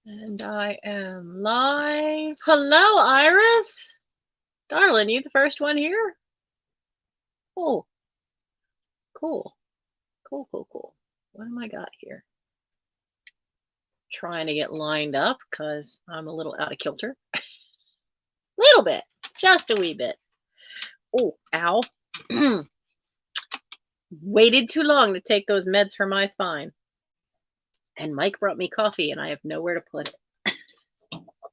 And I am live. Hello, Iris. Darling, you the first one here? Cool. Cool. Cool, cool, cool. What am I got here? Trying to get lined up because I'm a little out of kilter. Little bit. Just a wee bit. Oh, ow. Waited too long to take those meds for my spine. And Mike brought me coffee and I have nowhere to put it.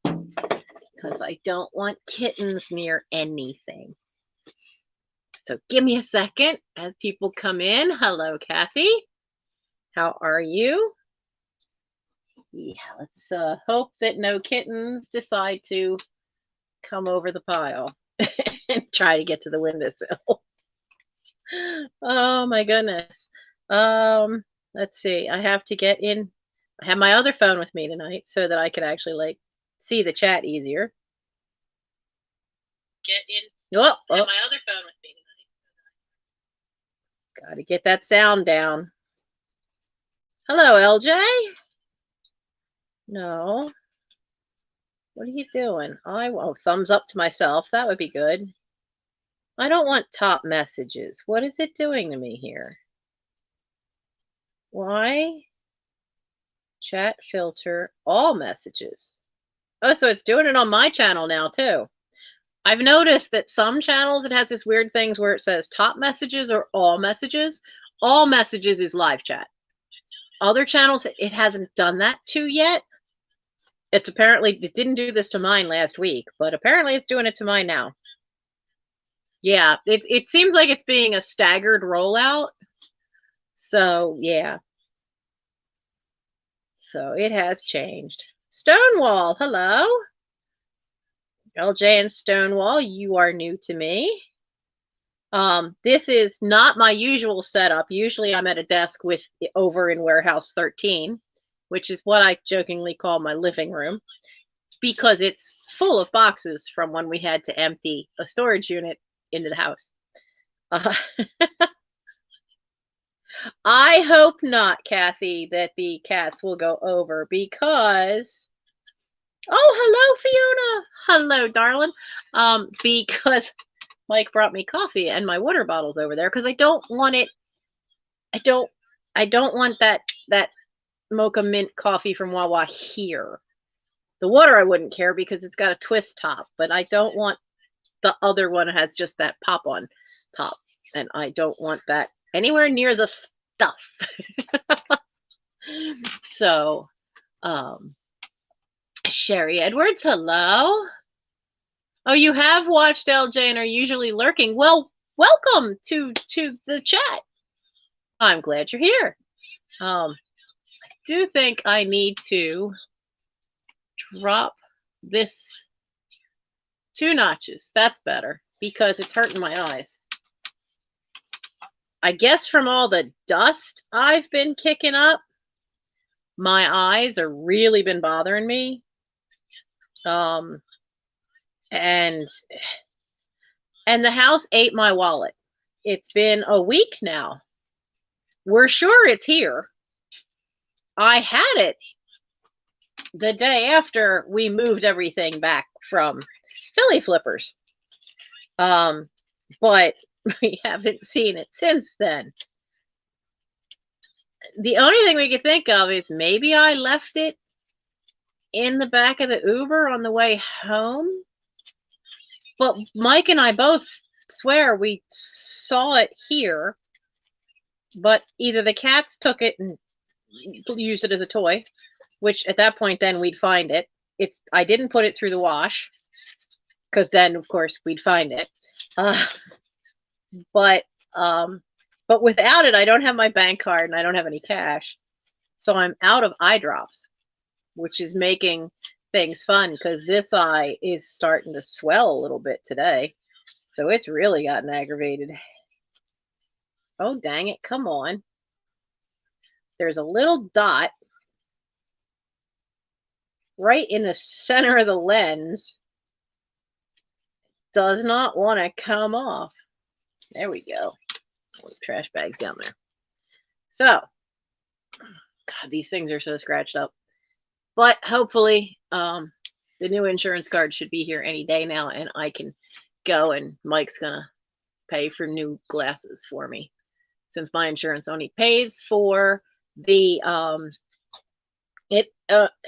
Because I don't want kittens near anything. So give me a second as people come in. Hello, Kathy. How are you? Yeah, let's hope that no kittens decide to come over the pile and try to get to the windowsill. Oh my goodness. Let's see. I have to get in. I have my other phone with me tonight so that I can actually like see the chat easier. Get in. Oh, I have my other phone with me tonight. Got to get that sound down. Hello, LJ. No. What are you doing? Oh, thumbs up to myself. That would be good. I don't want top messages. What is it doing to me here? Why? Chat filter all messages. Oh, so it's doing it on my channel now too. I've noticed that some channels, it has this weird things where it says top messages or all messages. All messages is live chat. Other channels, it hasn't done that to yet. It's apparently, it didn't do this to mine last week, but apparently it's doing it to mine now. Yeah, it seems like it's being a staggered rollout. So, yeah. So it has changed. Stonewall, hello. LJ and Stonewall, you are new to me. This is not my usual setup. Usually I'm at a desk with over in warehouse 13, which is what I jokingly call my living room, because it's full of boxes from when we had to empty a storage unit into the house. I hope not, Kathy, that the cats will go over because, oh, hello, Fiona. Hello, darling. Because Mike brought me coffee and my water bottle's over there because I don't want it. I don't want that mocha mint coffee from Wawa here. The water I wouldn't care because it's got a twist top, but I don't want the other one that has just that pop on top, and I don't want that anywhere near the stuff. So, Sherry Edwards, hello. Oh, you have watched LJ and are usually lurking. Well, welcome to the chat. I'm glad you're here. I do think I need to drop this 2 notches. That's better because it's hurting my eyes. I guess from all the dust I've been kicking up, my eyes are really been bothering me. And the house ate my wallet. It's been a week now. We're sure it's here. I had it the day after we moved everything back from Philly Flippers. But we haven't seen it since then. The only thing we could think of is maybe I left it in the back of the Uber on the way home. But Mike and I both swear we saw it here, but either the cats took it and used it as a toy, which at that point then we'd find it. I didn't put it through the wash because then of course we'd find it. But without it, I don't have my bank card and I don't have any cash. So I'm out of eye drops, which is making things fun because this eye is starting to swell a little bit today. So it's really gotten aggravated. Oh, dang it. Come on. There's a little dot right in the center of the lens. Does not want to come off. There we go. Trash bags down there. So, God, these things are so scratched up. But hopefully, the new insurance card should be here any day now, and I can go, and Mike's gonna pay for new glasses for me, since my insurance only pays for the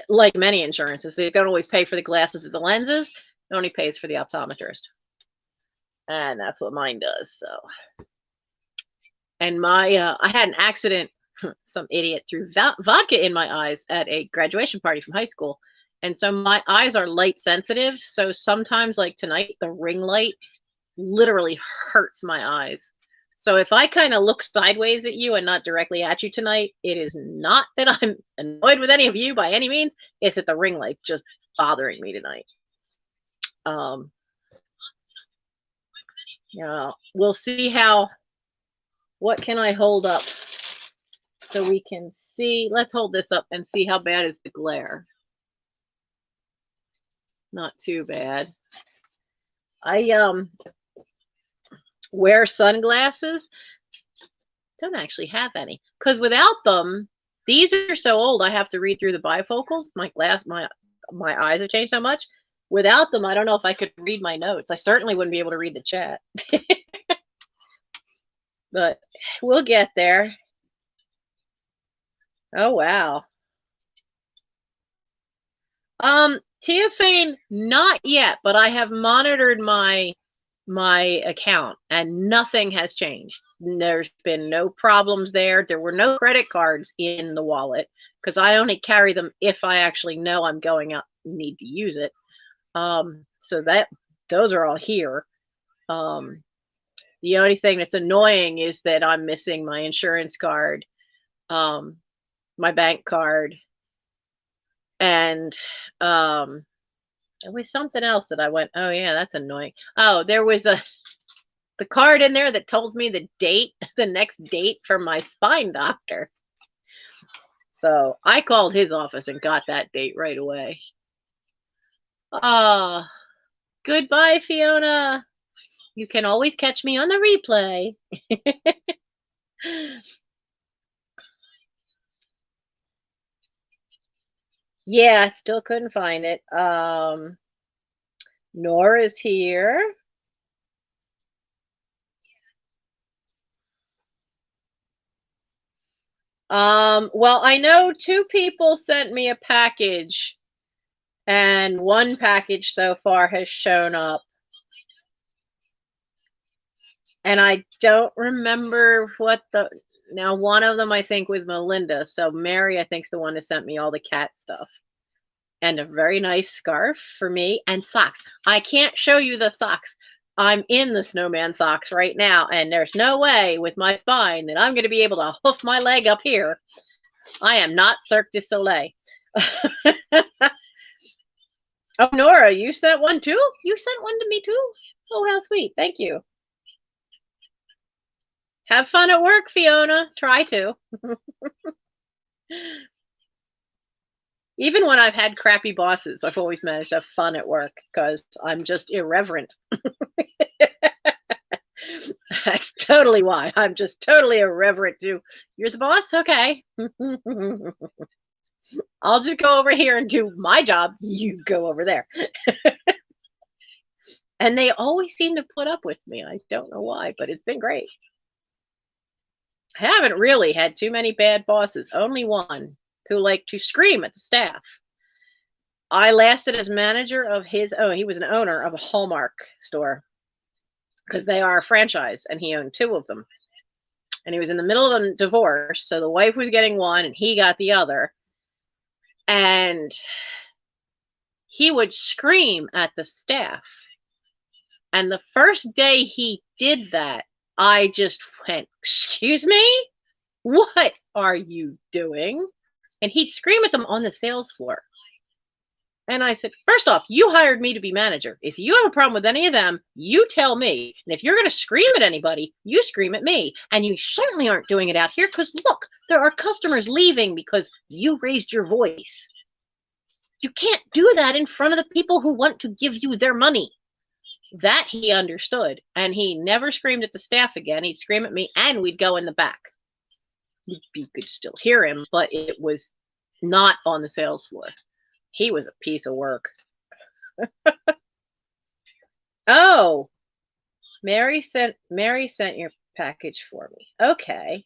like many insurances, they don't always pay for the glasses or the lenses. It only pays for the optometrist, and that's what mine does. So, and my I had an accident. Some idiot threw vodka in my eyes at a graduation party from high school, and so my eyes are light sensitive. So sometimes, like tonight, the ring light literally hurts my eyes. So if I kind of look sideways at you and not directly at you tonight, it is not that I'm annoyed with any of you by any means. It's that the ring light just bothering me tonight. Yeah, we'll see what can I hold up so we can see. Let's hold this up and see how bad is the glare. Not too bad. I wear sunglasses. Don't actually have any, because without them, these are so old I have to read through the bifocals. My eyes have changed so much. Without them, I don't know if I could read my notes. I certainly wouldn't be able to read the chat. But we'll get there. Oh wow. Teofane, not yet, but I have monitored my account and nothing has changed. There's been no problems there. There were no credit cards in the wallet because I only carry them if I actually know I'm going out and need to use it. So those are all here. The only thing that's annoying is that I'm missing my insurance card, my bank card, and there was something else that I went, oh yeah, that's annoying. Oh, there was the card in there that tells me the date, the next date for my spine doctor. So I called his office and got that date right away. Ah, goodbye, Fiona. You can always catch me on the replay. Yeah, still couldn't find it. Nora's here. Well, I know 2 people sent me a package, and 1 package so far has shown up. And I don't remember what now one of them I think was Melinda. So Mary, I think, is the one that sent me all the cat stuff. And a very nice scarf for me and socks. I can't show you the socks. I'm in the snowman socks right now, and there's no way with my spine that I'm going to be able to hoof my leg up here. I am not Cirque du Soleil. Oh, Nora, you sent one too? You sent one to me too? Oh, how sweet. Thank you. Have fun at work, Fiona. Try to. Even when I've had crappy bosses, I've always managed to have fun at work because I'm just irreverent. That's totally why. I'm just totally irreverent too. You're the boss? Okay. I'll just go over here and do my job. You go over there. And they always seem to put up with me. I don't know why, but it's been great. I haven't really had too many bad bosses. Only one who liked to scream at the staff. I lasted as manager of his own. He was an owner of a Hallmark store because they are a franchise, and he owned 2 of them. And he was in the middle of a divorce, so the wife was getting one and he got the other. And he would scream at the staff. And the first day he did that, I just went, excuse me? What are you doing? And he'd scream at them on the sales floor. And I said, first off, you hired me to be manager. If you have a problem with any of them, you tell me. And if you're going to scream at anybody, you scream at me. And you certainly aren't doing it out here because, look, there are customers leaving because you raised your voice. You can't do that in front of the people who want to give you their money. That he understood. And he never screamed at the staff again. He'd scream at me, and we'd go in the back. You could still hear him, but it was not on the sales floor. He was a piece of work. Oh, Mary sent your package for me. Okay.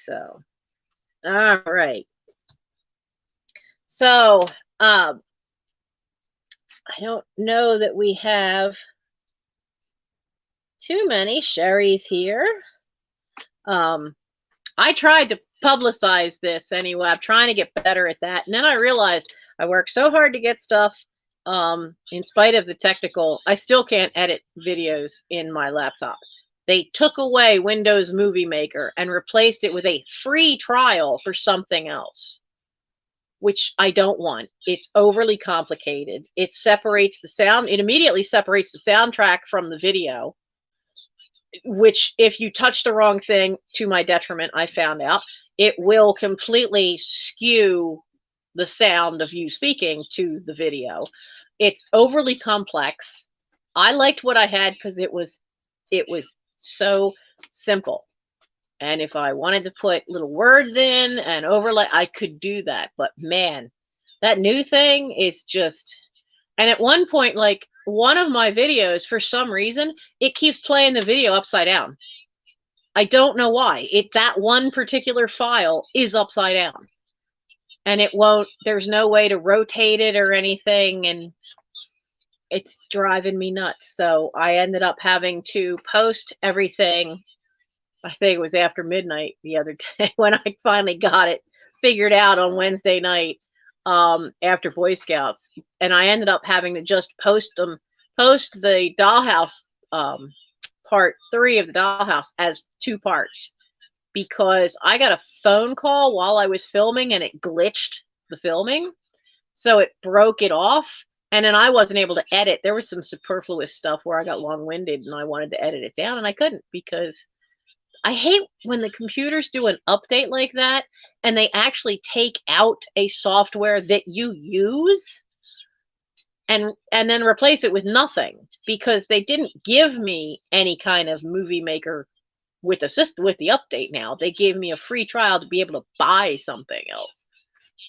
So, all right. So, I don't know that we have too many Sherry's here. I tried to publicize this anyway. I'm trying to get better at that. And then I realized I work so hard to get stuff. In spite of the technical, I still can't edit videos in my laptop. They took away Windows Movie Maker and replaced it with a free trial for something else, which I don't want. It's overly complicated. It separates the sound. It immediately separates the soundtrack from the video, which if you touch the wrong thing, to my detriment, I found out, it will completely skew the sound of you speaking to the video. It's overly complex. I liked what I had because it was so simple. And if I wanted to put little words in and overlay, I could do that. But man, that new thing is just, and at one point, like one of my videos, for some reason, it keeps playing the video upside down. I don't know why. That one particular file is upside down. And it won't, there's no way to rotate it or anything. And it's driving me nuts. So I ended up having to post everything. I think it was after midnight the other day when I finally got it figured out on Wednesday night, after Boy Scouts. And I ended up having to just post the dollhouse, part 3 of the dollhouse as 2 parts, because I got a phone call while I was filming and it glitched the filming. So it broke it off. And then I wasn't able to edit. There was some superfluous stuff where I got long-winded and I wanted to edit it down and I couldn't, because I hate when the computers do an update like that and they actually take out a software that you use and then replace it with nothing, because they didn't give me any kind of movie maker with the update. Now they gave me a free trial to be able to buy something else,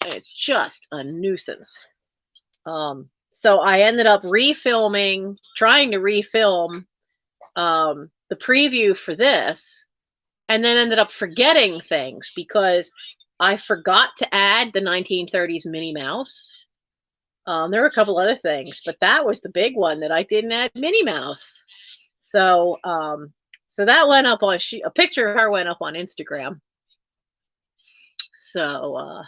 and it's just a nuisance. So I ended up trying to refilm the preview for this, and then ended up forgetting things because I forgot to add the 1930s Minnie Mouse. There were a couple other things, but that was the big one, that I didn't add Minnie Mouse. So so that went up on, a picture of her went up on Instagram. So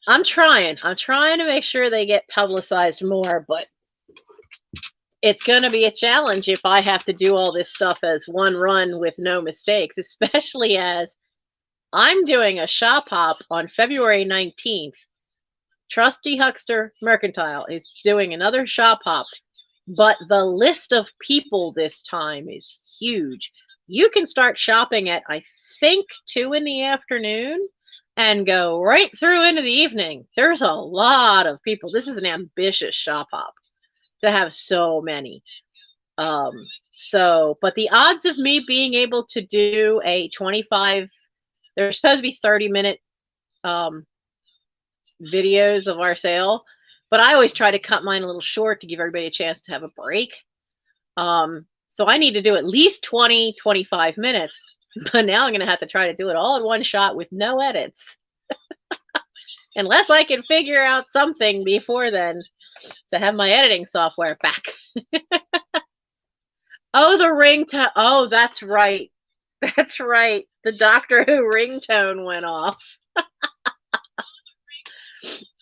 I'm trying to make sure they get publicized more, but it's going to be a challenge if I have to do all this stuff as one run with no mistakes, especially as I'm doing a shop hop on February 19th. Trusty Huckster Mercantile is doing another shop hop, but the list of people this time is huge. You can start shopping at, I think, 2 in the afternoon and go right through into the evening. There's a lot of people. This is an ambitious shop hop to have so many. But the odds of me being able to do a 25, they're supposed to be 30-minute videos of our sale, but I always try to cut mine a little short to give everybody a chance to have a break. So I need to do at least 20, 25 minutes, but now I'm going to have to try to do it all in one shot with no edits. Unless I can figure out something before then to have my editing software back. Oh, the ringtone. Oh, that's right. That's right. The Doctor Who ringtone went off.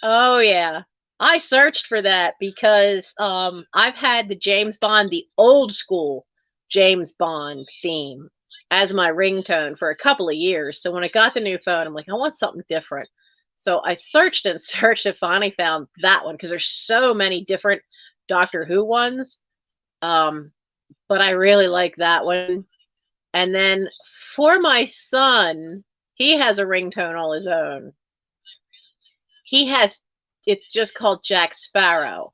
Oh, yeah. I searched for that because I've had the old school James Bond theme as my ringtone for a couple of years. So when I got the new phone, I'm like, I want something different. So I searched and searched and finally found that one, because there's so many different Doctor Who ones. But I really like that one. And then for my son, he has a ringtone all his own. It's just called Jack Sparrow.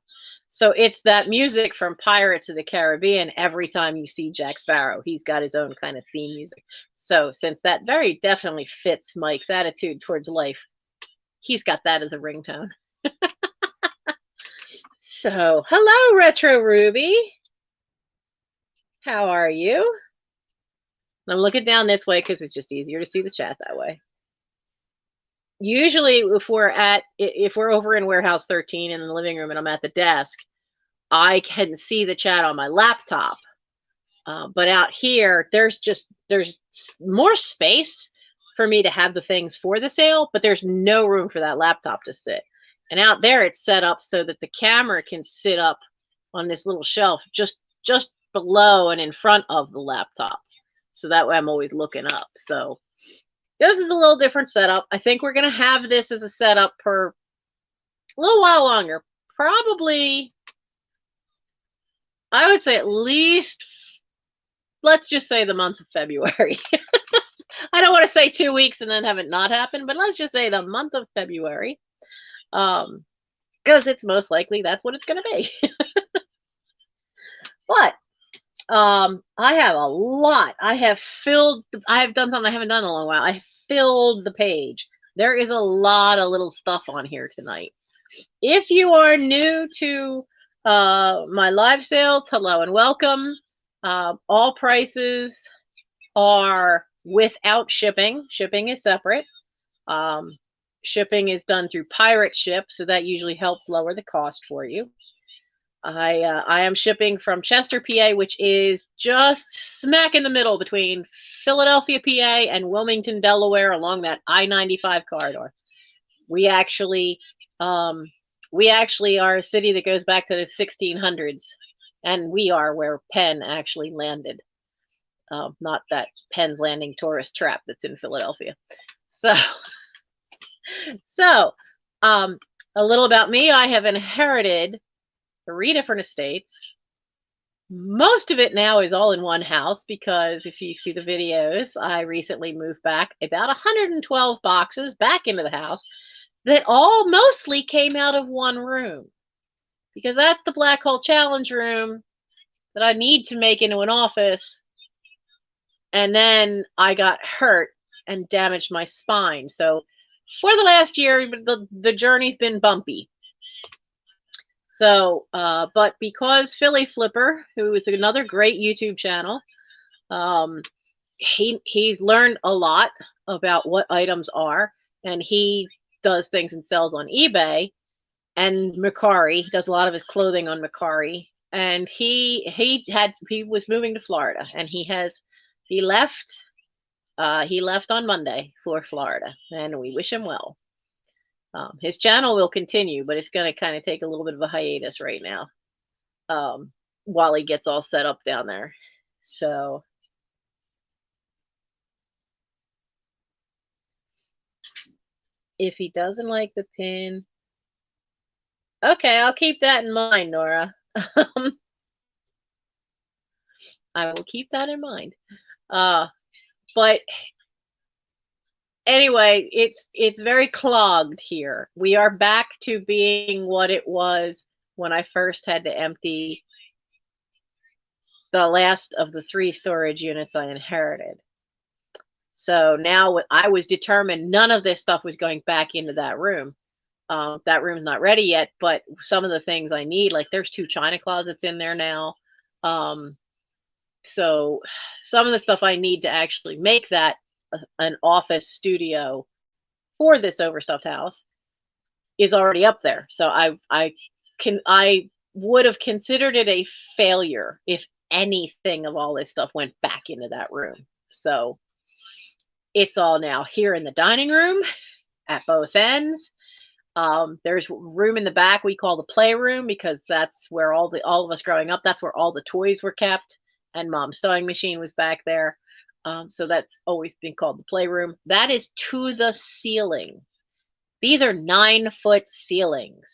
So it's that music from Pirates of the Caribbean every time you see Jack Sparrow. He's got his own kind of theme music. So since that very definitely fits Mike's attitude towards life, he's got that as a ringtone. So, hello, Retro Ruby. How are you? I'm looking down this way because it's just easier to see the chat that way. Usually, if we're over in Warehouse 13 in the living room and I'm at the desk, I can see the chat on my laptop. But out here, there's more space for me to have the things for the sale, but there's no room for that laptop to sit. And out there, it's set up so that the camera can sit up on this little shelf just below and in front of the laptop. So that way I'm always looking up. So this is a little different setup. I think we're going to have this as a setup for a little while longer. Probably, I would say at least, let's just say the month of February. I don't want to say 2 weeks and then have it not happen, but let's just say the month of February. Because it's most likely that's what it's going to be. But I have a lot. I have done something I haven't done in a long while. I filled the page. There is a lot of little stuff on here tonight. If you are new to my live sales, hello and welcome. All prices are without shipping. Shipping is separate. Shipping is done through Pirate Ship, so that usually helps lower the cost for you. I am shipping from Chester, PA, which is just smack in the middle between Philadelphia, PA, and Wilmington, Delaware, along that I-95 corridor. We actually are a city that goes back to the 1600s, and we are where Penn actually landed. Not that Penn's Landing tourist trap that's in Philadelphia. So, a little about me. I have inherited 3 different estates. Most of it now is all in one house because if you see the videos, I recently moved back about 112 boxes back into the house that all mostly came out of one room, because that's the black hole challenge room that I need to make into an office. And then I got hurt and damaged my spine. So for the last year, the journey's been bumpy. So, but because Philly Flipper, who is another great YouTube channel, he's learned a lot about what items are, and he does things and sells on eBay and Mercari. He does a lot of his clothing on Mercari, and he was moving to Florida, and he left on Monday for Florida, and we wish him well. His channel will continue, but it's going to kind of take a little bit of a hiatus right now while he gets all set up down there. So if he doesn't like the pin, okay, I'll keep that in mind, Nora. I will keep that in mind. But anyway, it's very clogged here. We are back to being what it was when I first had to empty the last of the 3 storage units I inherited. So now I was determined none of this stuff was going back into that room. That room's not ready yet, but some of the things I need, like there's 2 china closets in there now. So some of the stuff I need to actually make that an office studio for this overstuffed house is already up there. So I would have considered it a failure if anything of all this stuff went back into that room. So it's all now here in the dining room at both ends. There's room in the back we call the playroom, because that's where all of us growing up, that's where all the toys were kept, and Mom's sewing machine was back there. So that's always been called the playroom. That is to the ceiling. These are 9-foot ceilings.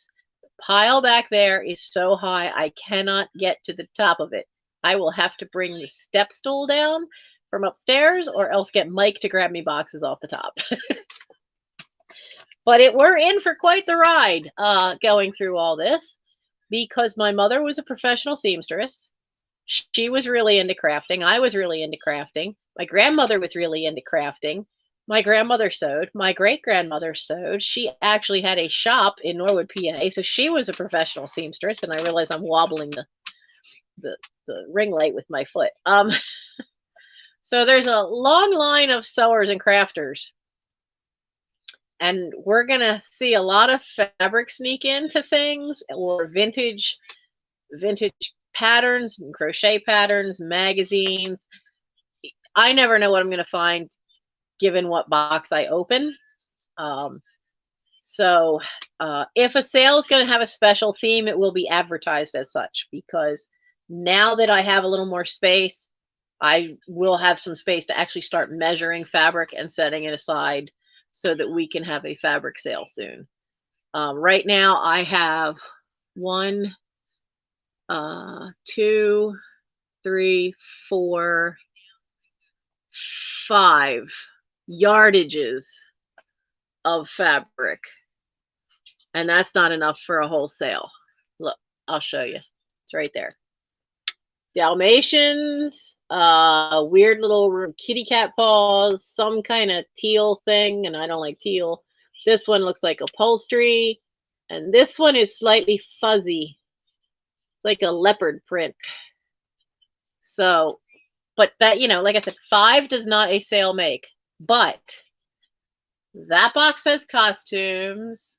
The pile back there is so high I cannot get to the top of it. I will have to bring the step stool down from upstairs, or else get Mike to grab me boxes off the top. But we're in for quite the ride going through all this, because my mother was a professional seamstress. She was really into crafting. I was really into crafting. My grandmother was really into crafting. My grandmother sewed. My great-grandmother sewed. She actually had a shop in Norwood, PA, so she was a professional seamstress, and I realize I'm wobbling the ring light with my foot. So there's a long line of sewers and crafters. And we're going to see a lot of fabric sneak into things, or vintage patterns and crochet patterns, magazines. I never know what I'm going to find given what box I open. So if a sale is going to have a special theme, it will be advertised as such, because now that I have a little more space, I will have some space to actually start measuring fabric and setting it aside so that we can have a fabric sale soon. Right now I have 1, 2, 3, 4, 5 yardages of fabric, and that's not enough for a whole sale. Look, I'll show you. It's right there. Dalmatians, weird little kitty cat paws, some kind of teal thing, and I don't like teal. This one looks like upholstery, and this one is slightly fuzzy. It's like a leopard print. So, but that, you know, like I said, 5 does not a sale make, but that box says costumes.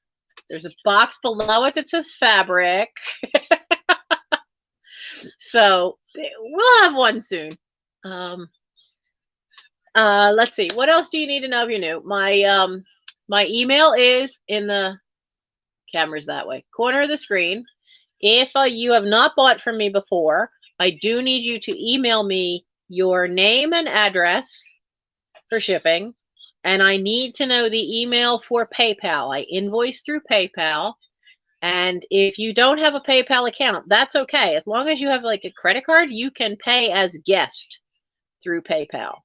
There's a box below it that says fabric. So we'll have one soon. Let's see. What else do you need to know if you're new? My email is in the camera's that way, corner of the screen. If you have not bought from me before, I do need you to email me your name and address for shipping, and I need to know the email for PayPal. I invoice through PayPal. And if you don't have a PayPal account, that's okay. As long as you have like a credit card, you can pay as guest through PayPal.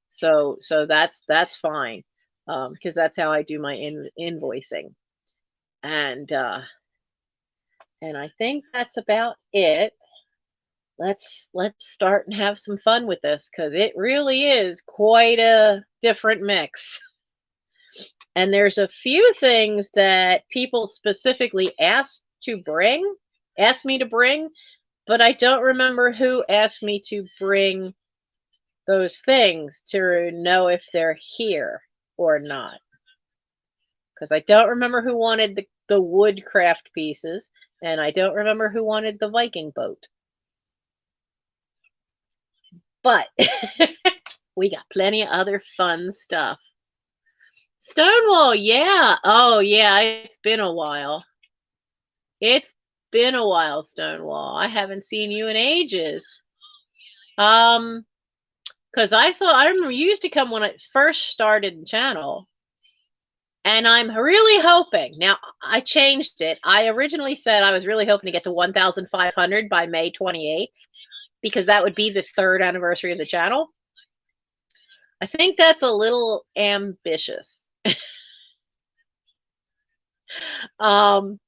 So that's fine, because that's how I do my invoicing. And I think that's about it. Let's start and have some fun with this, because it really is quite a different mix. And there's a few things that people specifically asked me to bring, but I don't remember who asked me to bring those things to know if they're here or not. Because I don't remember who wanted the wood craft pieces, and I don't remember who wanted the Viking boat. But we got plenty of other fun stuff. Stonewall, yeah. Oh, yeah, it's been a while. It's been a while, Stonewall. I haven't seen you in ages. Because I remember you used to come when I first started the channel. And I'm really hoping, now I changed it. I originally said I was really hoping to get to 1,500 by May 28th, because that would be the 3rd anniversary of the channel. I think that's a little ambitious. Because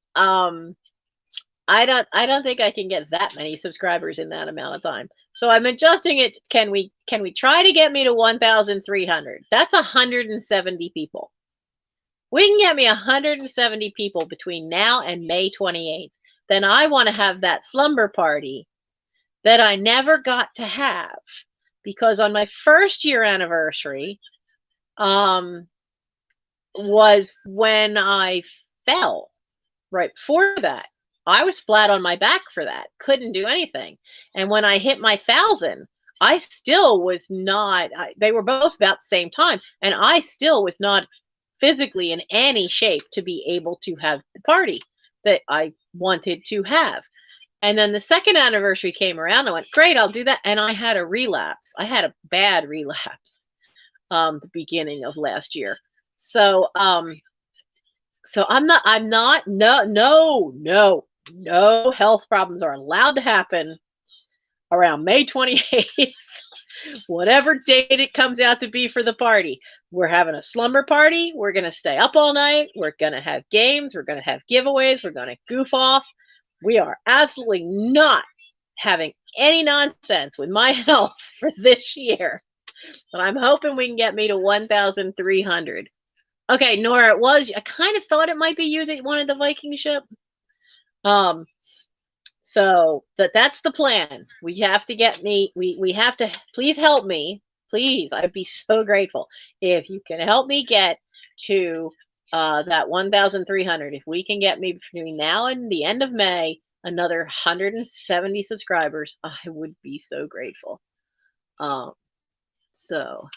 I don't think I can get that many subscribers in that amount of time. So I'm adjusting it. Can we try to get me to 1,300? That's 170 people. We can get me 170 people between now and May 28th. Then I want to have that slumber party that I never got to have, because on my 1st year anniversary was when I fell. Right before that, I was flat on my back for that. Couldn't do anything. And when I hit my 1,000, I still was not, they were both about the same time, and I still was not physically in any shape to be able to have the party that I wanted to have. And then the 2nd anniversary came around. I went, great, I'll do that. And I had a relapse. I had a bad relapse the beginning of last year. So no health problems are allowed to happen around May 28th. Whatever date it comes out to be for the party. We're having a slumber party. We're going to stay up all night. We're going to have games. We're going to have giveaways. We're going to goof off. We are absolutely not having any nonsense with my health for this year. But I'm hoping we can get me to 1,300. Okay, Nora, it was. I kind of thought it might be you that wanted the Viking ship. So that's the plan. We have to get me. We have to. Please help me. Please, I'd be so grateful if you can help me get to that 1,300. If we can get me between now and the end of May another 170 subscribers, I would be so grateful. So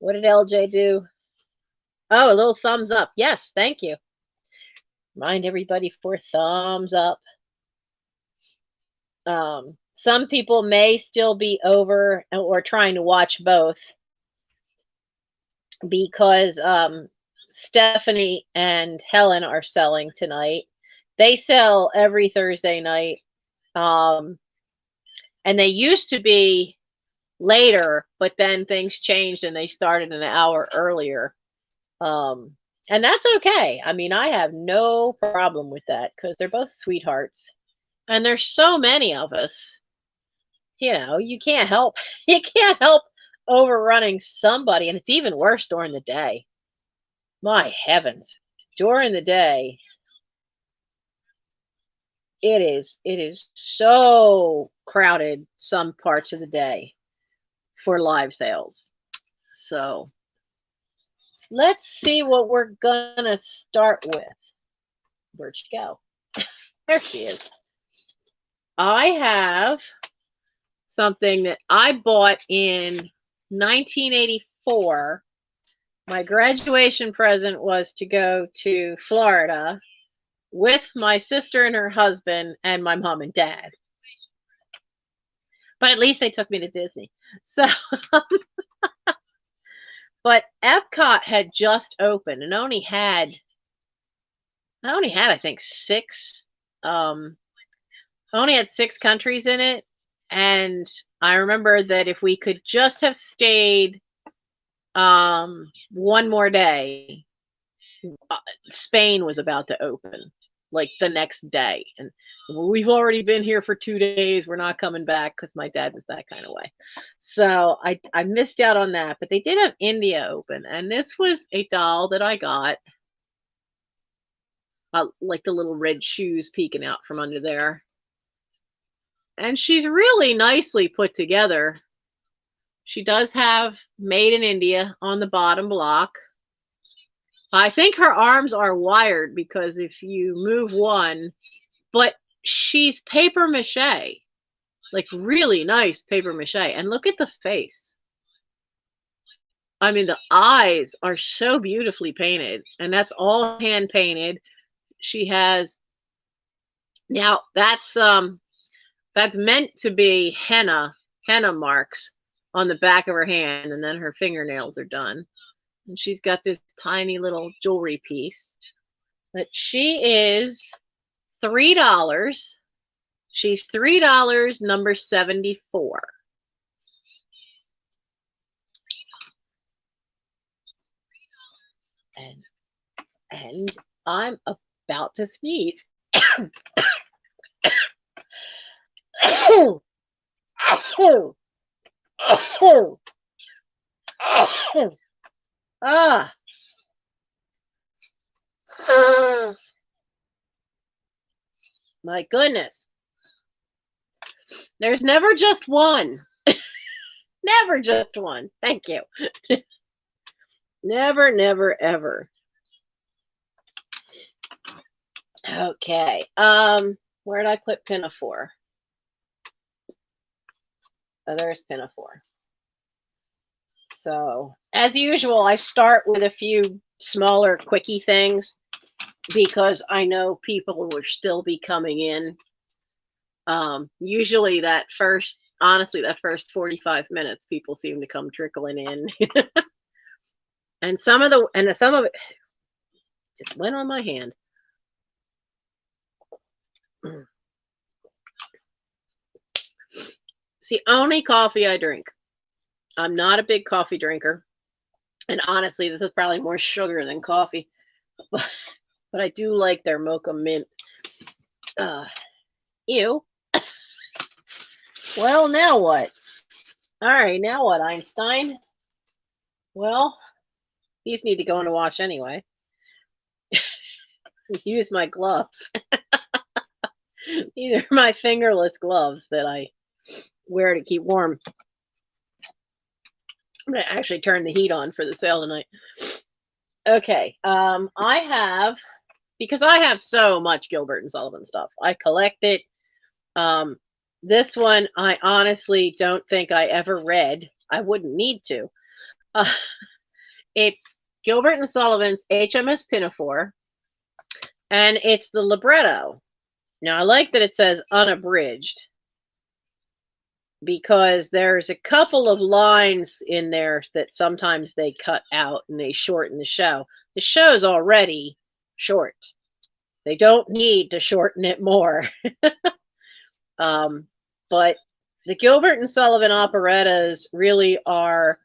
what did LJ do? Oh, a little thumbs up. Yes, thank you. Remind everybody for thumbs up. Some people may still be over or trying to watch both because Stephanie and Helen are selling tonight. They sell every Thursday night. And they used to be later, but then things changed and they started an hour earlier. And that's okay. I mean, I have no problem with that because they're both sweethearts. And there's so many of us. You know, you can't help overrunning somebody, and it's even worse during the day. My heavens. During the day, it is so crowded some parts of the day for live sales. So let's see what we're gonna start with. Where'd she go? There she is. I have something that I bought in 1984. My graduation present was to go to Florida with my sister and her husband and my mom and dad. But at least they took me to Disney. So, but Epcot had just opened and only had I think six. Only had 6 countries in it, and I remember that if we could just have stayed one more day, Spain was about to open like the next day, and we've already been here for 2 days. We're not coming back because my dad was that kind of way. So I missed out on that, but they did have India open, and this was a doll that I got. Like the little red shoes peeking out from under there. And she's really nicely put together. She does have made in India on the bottom block. I think her arms are wired because if you move one, but she's paper mache, like really nice paper mache. And look at the face. I mean, the eyes are so beautifully painted, and that's all hand painted. She has, now that's meant to be henna marks on the back of her hand, and then her fingernails are done. And she's got this tiny little jewelry piece. But she is $3. She's $3, number 74. And I'm about to sneeze. Ah. My goodness. There's never just one. Never just one. Thank you. Never, never, ever. Okay. Where did I put Pinafore? Oh, there's Pinafore. So, as usual, I start with a few smaller, quickie things because I know people will still be coming in. Usually that first 45 minutes, people seem to come trickling in. and some of it just went on my hand. It's the only coffee I drink. I'm not a big coffee drinker. And honestly, this is probably more sugar than coffee. But I do like their mocha mint. Uh, ew. Well, now what? All right, now what, Einstein? Well, these need to go in a wash anyway. Use my gloves. These are my fingerless gloves that I wear to keep warm. I'm going to actually turn the heat on for the sale tonight. Okay, I have, because I have so much Gilbert and Sullivan stuff. I collect it. This one, I honestly don't think I ever read. I wouldn't need to. It's Gilbert and Sullivan's HMS Pinafore, and it's the libretto. Now, I like that it says unabridged, because there's a couple of lines in there that sometimes they cut out and they shorten the show. The show's already short. They don't need to shorten it more. But the Gilbert and Sullivan operettas really are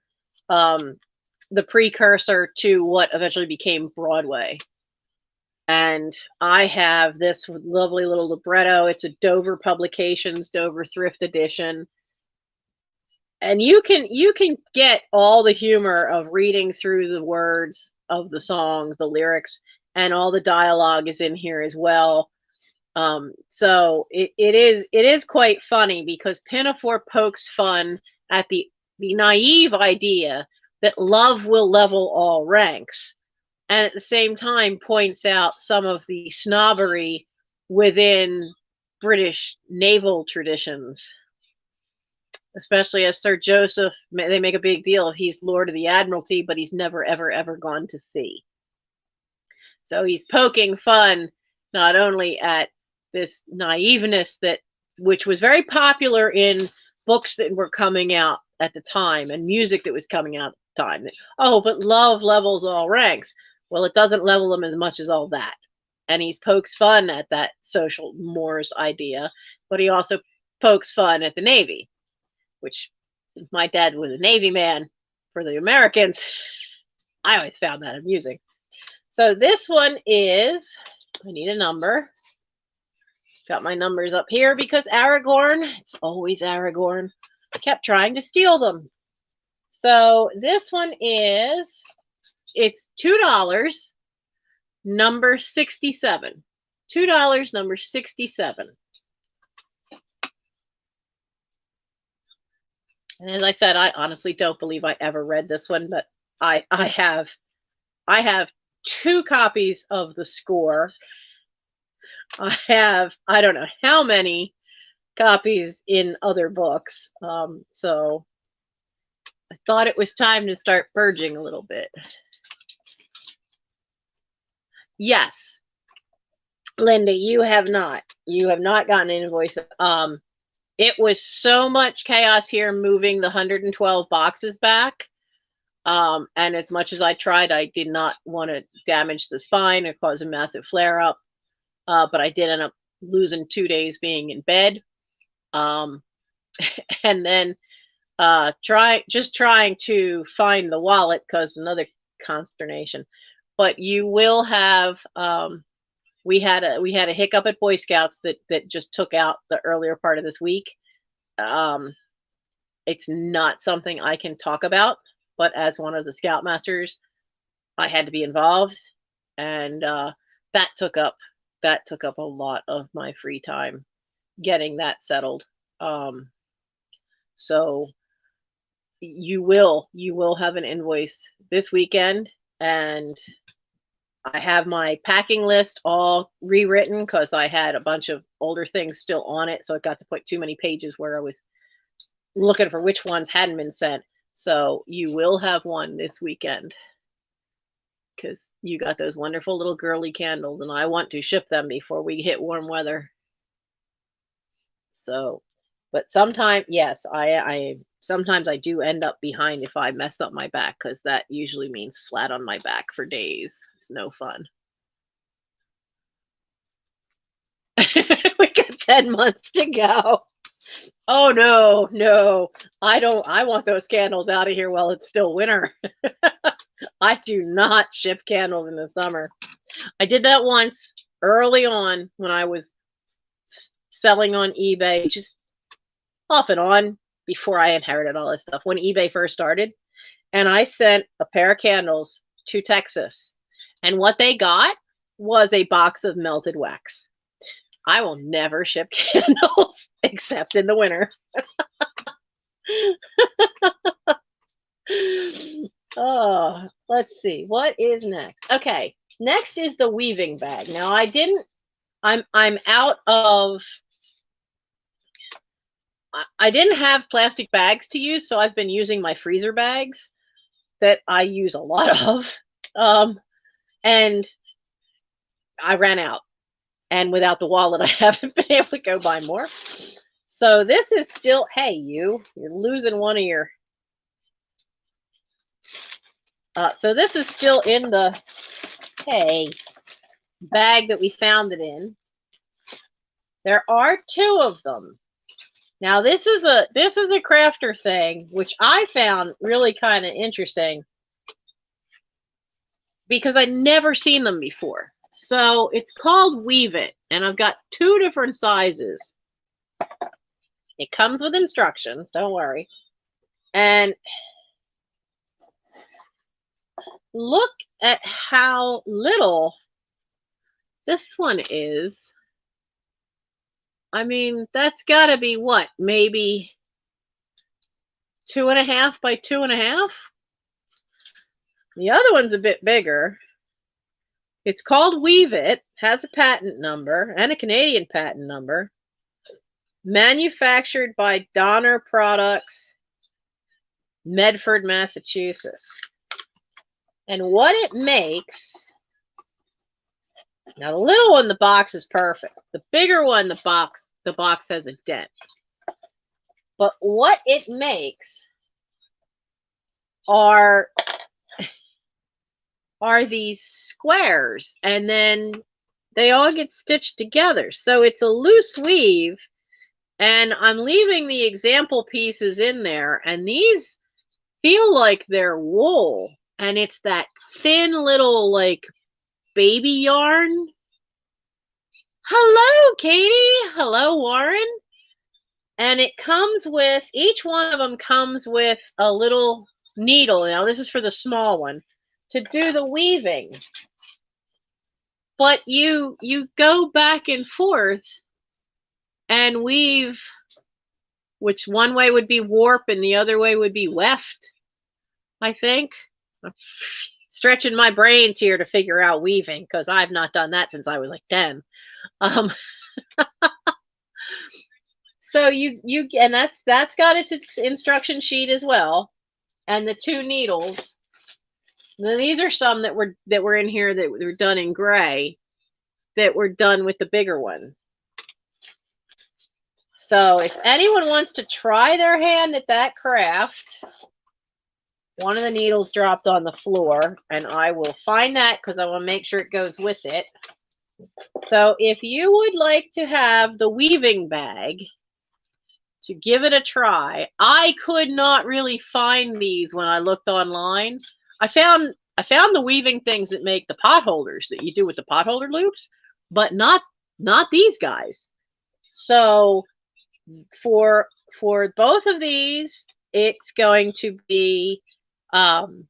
the precursor to what eventually became Broadway. And I have this lovely little libretto. It's a Dover Publications, Dover Thrift Edition. And you can get all the humor of reading through the words of the songs, the lyrics, and all the dialogue is in here as well. So it is quite funny, because Pinafore pokes fun at the naive idea that love will level all ranks, and at the same time points out some of the snobbery within British naval traditions. Especially as Sir Joseph, they make a big deal of he's Lord of the Admiralty, but he's never, ever, ever gone to sea. So he's poking fun not only at this naiveness which was very popular in books that were coming out at the time and music that was coming out at the time. Oh, but love levels all ranks. Well, it doesn't level them as much as all that. And he pokes fun at that social mores idea, but he also pokes fun at the Navy, which, since my dad was a Navy man for the Americans, I always found that amusing. So this one is, I need a number. Got my numbers up here because Aragorn, it's always Aragorn, kept trying to steal them. So this one is, it's $2, number 67. $2, number 67. And as I said, I honestly don't believe I ever read this one, but I have 2 copies of the score. I have, I don't know how many copies in other books. So I thought it was time to start purging a little bit. Yes, Linda, you have not gotten an invoice. It was so much chaos here moving the 112 boxes back. And as much as I tried, I did not want to damage the spine or cause a massive flare up. But I did end up losing 2 days being in bed. And then trying to find the wallet caused another consternation. But you will have, we had a hiccup at Boy Scouts that just took out the earlier part of this week. It's not something I can talk about, but as one of the Scoutmasters, I had to be involved, and that took up a lot of my free time getting that settled. So you will have an invoice this weekend, and I have my packing list all rewritten because I had a bunch of older things still on it, so it got to put too many pages where I was looking for which ones hadn't been sent. So you will have one this weekend, because you got those wonderful little girly candles, and I want to ship them before we hit warm weather. So, but sometimes, yes, I sometimes I do end up behind if I mess up my back, because that usually means flat on my back for days. It's no fun. We got 10 months to go. Oh no, no. I want those candles out of here while it's still winter. I do not ship candles in the summer. I did that once early on when I was selling on eBay, just off and on before I inherited all this stuff when eBay first started. And I sent a pair of candles to Texas. And what they got was a box of melted wax. I will never ship candles except in the winter. Oh, let's see. What is next? Okay. Next is the weaving bag. Now I'm out of I didn't have plastic bags to use, so I've been using my freezer bags that I use a lot of. And I ran out. And without the wallet, I haven't been able to go buy more. So this is still, hey, you're losing one of your. So this is still in the, hey, bag that we found it in. There are two of them. Now this is a crafter thing, which I found really kind of interesting because I'd never seen them before. So it's called Weave It, and I've got two different sizes. It comes with instructions, don't worry. And look at how little this one is. I mean, that's got to be what, maybe 2.5 by 2.5? The other one's a bit bigger. It's called Weave It, has a patent number and a Canadian patent number. Manufactured by Donner Products, Medford, Massachusetts. And what it makes, now the little one, the box is perfect. The bigger one, the box has a dent. But what it makes are these squares, and then they all get stitched together. So it's a loose weave, and I'm leaving the example pieces in there, and these feel like they're wool, and it's that thin little like baby yarn. Hello, Katie. Hello, Warren. And it comes with, each one of them comes with a little needle. Now this is for the small one to do the weaving. But you go back and forth and weave, which one way would be warp and the other way would be weft, I think. I'm stretching my brains here to figure out weaving because I've not done that since I was like 10. So you and that's got its instruction sheet as well, and the two needles. Then these are some that were in here that were done in gray, that were done with the bigger one. So if anyone wants to try their hand at that craft, one of the needles dropped on the floor, and I will find that because I want to make sure it goes with it. So if you would like to have the weaving bag to give it a try, I could not really find these when I looked online. I found the weaving things that make the pot holders that you do with the pot holder loops, but not these guys. So for both of these, it's going to be, and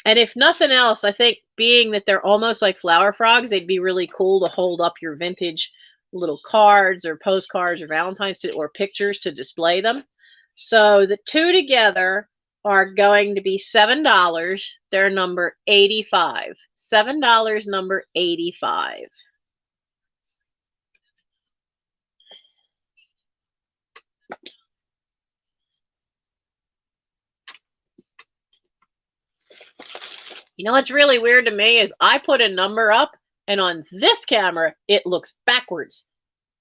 if nothing else, I think being that they're almost like flower frogs, they'd be really cool to hold up your vintage little cards or postcards or Valentine's or pictures to display them. So the two together are going to be $7. They're number 85. $7, number 85. You know what's really weird to me is I put a number up, and on this camera, it looks backwards.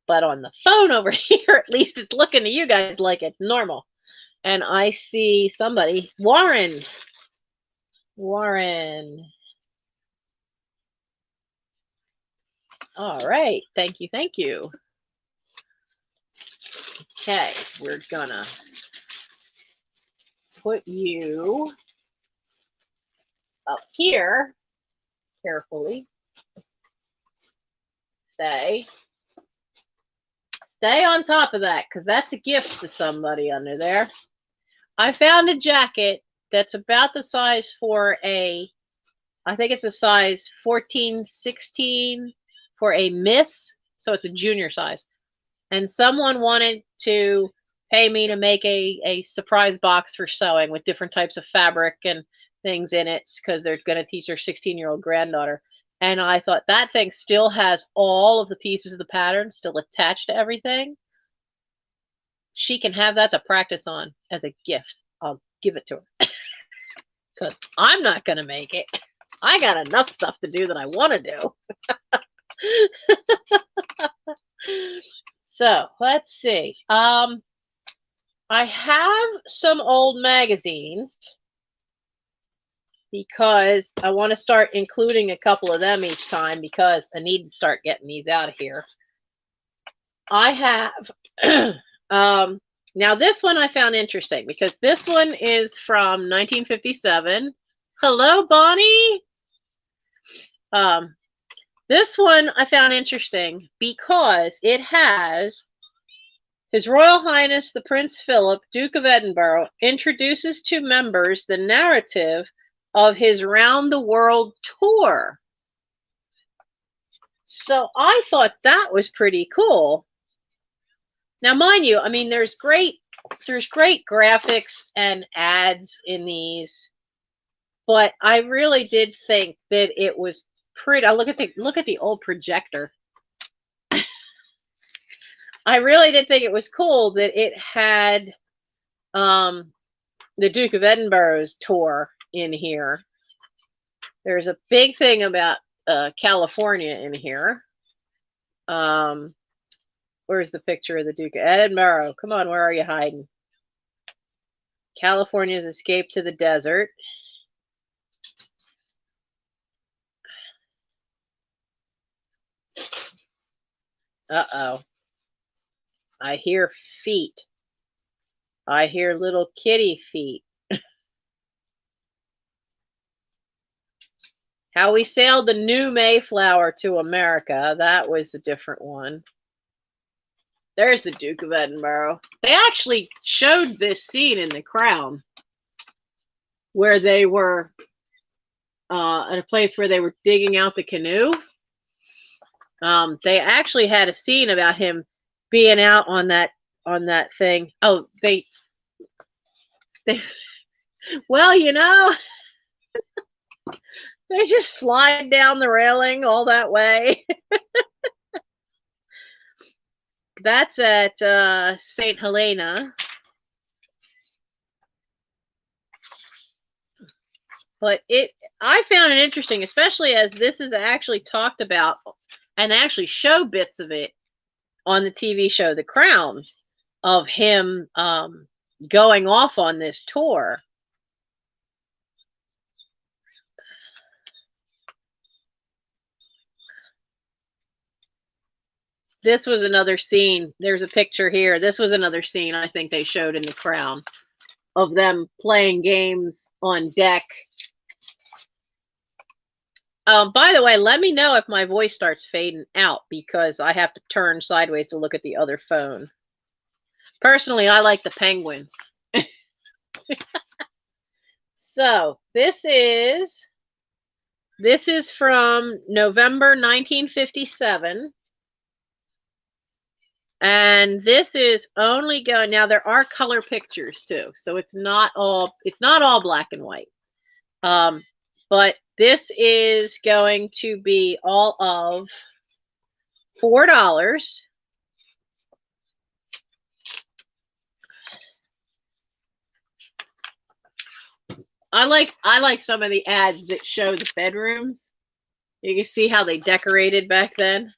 But on the phone over here, at least it's looking to you guys like it's normal. And I see somebody, Warren. All right. Thank you. Okay, we're gonna put you up here carefully. Stay on top of that, because that's a gift to somebody under there. I found a jacket that's about the size for a, I think it's a size 14, 16 for a miss. So it's a junior size. And someone wanted to pay me to make a surprise box for sewing with different types of fabric and things in it, because they're going to teach their 16-year-old granddaughter. And I thought that thing still has all of the pieces of the pattern still attached to everything. She can have that to practice on as a gift. I'll give it to her because I'm not going to make it. I got enough stuff to do that I want to do. So let's see. I have some old magazines because I want to start including a couple of them each time, because I need to start getting these out of here. I have now this one I found interesting because this one is from 1957. Hello, Bonnie. This one I found interesting because it has His Royal Highness the Prince Philip, Duke of Edinburgh, introduces to members the narrative of his round-the-world tour. So I thought that was pretty cool. Now, mind you, I mean, there's great graphics and ads in these, but I really did think that it was pretty. Look at the old projector. I really did think it was cool that it had the Duke of Edinburgh's tour in here. There's a big thing about California in here. Where's the picture of the Duke of Edinburgh? Come on, where are you hiding? California's escape to the desert. Uh-oh. I hear feet. I hear little kitty feet. How we sailed the new Mayflower to America. That was a different one. There's the Duke of Edinburgh. They actually showed this scene in The Crown, where they were at a place where they were digging out the canoe. They actually had a scene about him being out on that thing. Oh, they well, you know, they just slide down the railing all that way. That's at St. Helena. But I found it interesting, especially as this is actually talked about, and they actually show bits of it on the TV show The Crown, of him going off on this tour. This was another scene. There's a picture here. This was another scene I think they showed in The Crown of them playing games on deck. By the way, let me know if my voice starts fading out, because I have to turn sideways to look at the other phone. Personally, I like the penguins. So this is from November 1957. And this is only going, now there are color pictures too, so it's not all black and white. But this is going to be all of $4. I like some of the ads that show the bedrooms. You can see how they decorated back then.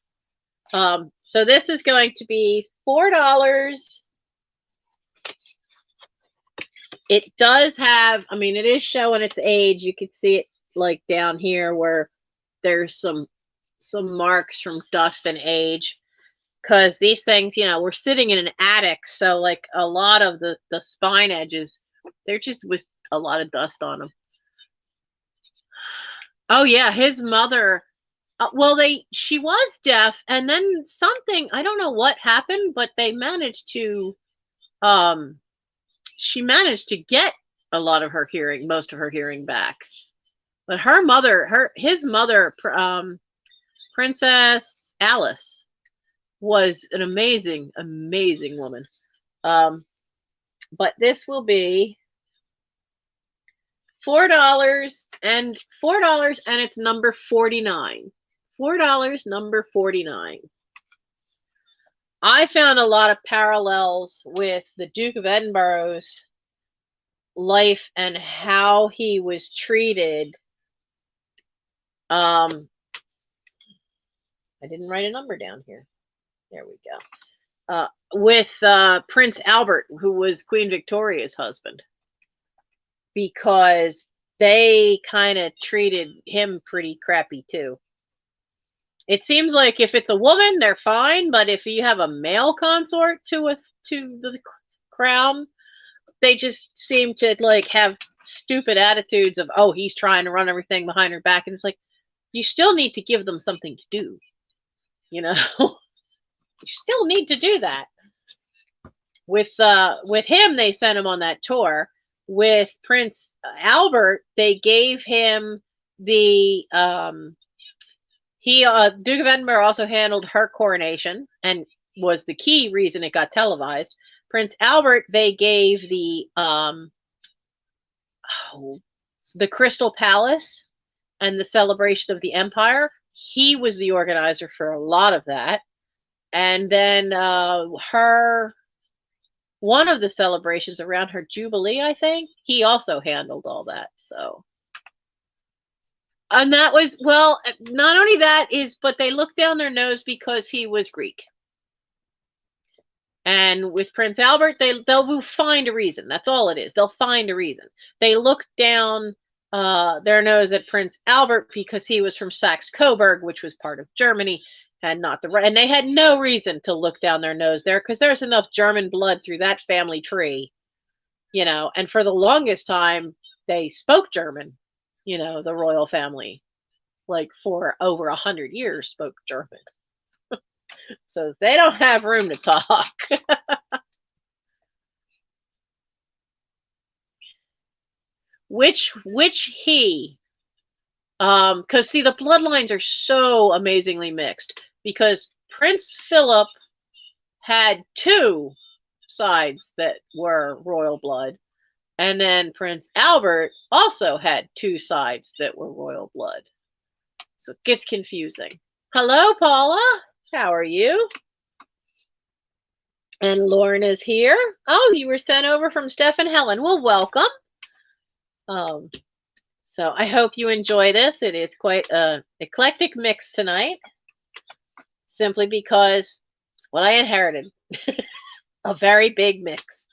So this is going to be $4. It does have, I mean, it is showing its age. You can see it like down here where there's some marks from dust and age. because these things, were sitting in an attic, so like a lot of the spine edges, there just was a lot of dust on them. Oh yeah, his mother. Well, she was deaf, and then something, I don't know what happened, but they managed to she managed to get a lot of her hearing, most of her hearing back. But his mother, Princess Alice, was an amazing, amazing woman. But this will be $4 and it's number 49. $4, number 49. I found a lot of parallels with the Duke of Edinburgh's life and how he was treated. I didn't write a number down here. There we go. With Prince Albert, who was Queen Victoria's husband, because they kind of treated him pretty crappy too. It seems like if it's a woman, they're fine, but if you have a male consort to the crown, they just seem to like have stupid attitudes of, oh, he's trying to run everything behind her back, and it's like, you still need to give them something to do, you still need to do that. With him, they sent him on that tour. With Prince Albert, they gave him the Duke of Edinburgh also handled her coronation and was the key reason it got televised. Prince Albert, they gave the Crystal Palace and the celebration of the Empire. He was the organizer for a lot of that. And then one of the celebrations around her Jubilee, I think, he also handled all that. So, and that was, well, not only that but they looked down their nose because he was Greek. And with Prince Albert, they'll find a reason. That's all it is. They'll find a reason. They looked down their nose at Prince Albert because he was from Saxe-Coburg, which was part of Germany, and they had no reason to look down their nose there because there's enough German blood through that family tree, and for the longest time they spoke German, the royal family, like for over 100 years spoke German. So they don't have room to talk. Which he, because see, the bloodlines are so amazingly mixed, because Prince Philip had 2 sides that were royal blood, and then Prince Albert also had 2 sides that were royal blood. So it gets confusing. Hello, Paula. How are you? And Lorna's here. Oh, you were sent over from Steph and Helen. Well, welcome. So I hope you enjoy this. It is quite an eclectic mix tonight, simply because it's what I inherited. A very big mix.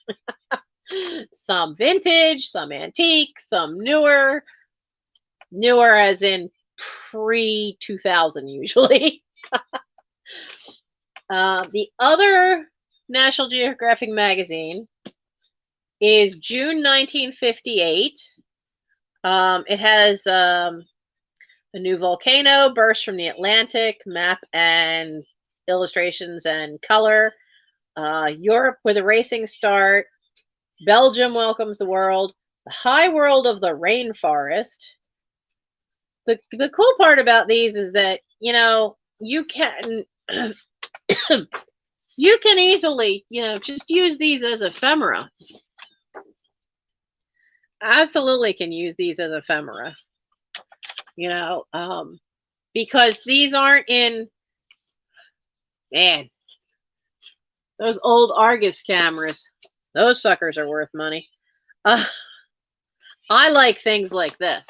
Some vintage, some antique, some newer. Newer as in pre-2000 usually. The other National Geographic magazine is June 1958. It has a new volcano burst from the Atlantic, map and illustrations and color. Europe with a racing start. Belgium welcomes the world. The high world of the rainforest. The cool part about these is that, you can you can easily, just use these as ephemera. Absolutely can use these as ephemera, because these aren't in, man, those old Argus cameras, those suckers are worth money. I like things like this.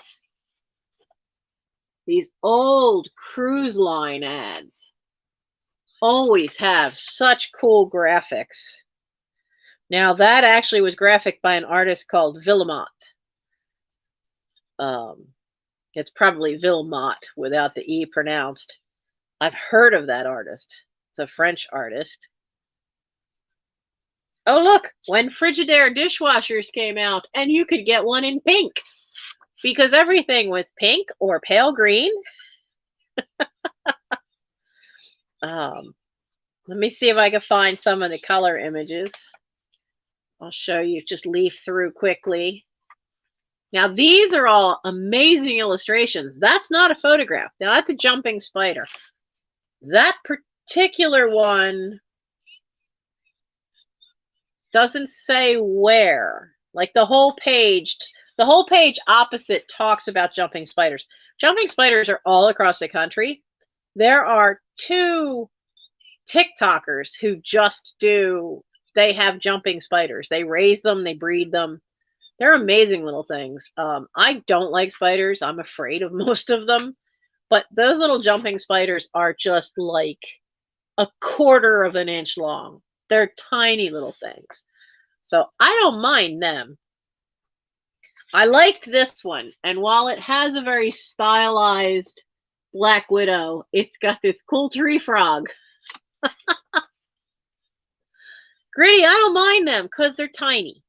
These old cruise line ads always have such cool graphics. Now, that actually was graphic by an artist called Villemot. It's probably Villemot without the E pronounced. I've heard of that artist. It's a French artist. Oh, look, when Frigidaire dishwashers came out, and you could get one in pink because everything was pink or pale green. Let me see if I can find some of the color images. I'll show you, just leaf through quickly. Now, these are all amazing illustrations. That's not a photograph. Now, that's a jumping spider. That particular one doesn't say where. Like the whole page opposite talks about jumping spiders. Jumping spiders are all across the country. There are 2 TikTokers who they have jumping spiders. They raise them, they breed them. They're amazing little things. I don't like spiders. I'm afraid of most of them. But those little jumping spiders are just like a quarter of an inch long. They're tiny little things. So I don't mind them. I liked this one. And while it has a very stylized Black Widow, it's got this cool tree frog. Gritty, I don't mind them because they're tiny.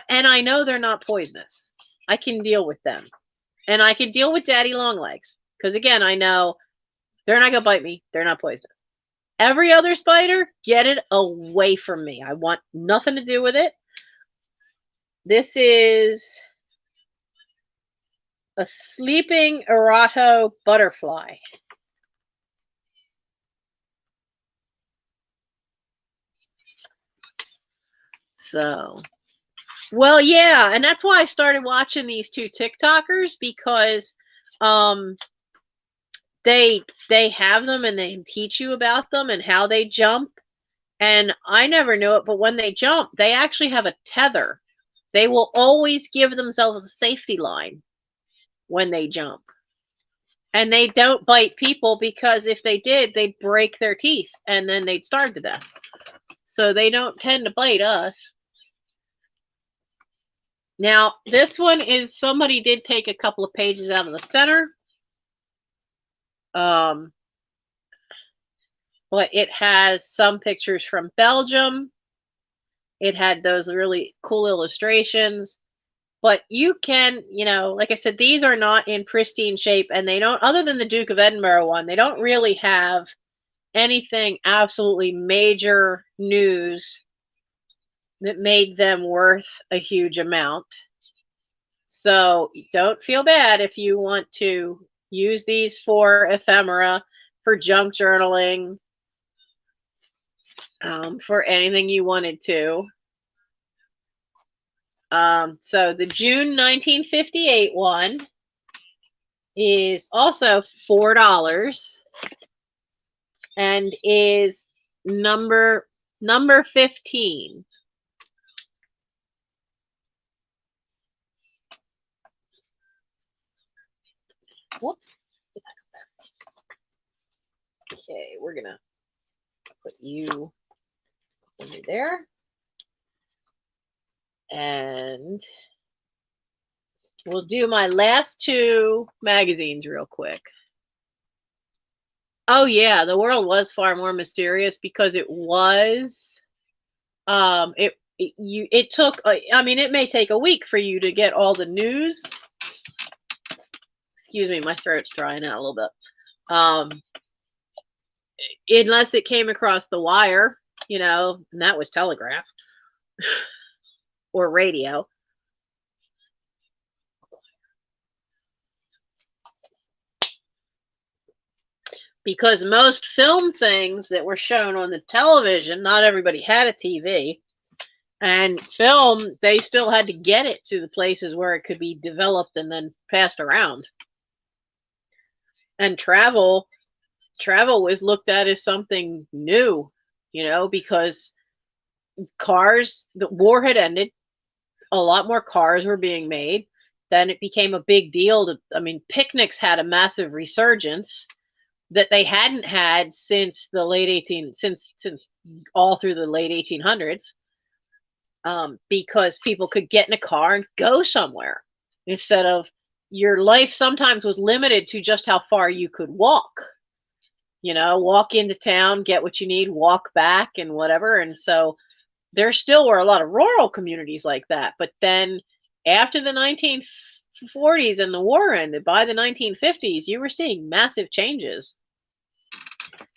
And I know they're not poisonous. I can deal with them. And I can deal with daddy longlegs. Because again, I know they're not going to bite me. They're not poisonous. Every other spider, get it away from me. I want nothing to do with it. This is a sleeping Erato butterfly. So, well, yeah, and that's why I started watching these 2 TikTokers, because they have them and they teach you about them and how they jump. And I never knew it, but when they jump, they actually have a tether. They will always give themselves a safety line when they jump. And they don't bite people, because if they did, they'd break their teeth and then they'd starve to death. So they don't tend to bite us. Now, this one is, somebody did take a couple of pages out of the center. But it has some pictures from Belgium. It had those really cool illustrations. But you can, like I said, these are not in pristine shape, and they don't, other than the Duke of Edinburgh one, they don't really have anything absolutely major news that made them worth a huge amount. So don't feel bad if you want to use these for ephemera, for junk journaling, for anything you wanted to. So the June 1958 one is also $4 and is number 15. Whoops. Okay, we're gonna put you under there. And we'll do my last 2 magazines real quick. Oh yeah, the world was far more mysterious, because it was, it took, I mean, it may take a week for you to get all the news. Excuse me, my throat's drying out a little bit. Unless it came across the wire, and that was telegraph or radio. Because most film things that were shown on the television, not everybody had a TV. And film, they still had to get it to the places where it could be developed and then passed around. And travel was looked at as something new, because cars, the war had ended. A lot more cars were being made. Then it became a big deal picnics had a massive resurgence that they hadn't had since the late since all through the late 1800s, because people could get in a car and go somewhere, instead of, your life sometimes was limited to just how far you could walk. You know, walk into town, get what you need, walk back, and whatever. And so there still were a lot of rural communities like that. But then after the 1940s and the war ended, by the 1950s, you were seeing massive changes.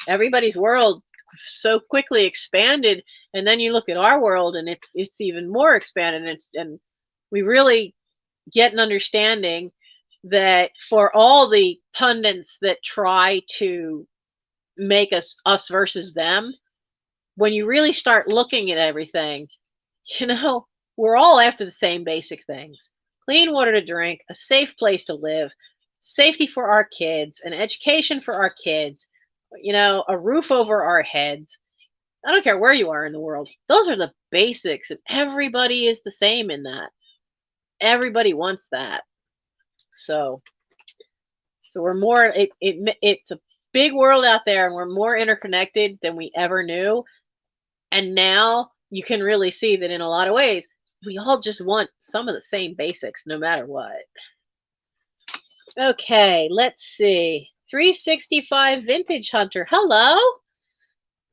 Everybody's world so quickly expanded, and then you look at our world and it's even more expanded, and we really get an understanding that for all the pundits that try to make us versus them, when you really start looking at everything, you know, we're all after the same basic things: clean water to drink, a safe place to live, safety for our kids, an education for our kids, you know, a roof over our heads. I don't care where you are in the world. Those are the basics, and everybody is the same in that. Everybody wants that. So, so we're more. It's a big world out there, and we're more interconnected than we ever knew. And now you can really see that in a lot of ways, we all just want some of the same basics, no matter what. Okay, let's see. 365 Vintage Hunter. Hello.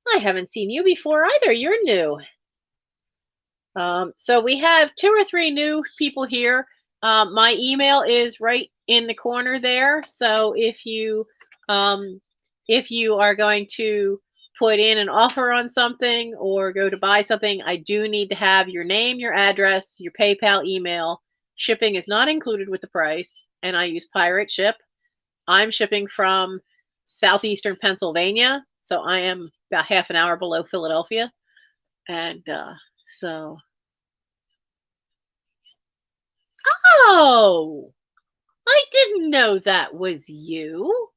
I haven't seen you before either. You're new. So we have 2 or 3 new people here. My email is right in the corner there. So if you are going to put in an offer on something or go to buy something, I do need to have your name, your address, your PayPal email. Shipping is not included with the price, and I use Pirate Ship. I'm shipping from southeastern Pennsylvania, so I am about half an hour below Philadelphia. And so, oh, I didn't know that was you.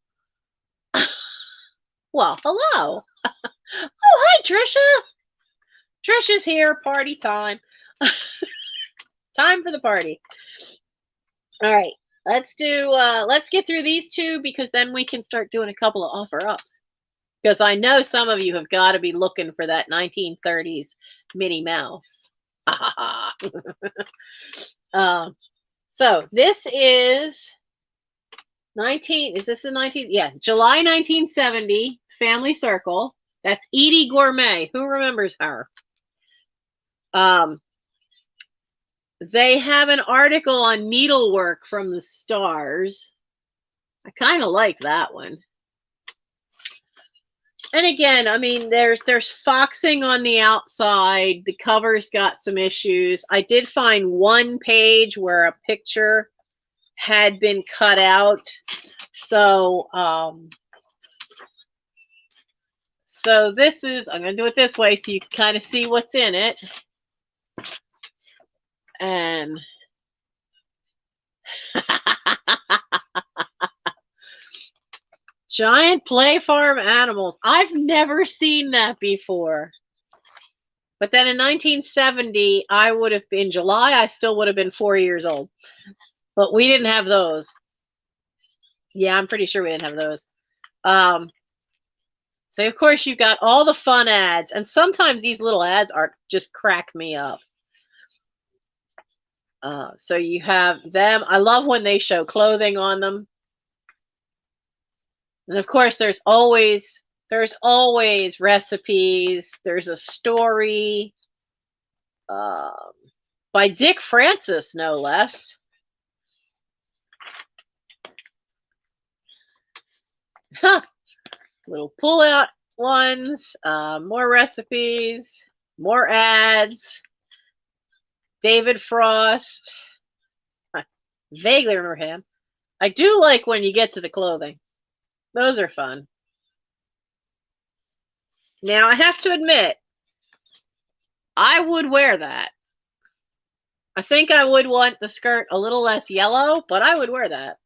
Well, hello. Oh, hi, Trisha. Trisha's here. Party time. Time for the party. All right, let's get through these 2, because then we can start doing a couple of offer ups. Because I know some of you have got to be looking for that 1930s Minnie Mouse. So this is 19. Is this the 19? Yeah, July 1970. Family Circle. That's Edie Gourmet. Who remembers her? They have an article on Needlework from the Stars. I kind of like that one. And again, I mean, there's foxing on the outside. The cover's got some issues. I did find one page where a picture had been cut out. So, so this is, I'm going to do it this way so you can kind of see what's in it. And giant play farm animals. I've never seen that before. But then in 1970, I would have been, July, I still would have been 4 years old. But we didn't have those. Yeah, I'm pretty sure we didn't have those. So, of course, you've got all the fun ads. And sometimes these little ads are just crack me up. So you have them. I love when they show clothing on them. And, of course, there's always recipes. There's a story by Dick Francis, no less. Huh. Little pull-out ones, more recipes, more ads. David Frost. I vaguely remember him. I do like when you get to the clothing. Those are fun. Now, I have to admit, I would wear that. I think I would want the skirt a little less yellow, but I would wear that.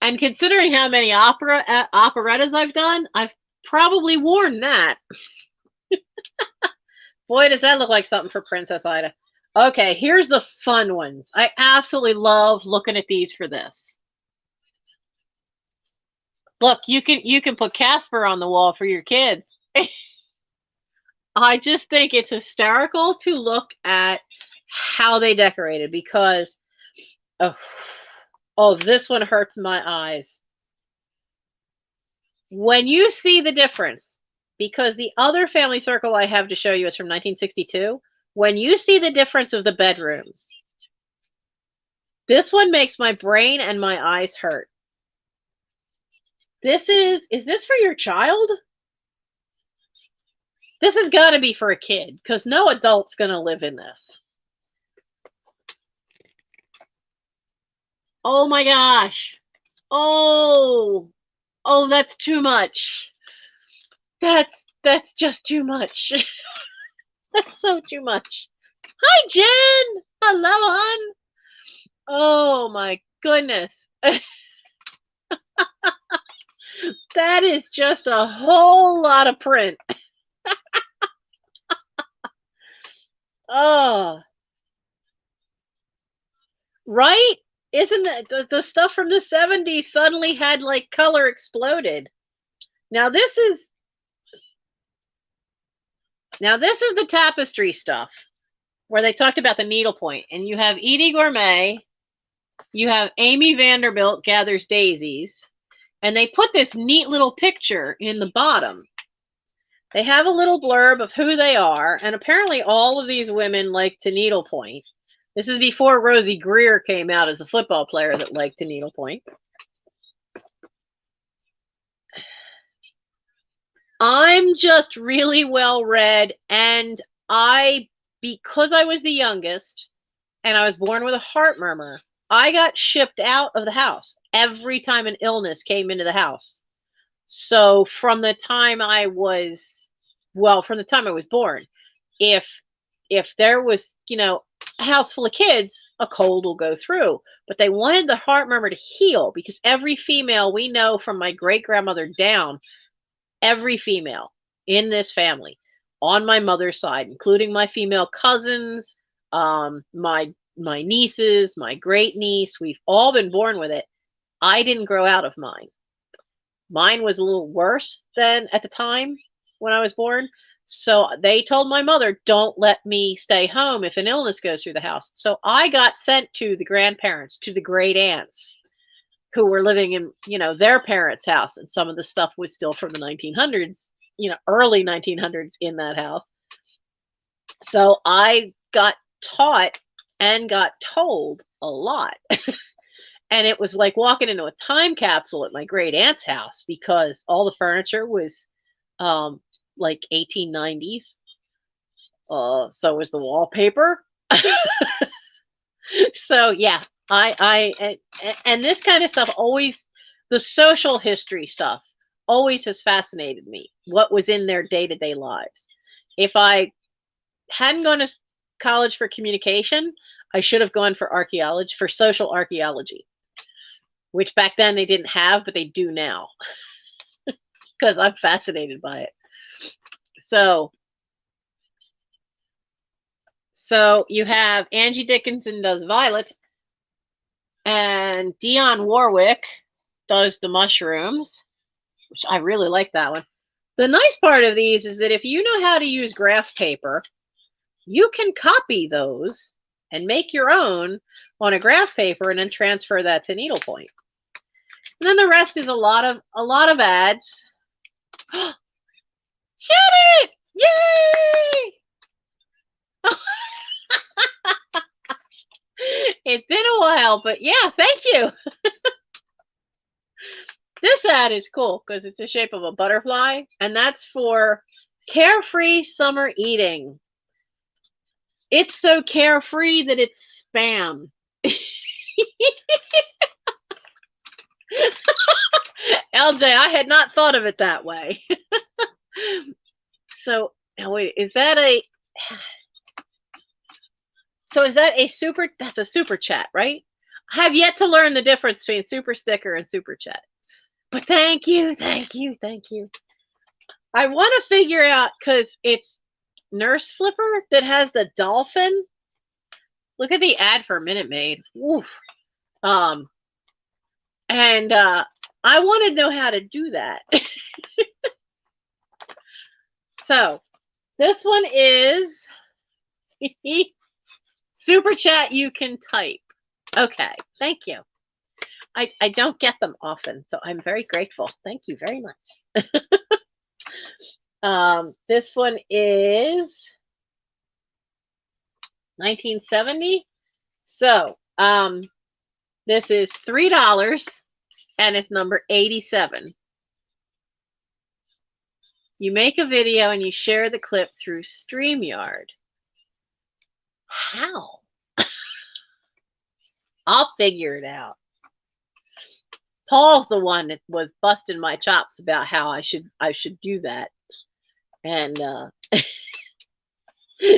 And considering how many operettas I've done, I've probably worn that. Boy, does that look like something for Princess Ida. Okay, here's the fun ones. I absolutely love looking at these for this. Look, you can put Casper on the wall for your kids. I just think it's hysterical to look at how they decorated, because Oh, this one hurts my eyes. When you see the difference, because the other family circle I have to show you is from 1962, when you see the difference of the bedrooms, this one makes my brain and my eyes hurt. Is this for your child? This has got to be for a kid, because no adult's going to live in this. Oh my gosh. Oh, that's too much. That's just too much. That's so too much. Hi, Jen. Hello, hon. Oh my goodness. That is just a whole lot of print. Oh, right? Isn't that the stuff from the 70s suddenly had like color exploded? Now this is the tapestry stuff where they talked about the needlepoint, and you have Edie Gourmet, you have Amy Vanderbilt gathers daisies, and they put this neat little picture in the bottom. They have a little blurb of who they are, and apparently all of these women like to needlepoint. This is before Rosie Greer came out as a football player that liked to needlepoint. I'm just really well read, and because I was the youngest and I was born with a heart murmur, I got shipped out of the house every time an illness came into the house. So from the time I was born, if there was, a house full of kids, a cold will go through. But they wanted the heart murmur to heal, because every female we know from my great grandmother down, every female in this family on my mother's side, including my female cousins, my nieces, my great niece, we've all been born with it. I didn't grow out of mine. Mine was a little worse than at the time when I was born. So they told my mother, don't let me stay home if an illness goes through the house. So I got sent to the grandparents, to the great aunts who were living in, their parents' house. And some of the stuff was still from the 1900s, early 1900s in that house. So I got taught and got told a lot. And it was like walking into a time capsule at my great aunt's house, because all the furniture was like 1890s. So was the wallpaper. So yeah, and this kind of stuff always, the social history stuff always has fascinated me. What was in their day-to-day lives. If I hadn't gone to college for communication, I should have gone for archaeology, for social archaeology, which back then they didn't have, but they do now, because I'm fascinated by it. So you have Angie Dickinson does Violet, and Dionne Warwick does the mushrooms, which I really like that one. The nice part of these is that if you know how to use graph paper, you can copy those and make your own on a graph paper and then transfer that to needlepoint. And then the rest is a lot of ads. Shut it! Yay! It's been a while, but yeah, thank you. This ad is cool because it's the shape of a butterfly, and that's for carefree summer eating. It's so carefree that it's spam. LJ, I had not thought of it that way. So, wait, is that a super? That's a super chat, right? I have yet to learn the difference between super sticker and super chat. But thank you. I want to figure out, because it's Nurse Flipper that has the dolphin. Look at the ad for Minute Maid. Oof. And I want to know how to do that. So this one is super chat. You can type. Okay, thank you. I don't get them often, so I'm very grateful. Thank you very much. This one is 1970. So, this is $3 and it's number 87. You make a video and you share the clip through StreamYard. How? I'll figure it out. Paul's the one that was busting my chops about how I should do that. And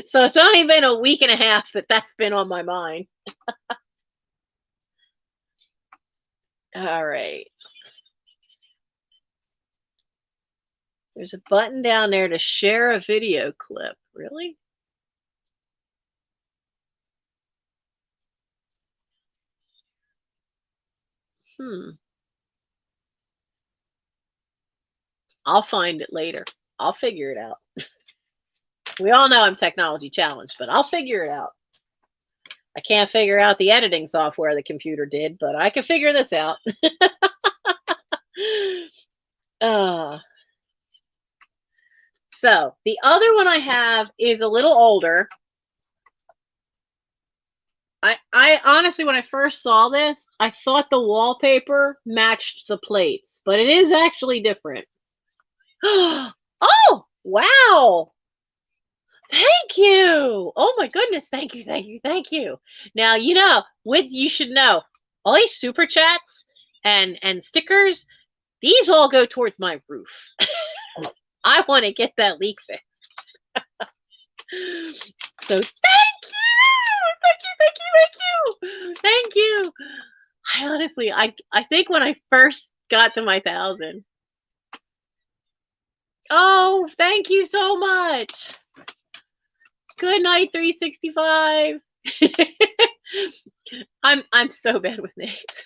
so it's only been a week and a half that that's been on my mind. All right. There's a button down there to share a video clip. Really? I'll find it later. I'll figure it out. We all know I'm technology challenged, but I'll figure it out. I can't figure out the editing software the computer did, but I can figure this out. So the other one I have is a little older. I honestly, when I first saw this, I thought the wallpaper matched the plates, but it is actually different. Oh, wow. Thank you. Oh my goodness. Thank you. Thank you. Thank you. Now, you know, you should know all these super chats and stickers, these all go towards my roof. I want to get that leak fixed. So thank you. Thank you. Thank you. Thank you. Thank you. I honestly, I think when I first got to my 1,000. Oh, thank you so much. Good night, 365. I'm so bad with names.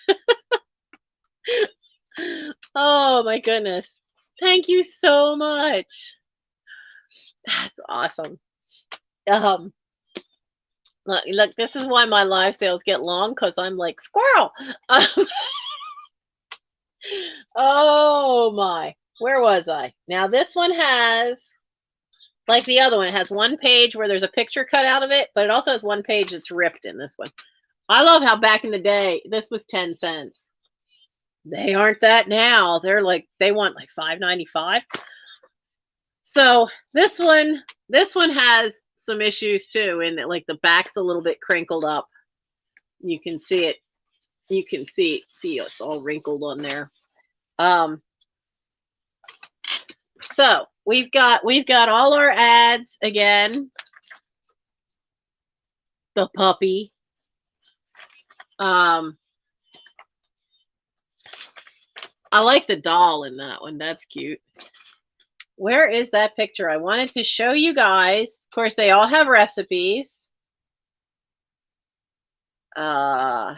Oh my goodness. Thank you so much. That's awesome. Look, this is why my live sales get long, because I'm like squirrel. Oh my, where was I? Now this one has, like the other one, it has one page where there's a picture cut out of it, but it also has one page that's ripped in this one. I love how back in the day, this was 10 cents. They aren't that now. They're like, they want like $5.95. So this one has some issues too, in that like the back's a little bit crinkled up. You can see it. You can see it's all wrinkled on there. So we've got all our ads again. The puppy. I like the doll in that one. That's cute. Where is that picture? I wanted to show you guys. Of course, they all have recipes. More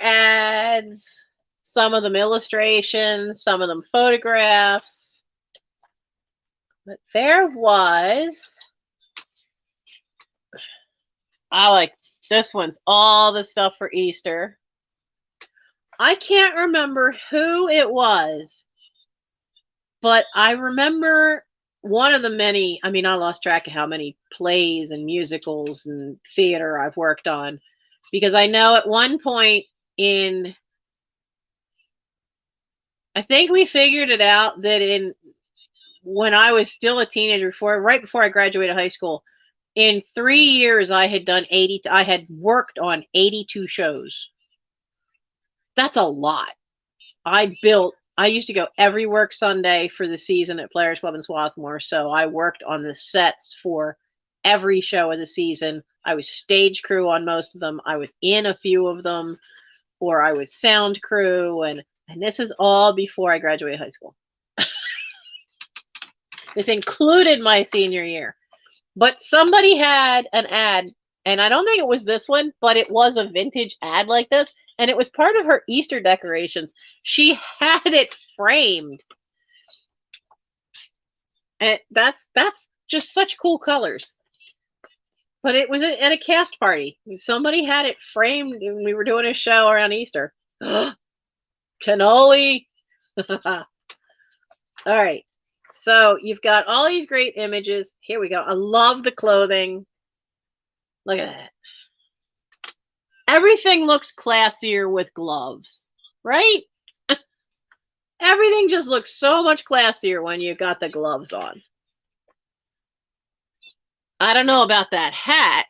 ads. Some of them illustrations. Some of them photographs. But there was. I like this one's all the stuff for Easter. I can't remember who it was, but I remember one of the many, I mean, I lost track of how many plays and musicals and theater I've worked on, because I know at one point I think we figured it out that when I was still a teenager, right before I graduated high school, in 3 years I had worked on 82 shows. That's a lot. I used to go every work Sunday for the season at Players Club in Swarthmore, so I worked on the sets for every show of the season. I was stage crew on most of them. I was in a few of them, or I was sound crew, and this is all before I graduated high school. This included my senior year. But somebody had an ad, and I don't think it was this one, but it was a vintage ad like this, and it was part of her Easter decorations. She had it framed. And that's just such cool colors. But it was at a cast party. Somebody had it framed and we were doing a show around Easter. Cannoli. All right. So you've got all these great images. Here we go. I love the clothing. Look at that. Everything looks classier with gloves, right? Everything just looks so much classier when you got the gloves on. I don't know about that hat,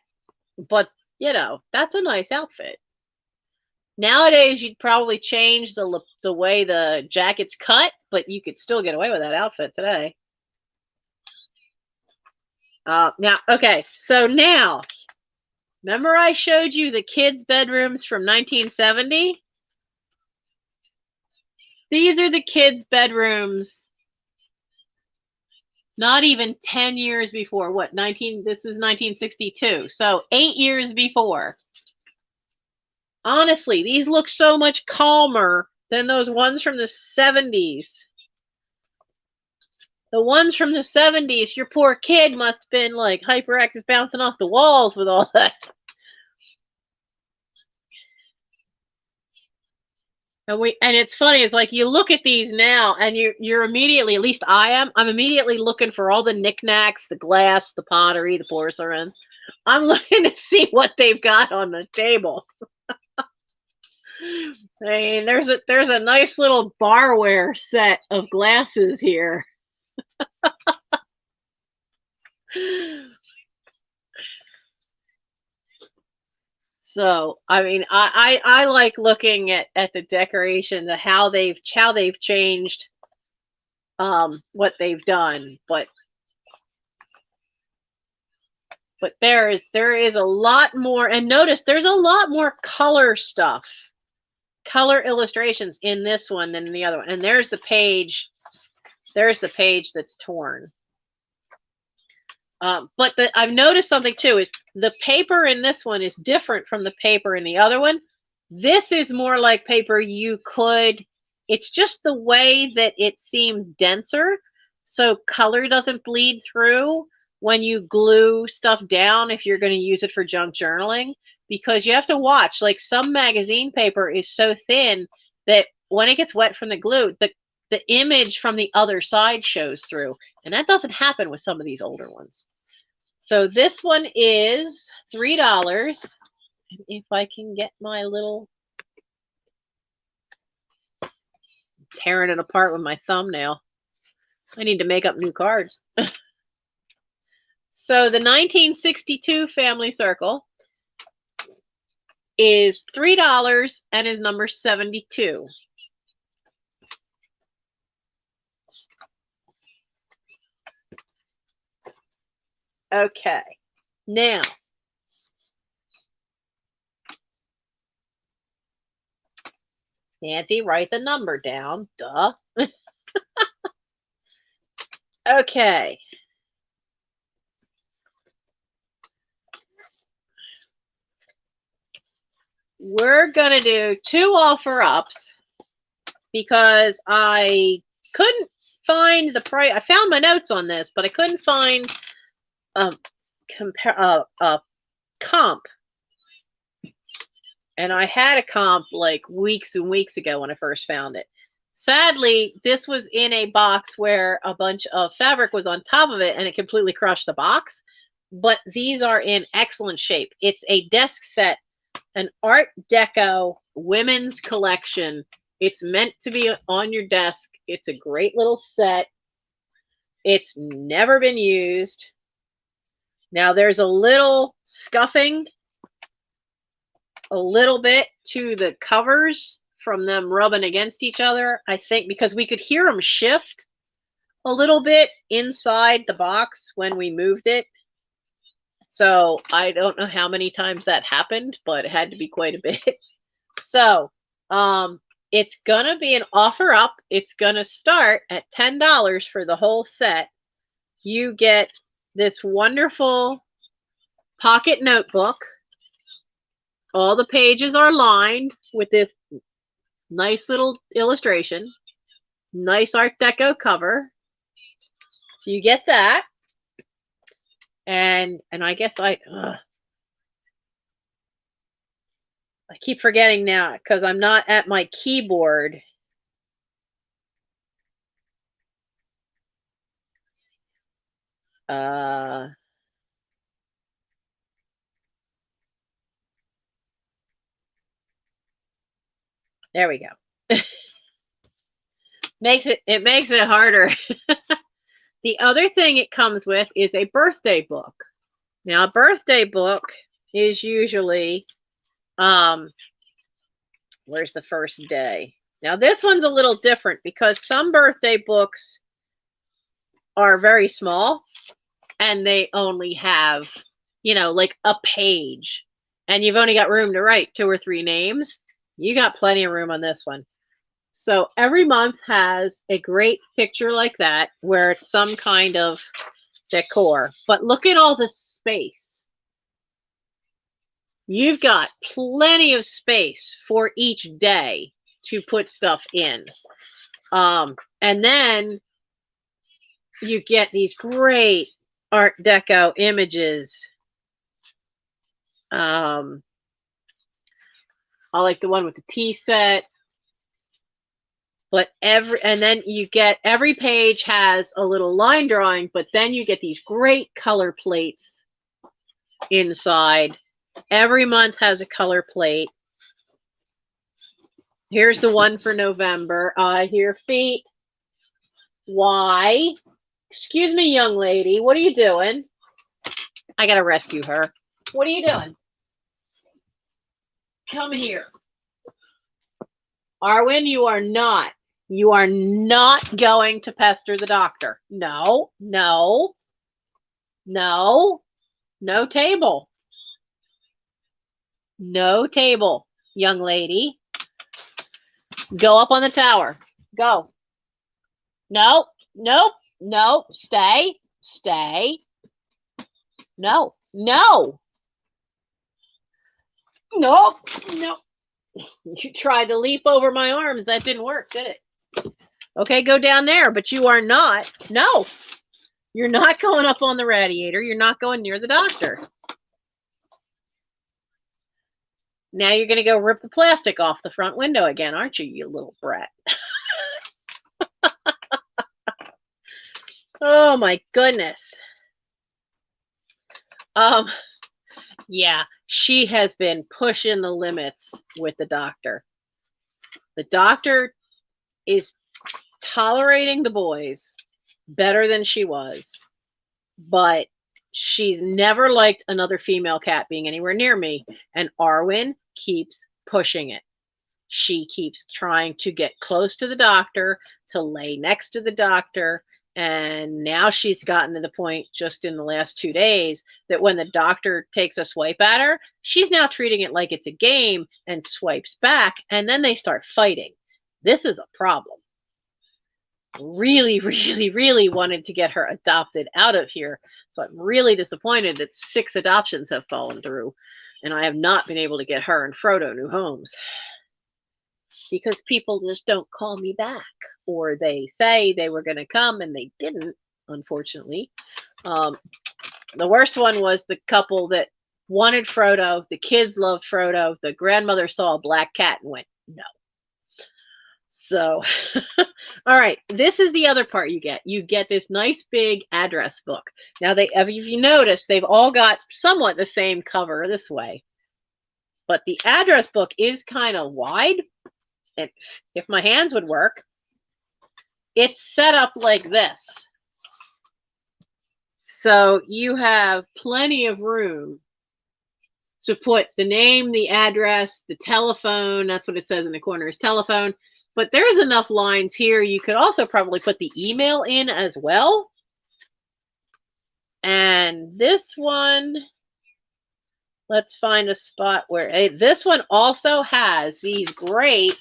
but you know, that's a nice outfit. Nowadays, you'd probably change the way the jacket's cut, but you could still get away with that outfit today. Now, okay, so now, remember I showed you the kids' bedrooms from 1970? These are the kids' bedrooms, not even 10 years before. What, this is 1962, so 8 years before. Honestly, these look so much calmer than those ones from the 70s. The ones from the 70s, your poor kid must have been like hyperactive, bouncing off the walls with all that. And it's funny, it's like you look at these now and you're immediately, at least I'm immediately looking for all the knickknacks, the glass, the pottery, the porcelain. I'm looking to see what they've got on the table. I mean, there's a nice little barware set of glasses here. So, I mean, I like looking at the decoration, how they've changed what they've done, but there is a lot more, and notice there's a lot more color stuff, color illustrations in this one than in the other one. And there's the page that's torn. But I've noticed something too, is the paper in this one is different from the paper in the other one. This is more like paper it's just the way that it seems denser, so color doesn't bleed through when you glue stuff down if you're going to use it for junk journaling, because you have to watch, like some magazine paper is so thin that when it gets wet from the glue, the image from the other side shows through, and that doesn't happen with some of these older ones. So this one is $3. And if I can get my little, tearing it apart with my thumbnail. I need to make up new cards. So the 1962 family circle is $3 and is number 72. Okay, now Nancy, write the number down, duh. Okay. We're gonna do 2 offer ups because I couldn't find the price. I found my notes on this, but I couldn't find comp. And I had a comp like weeks and weeks ago when I first found it. Sadly, this was in a box where a bunch of fabric was on top of it and it completely crushed the box. But these are in excellent shape. It's a desk set, an Art Deco women's collection. It's meant to be on your desk. It's a great little set. It's never been used. Now there's a little scuffing, a little bit to the covers from them rubbing against each other, I think, because we could hear them shift a little bit inside the box when we moved it. So I don't know how many times that happened, but it had to be quite a bit. So it's gonna be an offer up. It's gonna start at $10 for the whole set. You get this wonderful pocket notebook. All the pages are lined with this nice little illustration, nice Art Deco cover. So you get that. And I guess I keep forgetting now because I'm not at my keyboard. There we go. It makes it harder. The other thing it comes with is a birthday book. Now, a birthday book is usually where's the first day? Now, this one's a little different because some birthday books are very small and they only have, like a page, and you've only got room to write 2 or 3 names. You got plenty of room on this one. So every month has a great picture like that where it's some kind of decor. But look at all the space. You've got plenty of space for each day to put stuff in. And then you get these great Art Deco images. I like the one with the tea set. But and then you get, every page has a little line drawing, but then you get these great color plates inside. Every month has a color plate. Here's the one for November. I hear feet. Why? Excuse me, young lady. What are you doing? I gotta rescue her. What are you doing? Come here. Arwen, you are not going to pester the doctor. No, no, no, no table. No table, young lady. Go up on the tower. Go. No, nope, no, stay, stay. No, no. Nope, no. You tried to leap over my arms. That didn't work, did it? Okay, go down there, but you are not. No, you're not going up on the radiator. You're not going near the doctor. Now you're going to go rip the plastic off the front window again, aren't you, you little brat? Oh, my goodness. Yeah, she has been pushing the limits with the doctor. The doctor is tolerating the boys better than she was, but she's never liked another female cat being anywhere near me, and Arwen keeps pushing it. She keeps trying to get close to the doctor, to lay next to the doctor, and now she's gotten to the point just in the last 2 days that when the doctor takes a swipe at her, she's now treating it like it's a game and swipes back, and then they start fighting. This is a problem. Really, really, really wanted to get her adopted out of here. So I'm really disappointed that 6 adoptions have fallen through, and I have not been able to get her and Frodo new homes. Because people just don't call me back, or they say they were going to come and they didn't, unfortunately. The worst one was the couple that wanted Frodo. The kids loved Frodo. The grandmother saw a black cat and went, no. So, all right, this is the other part you get. You get this nice big address book. Now, if you notice, they've all got somewhat the same cover this way. But the address book is kind of wide. And if my hands would work, it's set up like this. So you have plenty of room to put the name, the address, the telephone. That's what it says in the corner is telephone. But there's enough lines here. You could also probably put the email in as well. And this one, let's find a spot where this one also has these great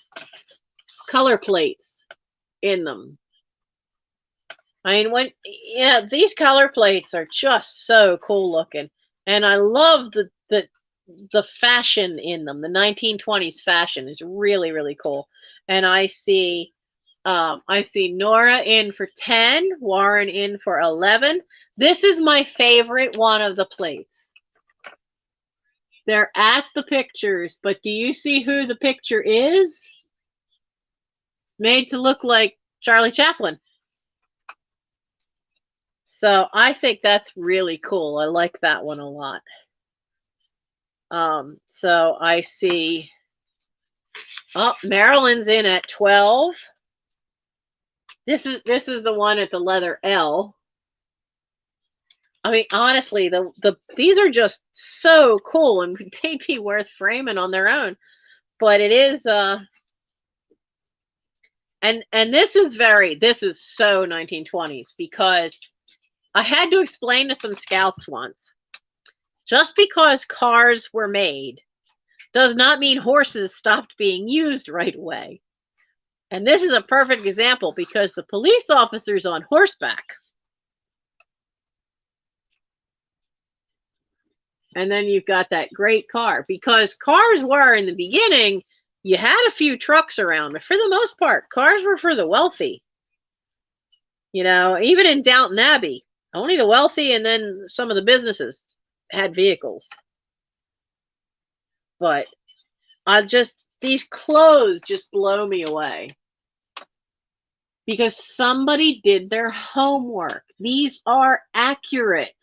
color plates in them. I mean, these color plates are just so cool looking, and I love the fashion in them. The 1920s fashion is really, really cool. And I see Nora in for 10, Warren in for 11. This is my favorite one of the plates. They're at the pictures, but do you see who the picture is? Made to look like Charlie Chaplin. So I think that's really cool. I like that one a lot. So I see, oh, Marilyn's in at 12. This is the one at the letter L. I mean, honestly, these are just so cool, and they'd be worth framing on their own. But it is and this is so 1920s, because I had to explain to some scouts once, just because cars were made does not mean horses stopped being used right away. And this is a perfect example, because the police officers on horseback, and then you've got that great car, because cars were, in the beginning, you had a few trucks around, but for the most part, cars were for the wealthy. You know, even in Downton Abbey, only the wealthy and then some of the businesses had vehicles. But these clothes just blow me away, because somebody did their homework. These are accurate.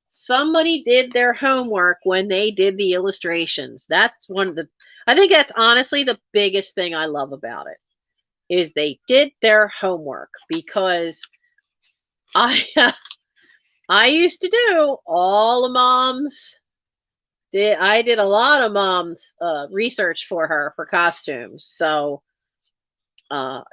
Somebody did their homework when they did the illustrations. That's I think that's honestly the biggest thing I love about it, is they did their homework. Because I used to do all the moms. I did a lot of mom's research for her for costumes. So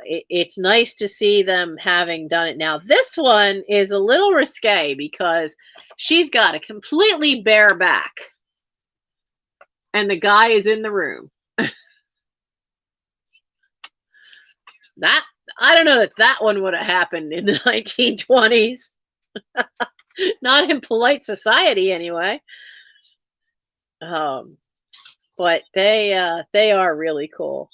it's nice to see them having done it. Now, this one is a little risque, because she's got a completely bare back, and the guy is in the room. That, I don't know that one would have happened in the 1920s. Not in polite society, anyway. But they are really cool.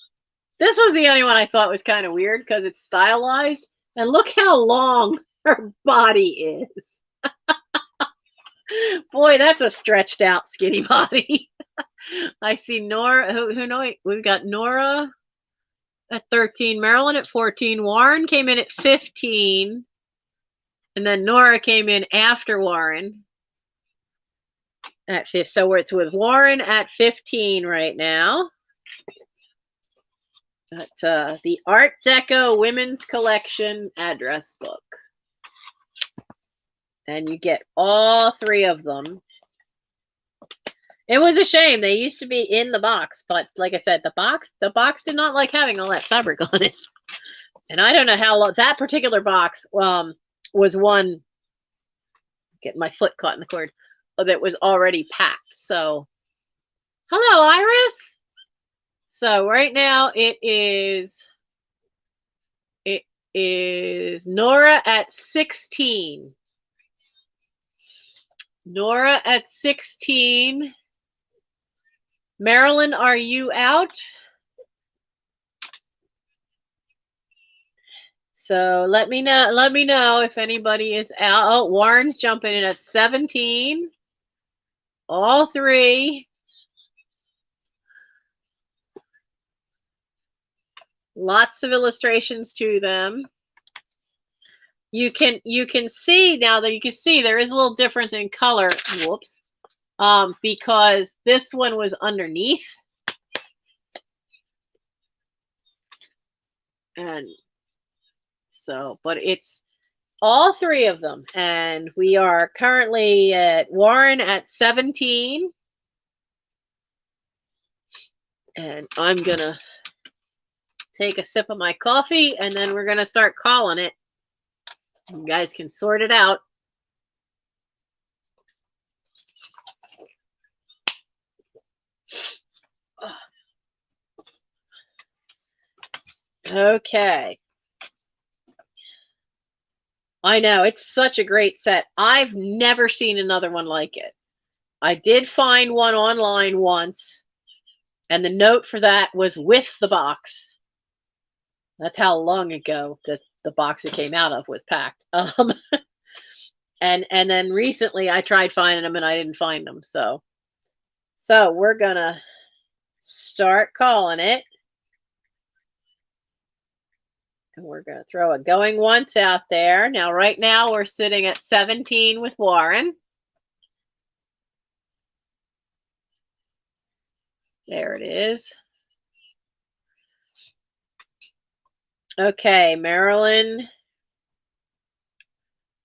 This was the only one I thought was kind of weird, because it's stylized, and look how long her body is. Boy, that's a stretched out skinny body. I see Nora. Who know? We've got Nora at 13, Marilyn at 14, Warren came in at 15, and then Nora came in after Warren at 5. So it's with Warren at 15 right now. At the Art Deco Women's Collection address book. And you get all 3 of them. It was a shame. They used to be in the box, but like I said, the box did not like having all that fabric on it. And I don't know how long that particular box was one. Getting my foot caught in the cord. That was already packed. So, hello, Iris. So right now it is Nora at 16. Nora at 16. Marilyn, are you out? So let me know if anybody is out. Oh, Warren's jumping in at 17. All 3. Lots of illustrations to them. You can see now that you can see there is a little difference in color. Whoops. Because this one was underneath. And so, but it's all 3 of them. And we are currently at Warren at 17. And I'm going to take a sip of my coffee, and then we're going to start calling it. You guys can sort it out. Okay. I know, it's such a great set. I've never seen another one like it. I did find one online once, and the note for that was with the box. That's how long ago that the box it came out of was packed. And then recently I tried finding them, and I didn't find them. So So we're going to start calling it. And we're going to throw a going once out there. Now, right now, we're sitting at 17 with Warren. There it is. Okay, Marilyn.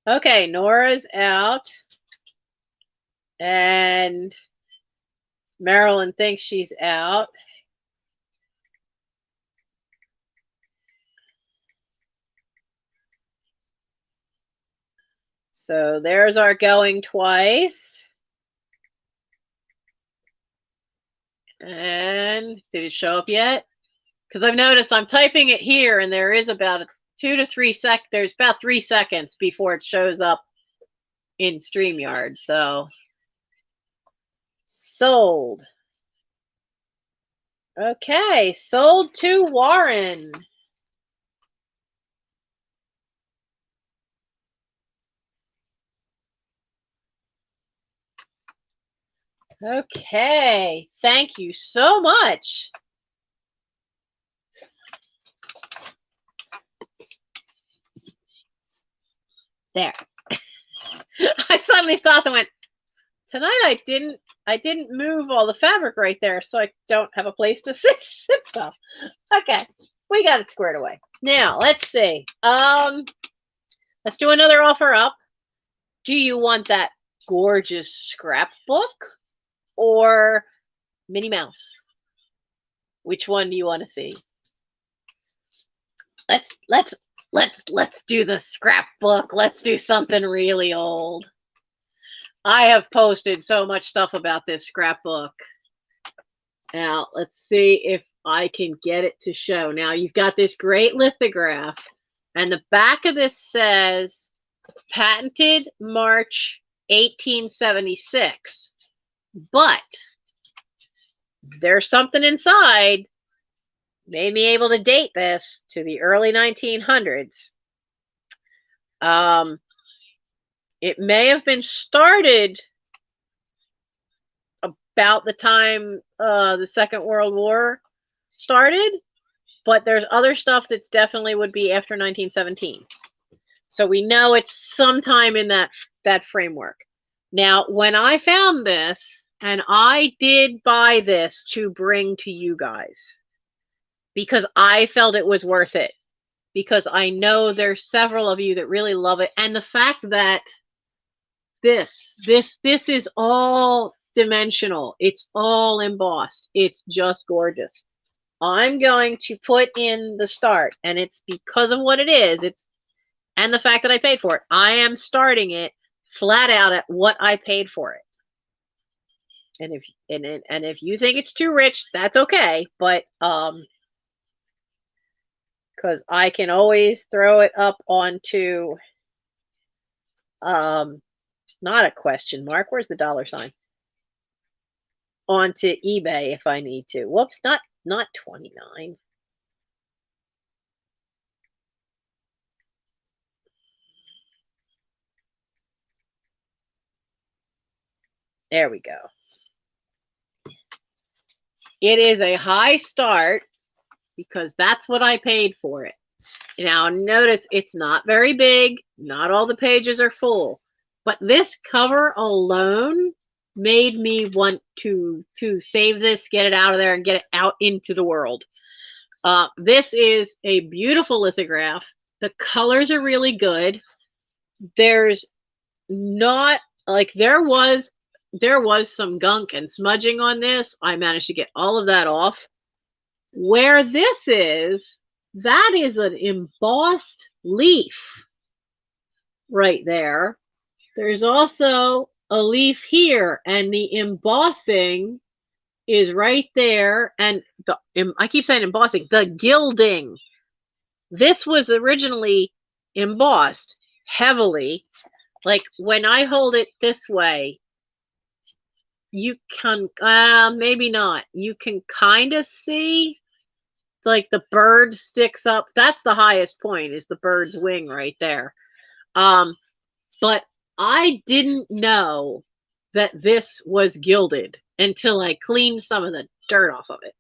Okay, Nora's out. And Marilyn thinks she's out. So there's our going twice. And did it show up yet? Because I've noticed I'm typing it here and there is about 2 to 3 seconds. There's about 3 seconds before it shows up in StreamYard. So sold. Okay, sold to Warren. Okay, thank you so much. There. I suddenly stopped and went, tonight I didn't move all the fabric right there, so I don't have a place to sit stuff. Okay, we got it squared away. Now let's see. Let's do another offer up. Do you want that gorgeous scrapbook or Minnie Mouse? Which one do you want to see? Let's do the scrapbook. Let's do something really old. I have posted so much stuff about this scrapbook. Now, let's see if I can get it to show. Now, you've got this great lithograph, and the back of this says patented March 1876. But there's something inside made me able to date this to the early 1900s. It may have been started about the time the Second World War started, but there's other stuff that's definitely would be after 1917. So we know it's sometime in that framework. Now, when I found this, and I did buy this to bring to you guys, because I felt it was worth it, because I know there's several of you that really love it, and the fact that this is all dimensional, it's all embossed, it's just gorgeous. I'm going to put in the start, and it's because of what it is, and the fact that I paid for it. I am starting it flat out at what I paid for it. And if you think it's too rich, that's okay. But because I can always throw it up onto not a question mark. Where's the dollar sign? Onto eBay if I need to. Whoops, not 29. There we go. It is a high start because that's what I paid for it. Now notice it's not very big. Not all the pages are full. But this cover alone made me want to save this, get it out of there, and get it out into the world. This is a beautiful lithograph. The colors are really good. There's not, like, there was some gunk and smudging on this. I managed to get all of that off. Where this is, that is an embossed leaf right there. There's also a leaf here, and the embossing is right there. And I keep saying embossing, the gilding. This was originally embossed heavily. Like when I hold it this way, you can, maybe not. You can kind of see like the bird sticks up. That's the highest point, is the bird's wing right there. But I didn't know that this was gilded until I cleaned some of the dirt off of it.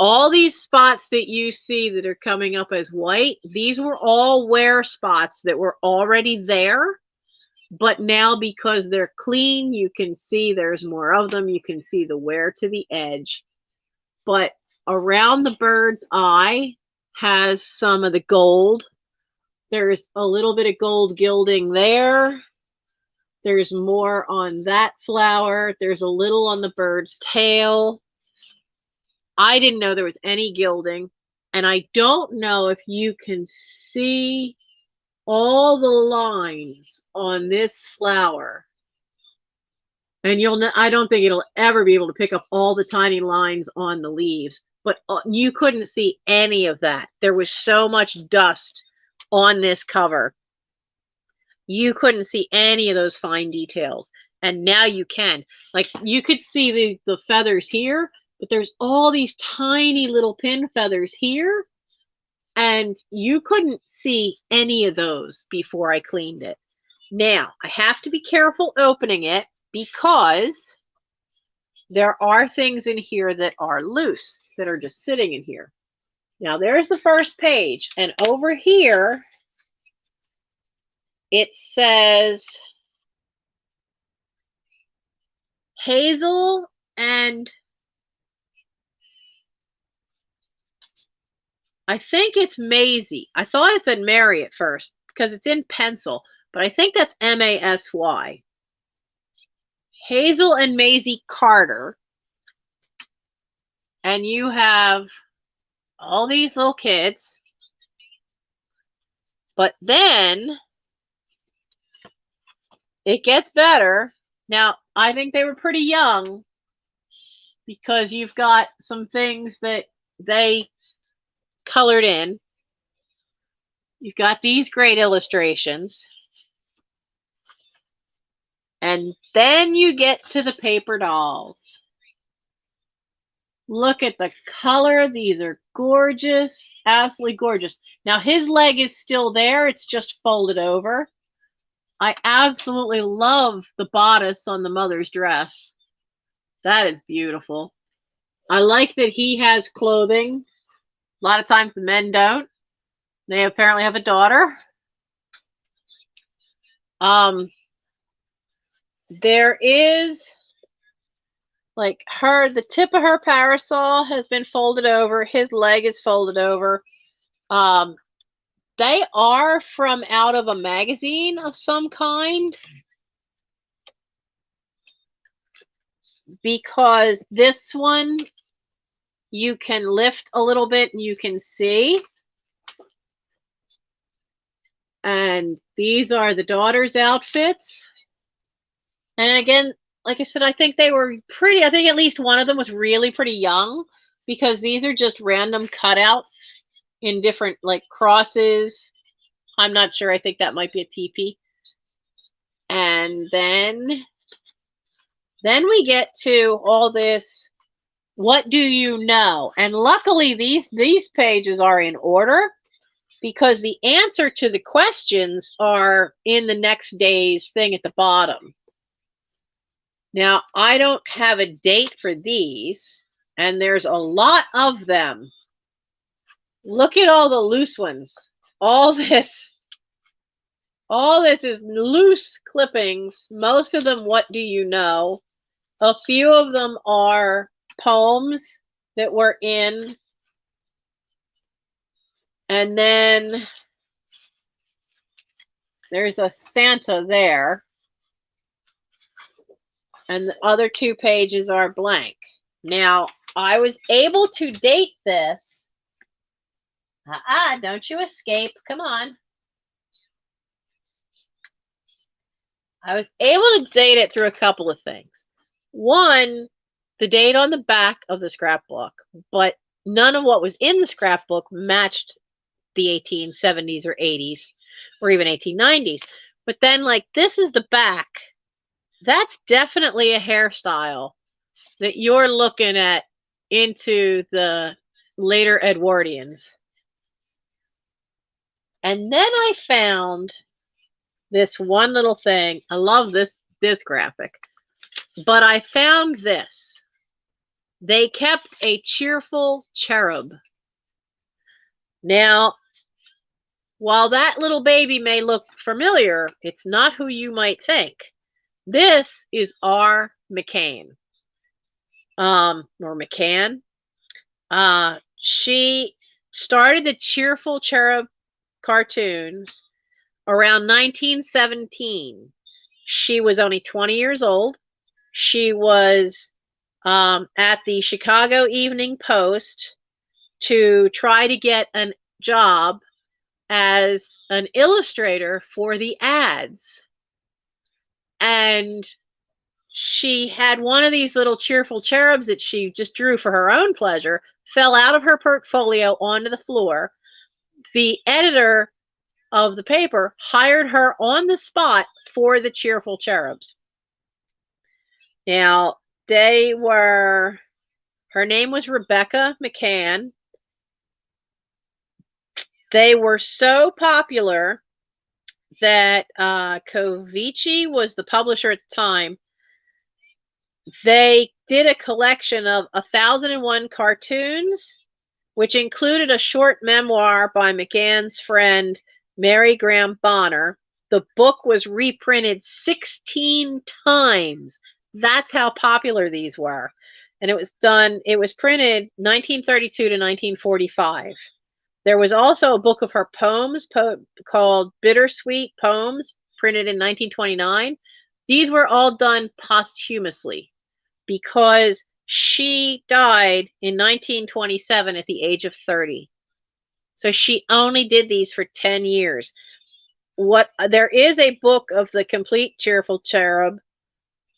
All these spots that you see that are coming up as white, these were all wear spots that were already there. But now because they're clean, you can see there's more of them. You can see the wear to the edge. But around the bird's eye has some of the gold. There's a little bit of gold gilding there. There's more on that flower. There's a little on the bird's tail. I didn't know there was any gilding. And I don't know if you can see all the lines on this flower. And I don't think it'll ever be able to pick up all the tiny lines on the leaves, but you couldn't see any of that. There was so much dust on this cover. You couldn't see any of those fine details. And now you can. Like, you could see the feathers here, but there's all these tiny little pin feathers here. And you couldn't see any of those before I cleaned it. Now, I have to be careful opening it because there are things in here that are loose, that are just sitting in here. Now, there's the first page. And over here, it says Hazel and I think it's Maisie. I thought it said Mary at first because it's in pencil, but I think that's M-A-S-Y. Hazel and Maisie Carter. And you have all these little kids. But then it gets better. Now, I think they were pretty young because you've got some things that they colored in. You've got these great illustrations. And then you get to the paper dolls. Look at the color. These are gorgeous. Absolutely gorgeous. Now, his leg is still there. It's just folded over. I absolutely love the bodice on the mother's dress. That is beautiful. I like that he has clothing. A lot of times the men don't. They apparently have a daughter. There is like the tip of her parasol has been folded over. His leg is folded over. They are from out of a magazine of some kind. Because this one, you can lift a little bit and you can see. And these are the daughter's outfits. And again, like I said, I think they were pretty. I think at least one of them was really pretty young because these are just random cutouts in different like crosses. I'm not sure. I think that might be a teepee. And then we get to all this. What do you know? And luckily, these pages are in order because the answer to the questions are in the next day's thing at the bottom. Now, I don't have a date for these, and there's a lot of them. Look at all the loose ones. All this is loose clippings. Most of them, what do you know? A few of them are poems that were in. And then there's a Santa there. And the other two pages are blank. Now, I was able to date this. Don't you escape. Come on. I was able to date it through a couple of things. One, the date on the back of the scrapbook, but none of what was in the scrapbook matched the 1870s or 80s or even 1890s. But then, like, this is the back. That's definitely a hairstyle that you're looking at into the later Edwardians. And then I found this one little thing. I love this graphic. But I found this. They kept a cheerful cherub. Now, while that little baby may look familiar, it's not who you might think. This is R. McCain. Or McCann. She started the Cheerful Cherub cartoons around 1917. She was only 20 years old. She was at the Chicago Evening Post to try to get a job as an illustrator for the ads. And she had one of these little cheerful cherubs that she just drew for her own pleasure, fell out of her portfolio onto the floor. The editor of the paper hired her on the spot for the cheerful cherubs. Now, her name was Rebecca McCann. They were so popular that Covici was the publisher at the time. They did a collection of 1001 cartoons, which included a short memoir by McCann's friend Mary Graham Bonner. The book was reprinted 16 times. That's how popular these were. And it was printed 1932 to 1945. There was also a book of her poems called Bittersweet Poems, printed in 1929. These were all done posthumously because she died in 1927 at the age of 30. So she only did these for 10 years. There is a book of the complete Cheerful Cherub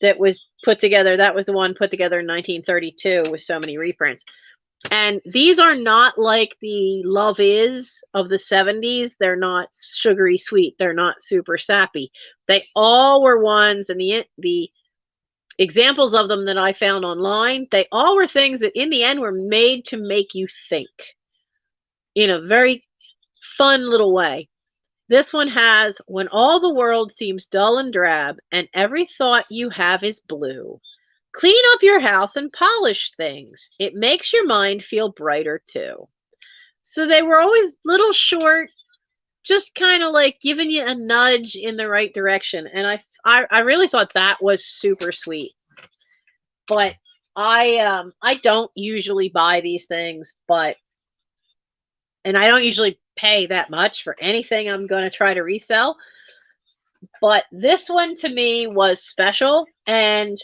that was put together. That was the one put together in 1932 with so many reprints. And these are not like the Love Is of the 70s. They're not sugary sweet. They're not super sappy. They all were ones, and the examples of them that I found online, they all were things that in the end were made to make you think in a very fun little way. This one has, when all the world seems dull and drab and every thought you have is blue, clean up your house and polish things. It makes your mind feel brighter too. So they were always little short, just kind of like giving you a nudge in the right direction. And I really thought that was super sweet. But I don't usually buy these things, and I don't usually pay that much for anything I'm going to try to resell. But this one to me was special, and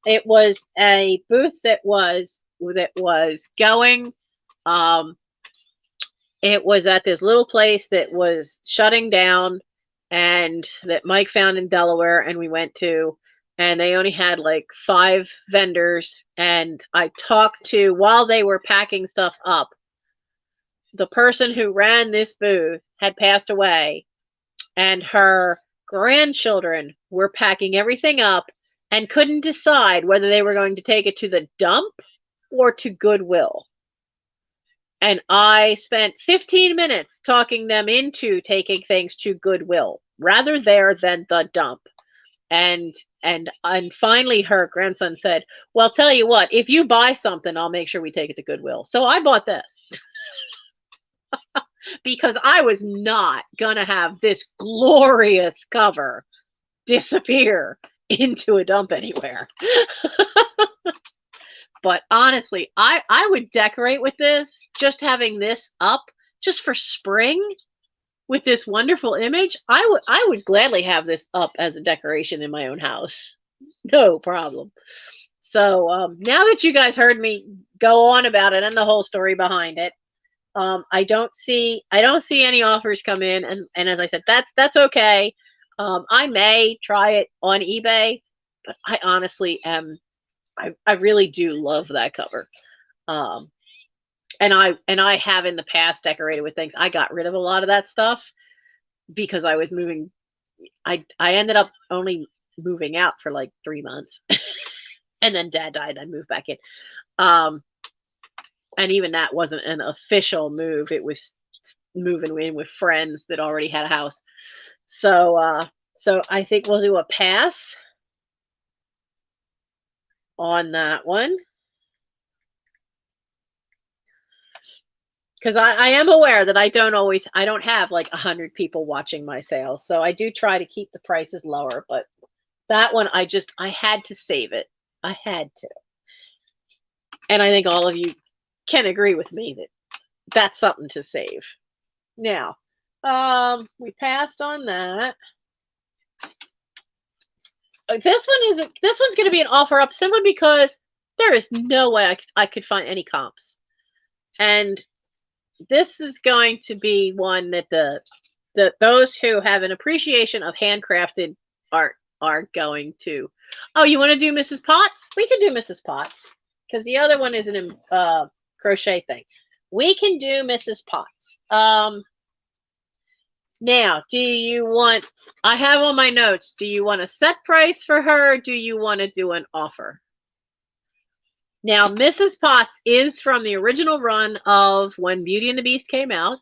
it was a booth that was going. It was at this little place that was shutting down, and that Mike found in Delaware, and we went to, and they only had like 5 vendors. And I talked to, while they were packing stuff up, the person who ran this booth had passed away, and her grandchildren were packing everything up and couldn't decide whether they were going to take it to the dump or to Goodwill. And I spent 15 minutes talking them into taking things to Goodwill rather there than the dump. And finally her grandson said, well, tell you what, if you buy something, I'll make sure we take it to Goodwill. So I bought this. Because I was not gonna have this glorious cover disappear into a dump anywhere. But honestly, I would decorate with this, just having this up just for spring with this wonderful image. I would gladly have this up as a decoration in my own house. No problem. So now that you guys heard me go on about it and the whole story behind it, I don't see any offers come in, and as I said, that's okay. I may try it on eBay, but I honestly am. I really do love that cover. And I have in the past decorated with things. I got rid of a lot of that stuff because I was moving. I ended up only moving out for like 3 months, and then Dad died. I moved back in. And even that wasn't an official move. It was moving in with friends that already had a house. So I think we'll do a pass. on that one. Because I am aware that I don't have like 100 people watching my sales. So I do try to keep the prices lower, but that one I had to save it. I had to. And I think all of you can agree with me that that's something to save. Now, we passed on that. This one's going to be an offer up simply because there is no way I could find any comps. And this is going to be one that those who have an appreciation of handcrafted art are going to. Oh, you want to do Mrs. Potts? We can do Mrs. Potts because the other one is an crochet thing. We can do Mrs. Potts. Now, do you want? I have on my notes. Do you want a set price for her? Or do you want to do an offer? Now, Mrs. Potts is from the original run of when Beauty and the Beast came out.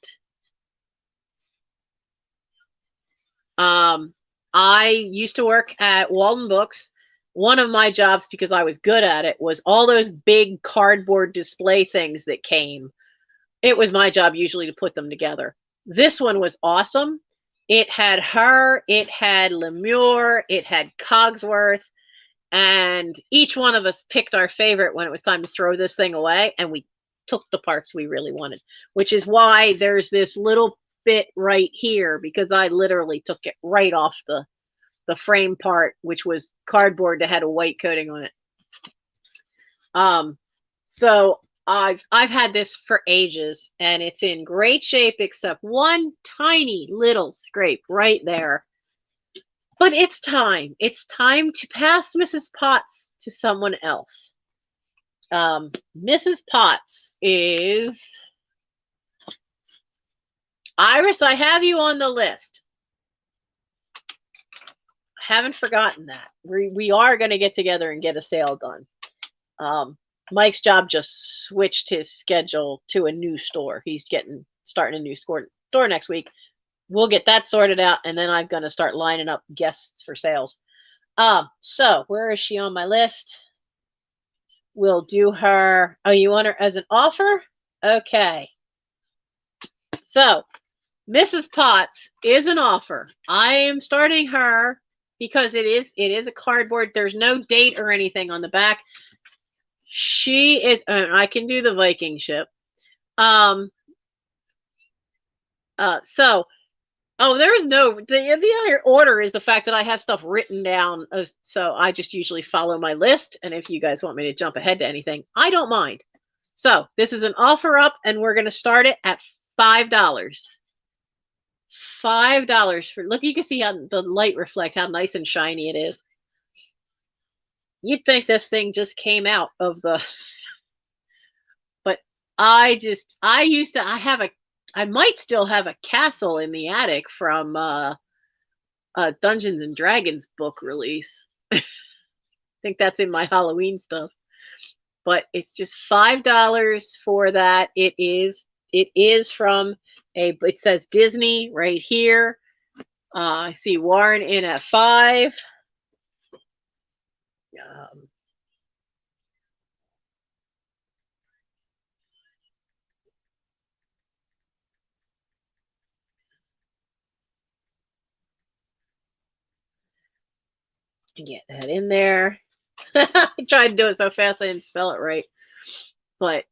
I used to work at Walden Books. One of my jobs, because I was good at it, was all those big cardboard display things that came. It was my job usually to put them together. This one was awesome. It had her, it had Lemure, it had Cogsworth, and each one of us picked our favorite when it was time to throw this thing away, and we took the parts we really wanted, which is why there's this little bit right here, because I literally took it right off the frame part, which was cardboard that had a white coating on it. So I've had this for ages, and it's in great shape except one tiny little scrape right there. But it's time. It's time to pass Mrs. Potts to someone else. Mrs. Potts is Iris. I have you on the list. Haven't forgotten that. We are going to get together and get a sale done. Mike's job just switched his schedule to a new store. He's starting a new store next week. We'll get that sorted out, and then I'm going to start lining up guests for sales. So where is she on my list? We'll do her. Oh, you want her as an offer? Okay. So Mrs. Potts is an offer. I am starting her because it is a cardboard. There's no date or anything on the back. She is, I can do the Viking ship. There's no, the other order is the fact that I have stuff written down. So I just usually follow my list. And if you guys want me to jump ahead to anything, I don't mind. So this is an offer up, and we're going to start it at $5. $5 for, look, you can see how the light reflect how nice and shiny it is. You'd think this thing just came out of the, but I might still have a castle in the attic from a Dungeons and Dragons book release. I think that's in my Halloween stuff. But it's just $5 for that. It is from it says Disney right here. I see Warren in at 5. Get that in there. I tried to do it so fast I didn't spell it right. But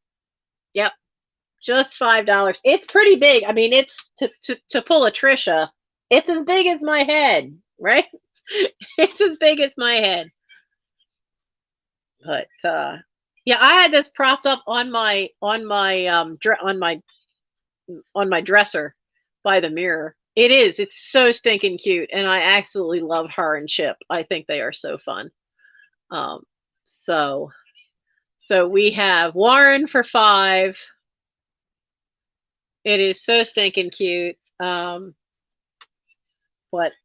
yep, just $5. It's pretty big. I mean, it's to pull a Trisha, it's as big as my head, right? It's as big as my head. But yeah, I had this propped up on my dresser by the mirror. It's so stinking cute, and I absolutely love her and Chip. I think they are so fun. So we have Warren for 5. It is so stinking cute. But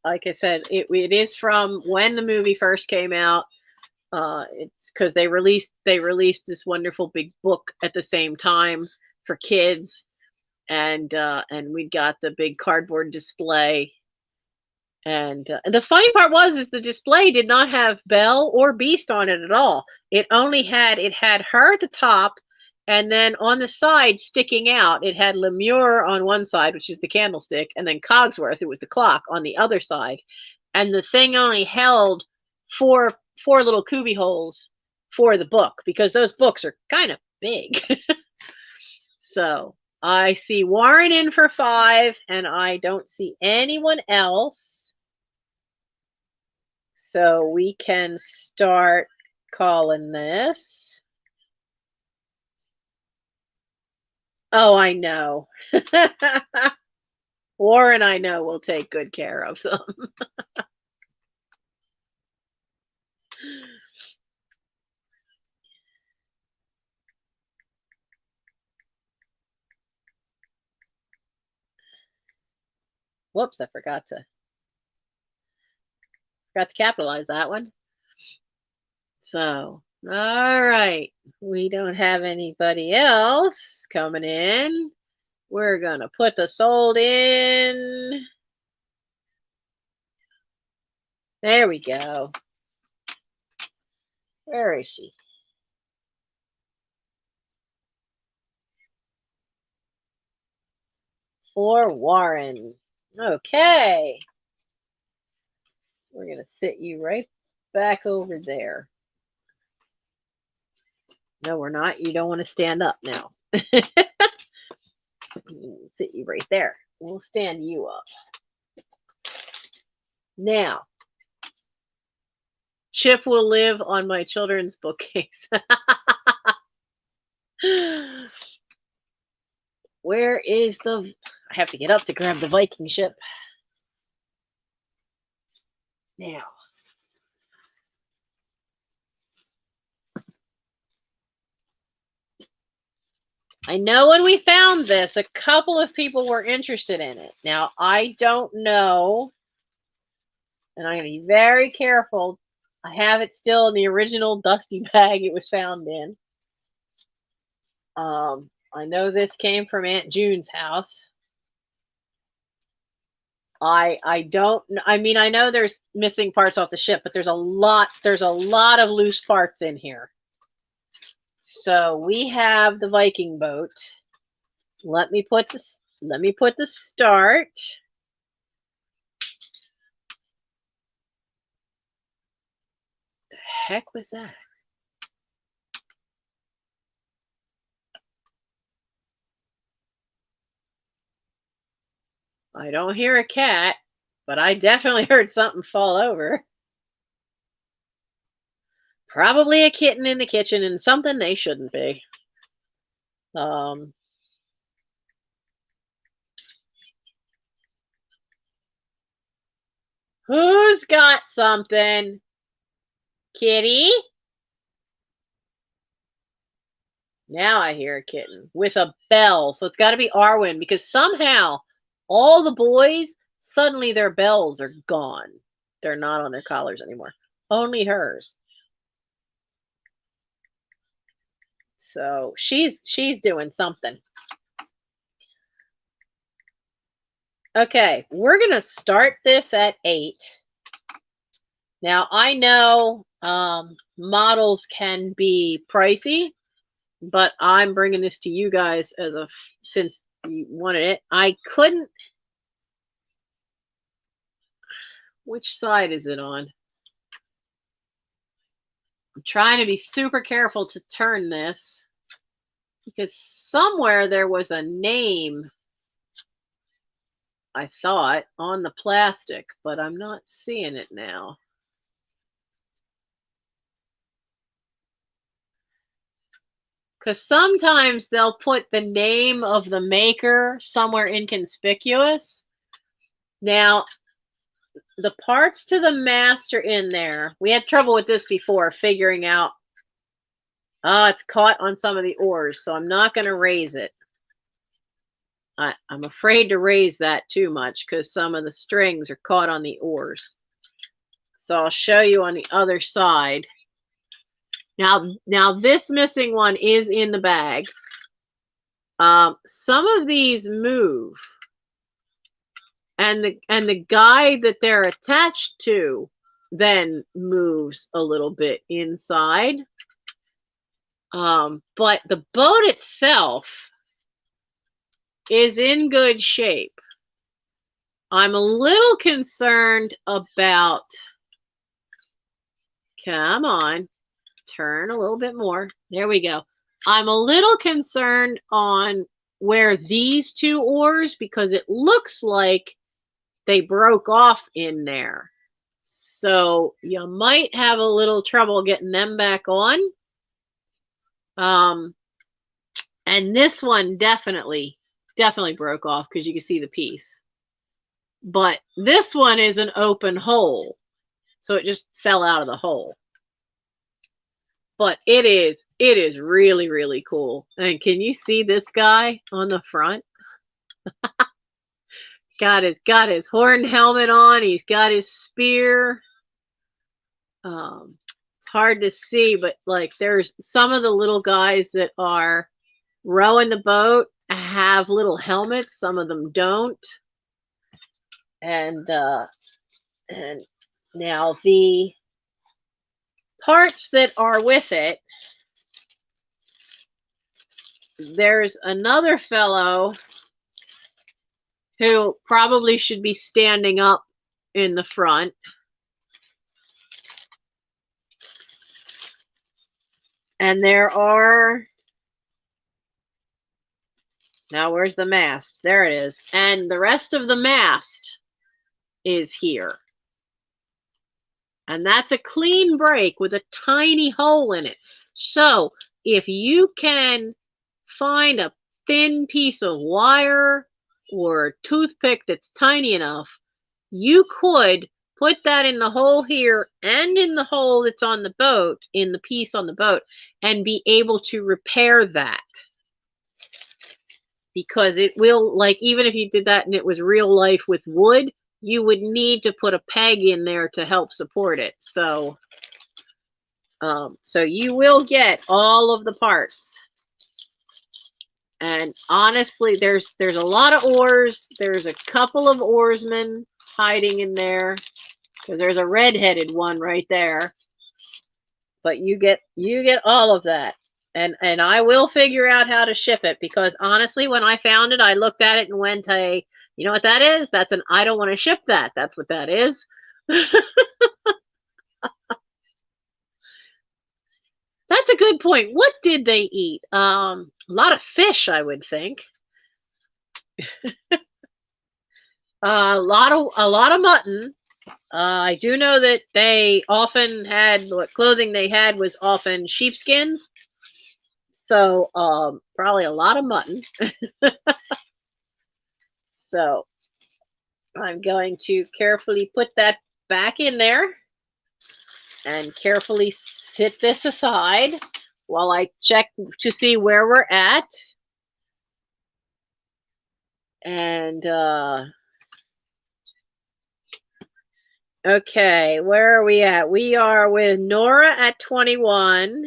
like I said, it is from when the movie first came out. It's because they released this wonderful big book at the same time for kids, and we got the big cardboard display. And the funny part is the display did not have Belle or Beast on it at all. It only had her at the top, and then on the side sticking out, it had Lemure on one side, which is the candlestick, and then Cogsworth, it was the clock, on the other side. And the thing only held four little cubby holes for the book, because those books are kind of big. So I see Warren in for 5, and I don't see anyone else. So we can start calling this. Oh, I know. Warren, I know, will take good care of them. Whoops, I forgot to capitalize that one. So, all right. We don't have anybody else coming in. We're going to put the sold in. There we go. Where is she? For Warren. Okay. We're going to sit you right back over there. No, we're not. You don't want to stand up now. Sit you right there. We'll stand you up. Now, Chip will live on my children's bookcase. Where is the... I have to get up to grab the Viking ship. Now. I know when we found this, a couple of people were interested in it. Now, I don't know, and I'm going to be very careful. I have it still in the original dusty bag it was found in. I know this came from Aunt June's house. I don't, I mean, I know there's missing parts off the ship, but there's a lot of loose parts in here. So we have the Viking boat. Let me put the start. The heck was that? I don't hear a cat, but I definitely heard something fall over. Probably a kitten in the kitchen and something they shouldn't be. Who's got something? Kitty? Now I hear a kitten with a bell. So it's got to be Arwen, because somehow all the boys, suddenly their bells are gone. They're not on their collars anymore. Only hers. So she's doing something. Okay, we're going to start this at 8. Now, I know models can be pricey, but I'm bringing this to you guys since you wanted it. I couldn't. Which side is it on? I'm trying to be super careful to turn this, because somewhere there was a name, I thought, on the plastic, but I'm not seeing it now. Because sometimes they'll put the name of the maker somewhere inconspicuous. Now, the parts to the mast are in there. We had trouble with this before, figuring out, it's caught on some of the oars, so I'm not going to raise it. I'm afraid to raise that too much because some of the strings are caught on the oars. So I'll show you on the other side. Now this missing one is in the bag. Some of these move. and the guy that they're attached to then moves a little bit inside. But the boat itself is in good shape. I'm a little concerned about, come on, turn a little bit more. There we go. I'm a little concerned on where these two oars, because it looks like they broke off in there. So you might have a little trouble getting them back on. And this one definitely broke off because you can see the piece. But this one is an open hole. So it just fell out of the hole. But it is really, really cool. And can you see this guy on the front? got his horn helmet on. He's got his spear. It's hard to see, but like there's some of the little guys that are rowing the boat have little helmets. Some of them don't. And now the parts that are with it, there's another fellow who probably should be standing up in the front. And there are, now where's the mast? There it is. And the rest of the mast is here. And that's a clean break with a tiny hole in it. So if you can find a thin piece of wire or a toothpick that's tiny enough, you could put that in the hole here and in the hole that's on the boat, in the piece on the boat, and be able to repair that. Because it will, like, even if you did that and it was real life with wood, you would need to put a peg in there to help support it. So, so you will get all of the parts. And honestly, there's a lot of oars. There's a couple of oarsmen hiding in there. Because there's a red-headed one right there. But you get all of that. And I will figure out how to ship it, because honestly, when I found it, I looked at it and went, hey, you know what that is? That's an I don't want to ship that. That's what that is. That's a good point. What did they eat? A lot of fish, I would think. A lot of mutton. I do know that they often had, what clothing they had was often sheepskins. So probably a lot of mutton. So I'm going to carefully put that back in there and carefully sit this aside while I check to see where we're at. And okay, where are we at? We are with Nora at 21.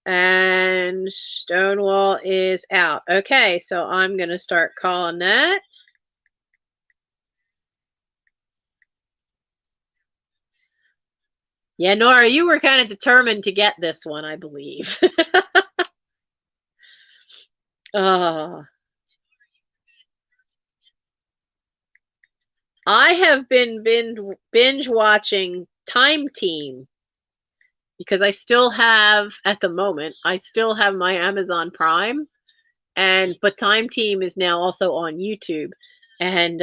And Stonewall is out. Okay, so I'm going to start calling that. Yeah, Nora, you were kind of determined to get this one, I believe. I have been binge watching Time Team. Because I still have, at the moment, I still have my Amazon Prime, but Time Team is now also on YouTube, and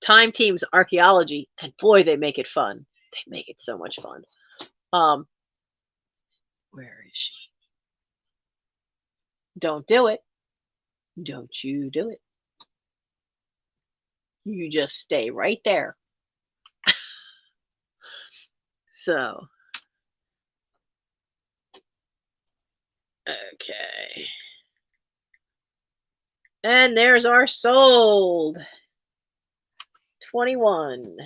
Time Team's archaeology, and boy, they make it fun. They make it so much fun. Where is she? Don't do it. Don't you do it. You just stay right there. So. Okay. And there's our sold. 21.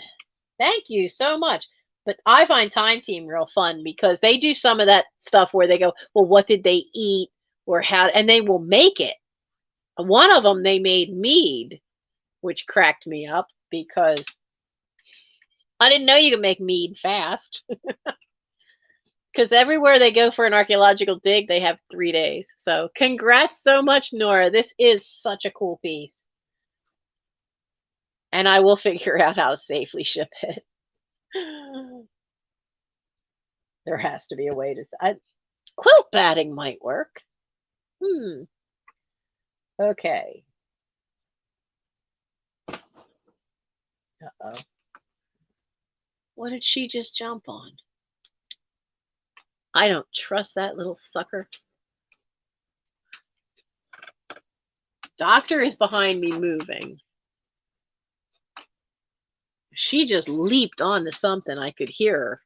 Thank you so much. But I find Time Team real fun because they do some of that stuff where they go, well, what did they eat or how, and they will make it. One of them, they made mead, which cracked me up. because I didn't know you could make mead fast. Because everywhere they go for an archaeological dig, they have 3 days. So congrats so much, Nora. This is such a cool piece. And I will figure out how to safely ship it. There has to be a way to... quilt batting might work. Okay. Uh-oh. What did she just jump on? I don't trust that little sucker. Doctor is behind me moving. She just leaped onto something. I could hear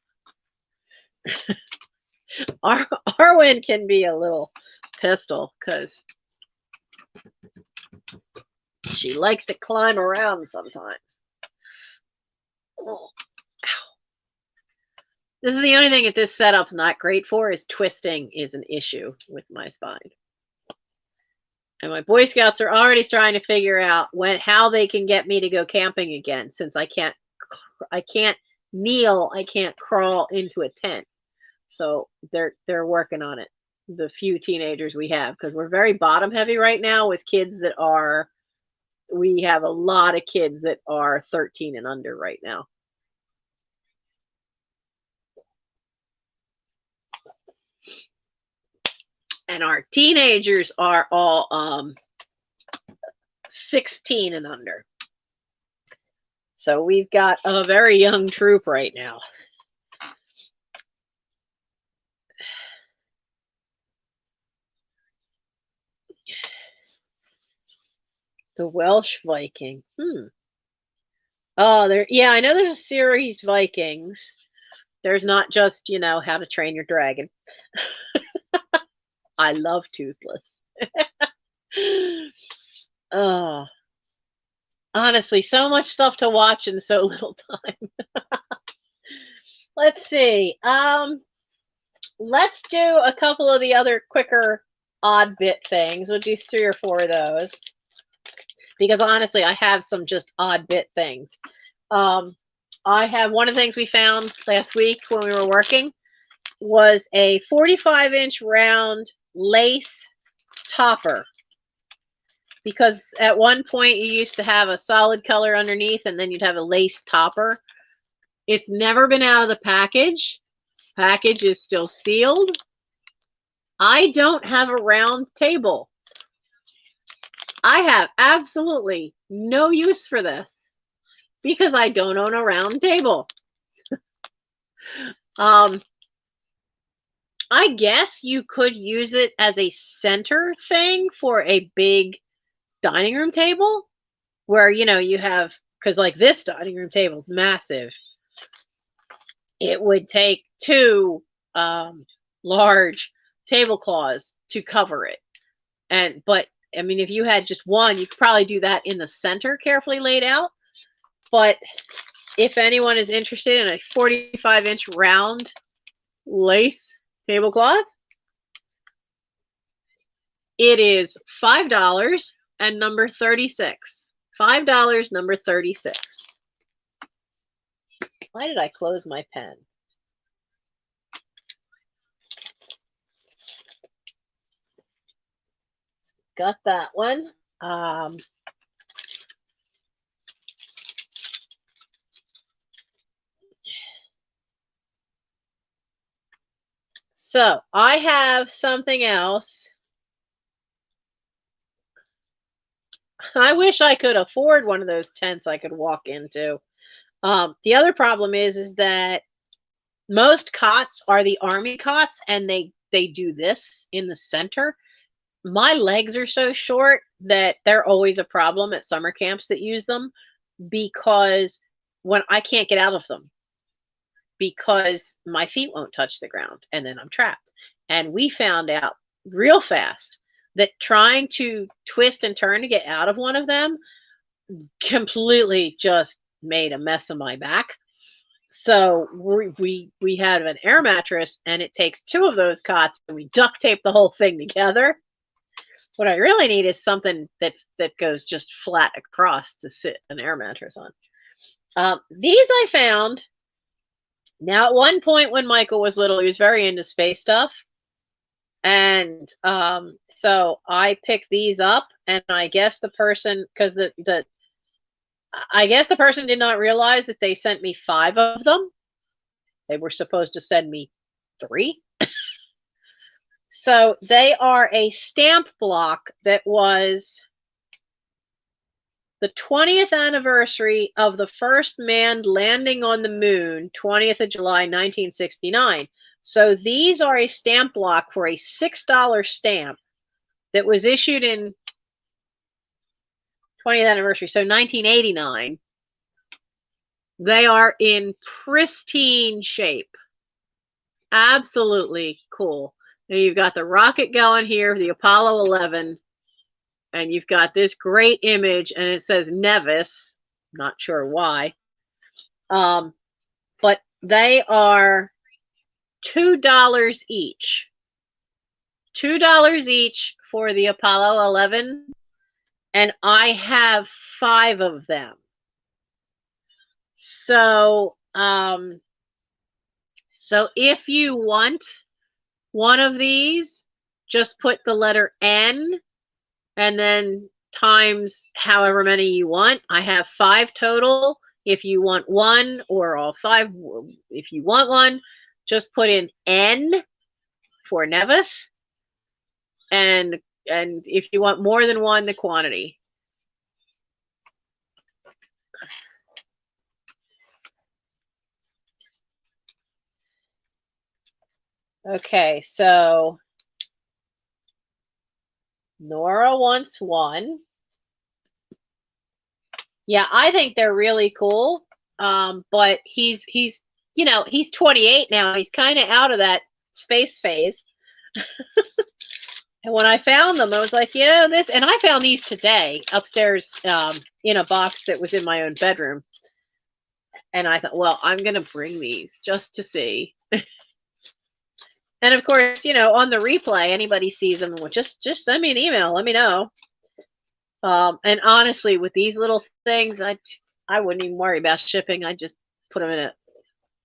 her. Arwen can be a little pistol because she likes to climb around sometimes. Oh, ow. This is the only thing that this setup's not great for, is twisting is an issue with my spine. And my Boy Scouts are already trying to figure out how they can get me to go camping again, since I can't kneel, I can't crawl into a tent. So they're working on it. The few teenagers we have, because we're very bottom heavy right now with kids that are, we have a lot of kids that are 13 and under right now. And our teenagers are all 16 and under. So we've got a very young troop right now. The Welsh Viking. Oh, yeah, I know there's a series Vikings. There's not just, How to Train Your Dragon. I love Toothless. Oh, honestly, so much stuff to watch in so little time. Let's see. Let's do a couple of the other quicker odd bit things. We'll do 3 or 4 of those. Because honestly, I have some just odd bit things. I have one of the things we found last week when we were working was a 45-inch round lace topper. Because at one point you used to have a solid color underneath and then you'd have a lace topper. It's never been out of the package. Package is still sealed. I don't have a round table. I have absolutely no use for this because I don't own a round table. I guess you could use it as a center thing for a big dining room table where, you have, because like this dining room table is massive. It would take 2 large tablecloths to cover it. But I mean, if you had just one, you could probably do that in the center, carefully laid out. But if anyone is interested in a 45-inch round lace tablecloth, it is $5 and number 36. $5, number 36. Why did I close my pen? Got that one. So I have something else. I wish I could afford one of those tents I could walk into. The other problem is that most cots are the army cots, and they do this in the center. My legs are so short that they're always a problem at summer camps that use them, because when I can't get out of them because my feet won't touch the ground and then I'm trapped. And we found out real fast that trying to twist and turn to get out of one of them completely just made a mess of my back. So we had an air mattress, and it takes 2 of those cots, and we duct tape the whole thing together. What I really need is something that goes just flat across to sit an air mattress on. These I found. Now, at one point when Michael was little, he was very into space stuff. And so I picked these up, and I guess the person, because I guess the person did not realize that they sent me 5 of them. They were supposed to send me 3. So they are a stamp block that was the 20th anniversary of the first manned landing on the moon, 20th of July, 1969. So these are a stamp block for a $6 stamp that was issued in 20th anniversary, so 1989. They are in pristine shape. Absolutely cool. Now you've got the rocket going here, the Apollo 11, and you've got this great image, and it says Nevis. Not sure why. But they are $2 each. $2 each for the Apollo 11, and I have 5 of them. So, so if you want one of these, just put the letter N and then times however many you want. I have 5 total. If you want one, or all 5, if you want one, just put in N for Nevis. And if you want more than one, the quantity. Okay, so Nora wants one. Yeah, I think they're really cool. But he's you know, he's 28 now. He's kind of out of that space phase. And when I found them, I was like, you know, this, and I found these today upstairs in a box that was in my own bedroom. And I thought, well, I'm going to bring these just to see. And of course, you know, on the replay, anybody sees them, well, just send me an email. Let me know. And honestly, with these little things, I wouldn't even worry about shipping. I just put them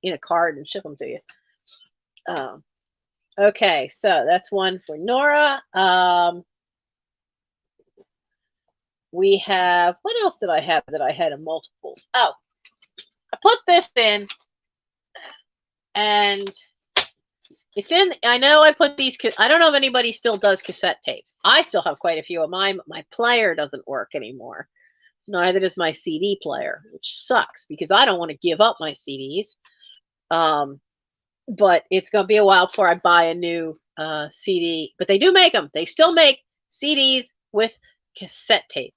in a card and ship them to you. Okay, so that's one for Nora. We have, what else did I have that I had in multiples? Oh, I put this in, and it's in, I know I put these, I don't know if anybody still does cassette tapes. I still have quite a few of mine, but my player doesn't work anymore. Neither does my CD player, which sucks because I don't want to give up my CDs. But it's going to be a while before I buy a new CD. But they do make them. They still make CDs with cassette tape.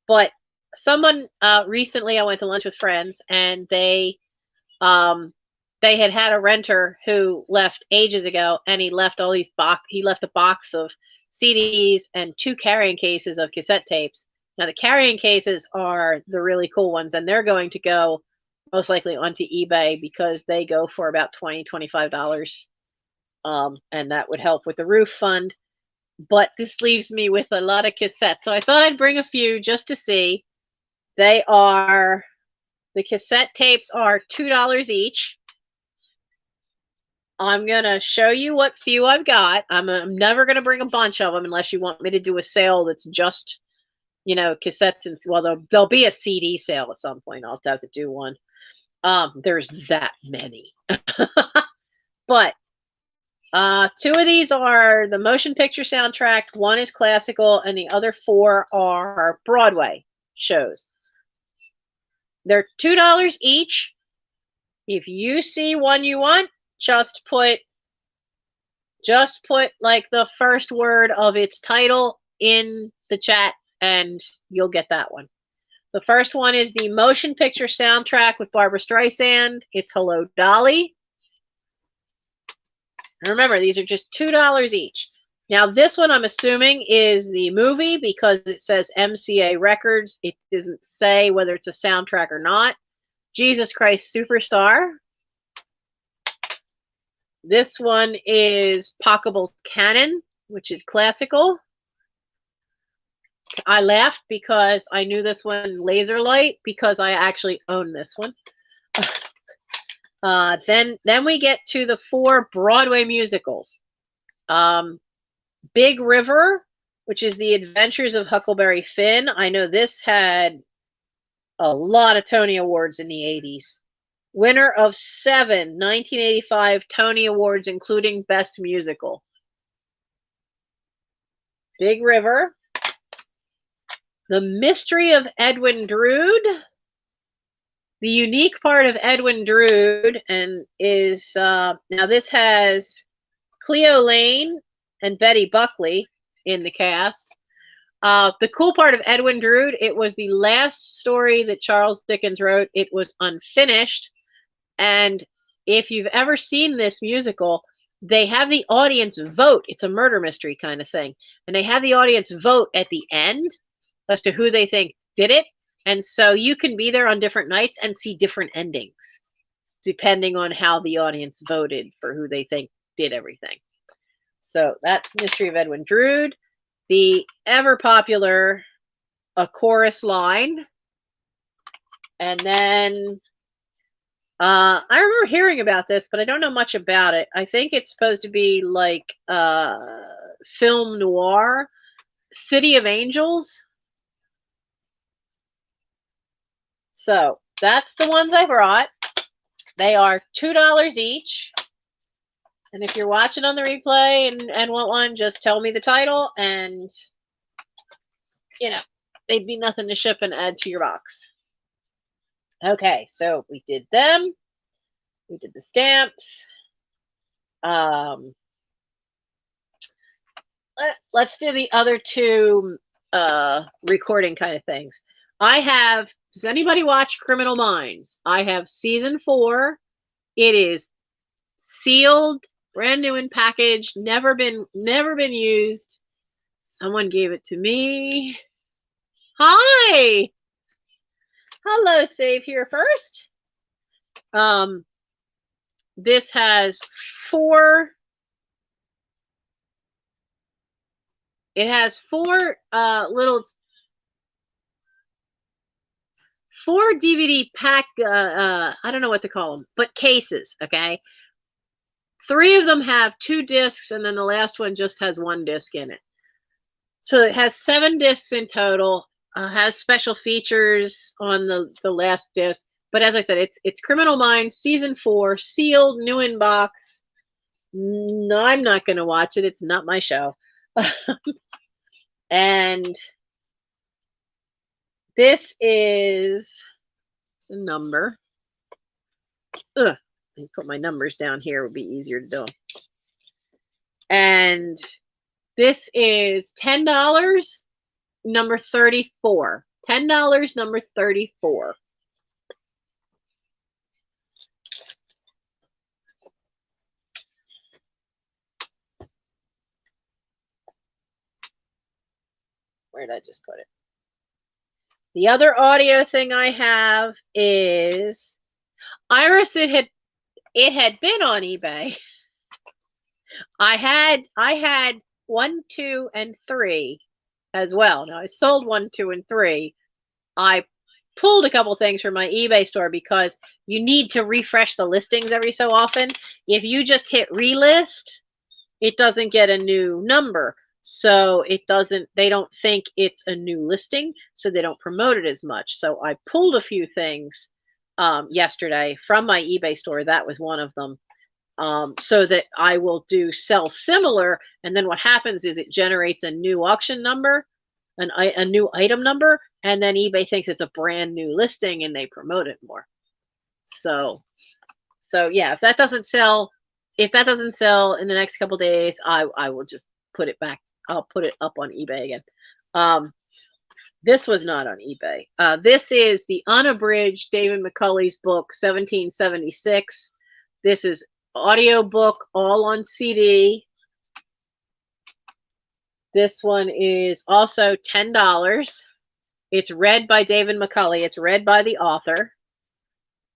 But someone recently, I went to lunch with friends, and they had a renter who left ages ago, and he left all these he left a box of CDs and 2 carrying cases of cassette tapes. Now the carrying cases are the really cool ones, and they're going to go most likely onto eBay because they go for about $20, $25. And that would help with the roof fund. But this leaves me with a lot of cassettes. So I thought I'd bring a few just to see. The cassette tapes are $2 each. I'm going to show you what few I've got. I'm never going to bring a bunch of them unless you want me to do a sale that's just, you know, cassettes. And well, there'll be a CD sale at some point. I'll have to do one. There's that many. But 2 of these are the motion picture soundtrack. 1 is classical, and the other 4 are Broadway shows. They're $2 each. If you see one you want, just put like the first word of its title in the chat, and you'll get that one. The first one is the motion picture soundtrack with Barbara Streisand. It's Hello, Dolly. Remember, these are just $2 each. Now, this one I'm assuming is the movie because it says MCA Records. It doesn't say whether it's a soundtrack or not. Jesus Christ Superstar. This one is Pockable's Canon, which is classical. I laughed because I knew this one, Laser Light, because I actually own this one. Then we get to the 4 Broadway musicals. Big River, which is The Adventures of Huckleberry Finn. I know this had a lot of Tony Awards in the 80s. Winner of 7 1985 Tony Awards, including Best Musical. Big River. The Mystery of Edwin Drood. The unique part of Edwin Drood and is now this has Cleo Lane and Betty Buckley in the cast. The cool part of Edwin Drood, it was the last story that Charles Dickens wrote. It was unfinished. And if you've ever seen this musical, they have the audience vote. It's a murder mystery kind of thing. And they have the audience vote at the end as to who they think did it. And so you can be there on different nights and see different endings, depending on how the audience voted for who they think did everything. So that's Mystery of Edwin Drood. The ever popular A Chorus Line. And then I remember hearing about this, but I don't know much about it. I think it's supposed to be like film noir. City of Angels. So that's the ones I brought. They are $2 each. And if you're watching on the replay and want one, just tell me the title and, you know, they'd be nothing to ship and add to your box. Okay, so we did them. We did the stamps. Let's do the other 2 recording kind of things. Does anybody watch Criminal Minds? I have season 4. It is sealed, brand new and packaged, never been used. Someone gave it to me. Hi. Hello, Save Here First. This has 4. It has 4 little 4 DVD pack, I don't know what to call them, but cases, okay? 3 of them have 2 discs, and then the last one just has 1 disc in it. So it has 7 discs in total, has special features on the last disc. But as I said, it's Criminal Minds, season 4, sealed, new in box. No, I'm not going to watch it. It's not my show. And this is a number. Ugh, I put my numbers down here. It would be easier to do. And this is $10, number 34. $10, number 34. Where did I just put it? The other audio thing I have is Iris. It had been on eBay. I had 1, 2, and 3 as well. Now I sold 1, 2, and 3. I pulled a couple things from my eBay store because you need to refresh the listings every so often. If you just hit relist, it doesn't get a new number. So they don't think it's a new listing, so they don't promote it as much. So I pulled a few things yesterday from my eBay store. That was one of them. So that I will do sell similar, and then what happens is it generates a new auction number, a new item number, and then eBay thinks it's a brand new listing and they promote it more. So yeah, if that doesn't sell in the next couple days, I will just put it back. I'll put it up on eBay again. This was not on eBay. This is the unabridged David McCulley's book, 1776. This is audiobook, all on CD. This one is also $10. It's read by David McCulley. It's read by the author.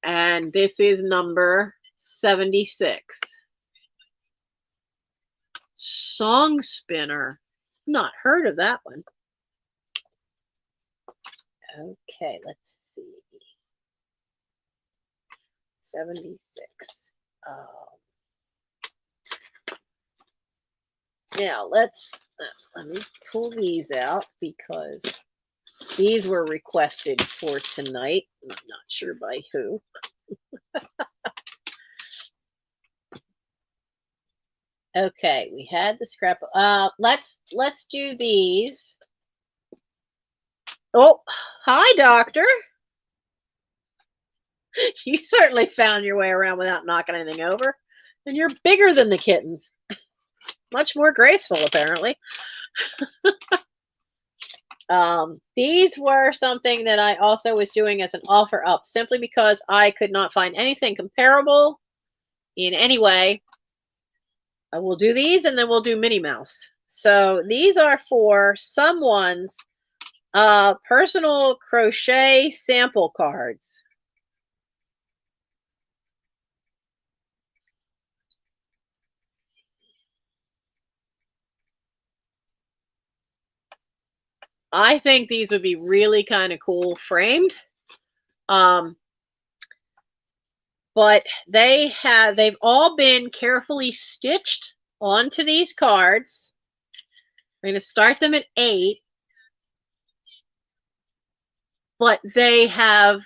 And this is number 76. Song Spinner. Not heard of that one. Okay, let's see. 76. Now let me pull these out because these were requested for tonight. I'm not sure by who. Okay, we had the scrapbook. Let's do these. Oh, hi, doctor. You certainly found your way around without knocking anything over. And you're bigger than the kittens. Much more graceful, apparently. These were something that I also was doing as an offer up, simply because I could not find anything comparable in any way. I will do these, and then we'll do Minnie Mouse. So these are for someone's personal crochet sample cards. I think these would be really kind of cool framed. But they've all been carefully stitched onto these cards. I'm going to start them at 8, but they have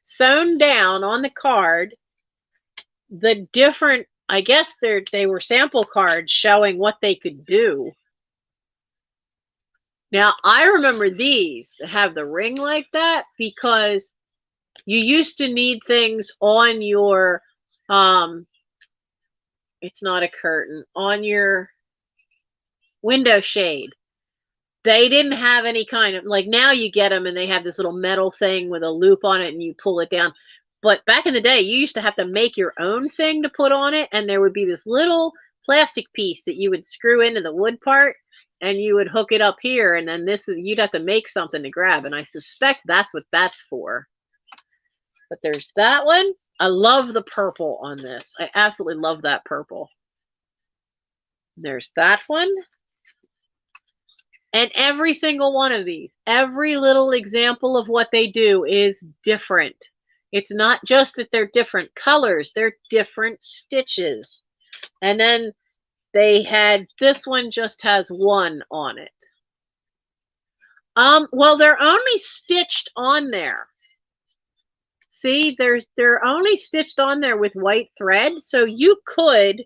sewn down on the card the different, I guess they were sample cards showing what they could do. Now, I remember these that have the ring like that because you used to need things on your, it's not a curtain, on your window shade. They didn't have any kind of, like, now you get them and they have this little metal thing with a loop on it and you pull it down. But back in the day, you used to have to make your own thing to put on it, and there would be this little plastic piece that you would screw into the wood part, and you would hook it up here, and then you'd have to make something to grab, and I suspect that's what that's for. But there's that one. I love the purple on this. I absolutely love that purple. There's that one. And every single one of these, every little example of what they do is different. It's not just that they're different colors, they're different stitches. And then this one just has one on it. Well, they're only stitched on there. See, they're only stitched on there with white thread, so you could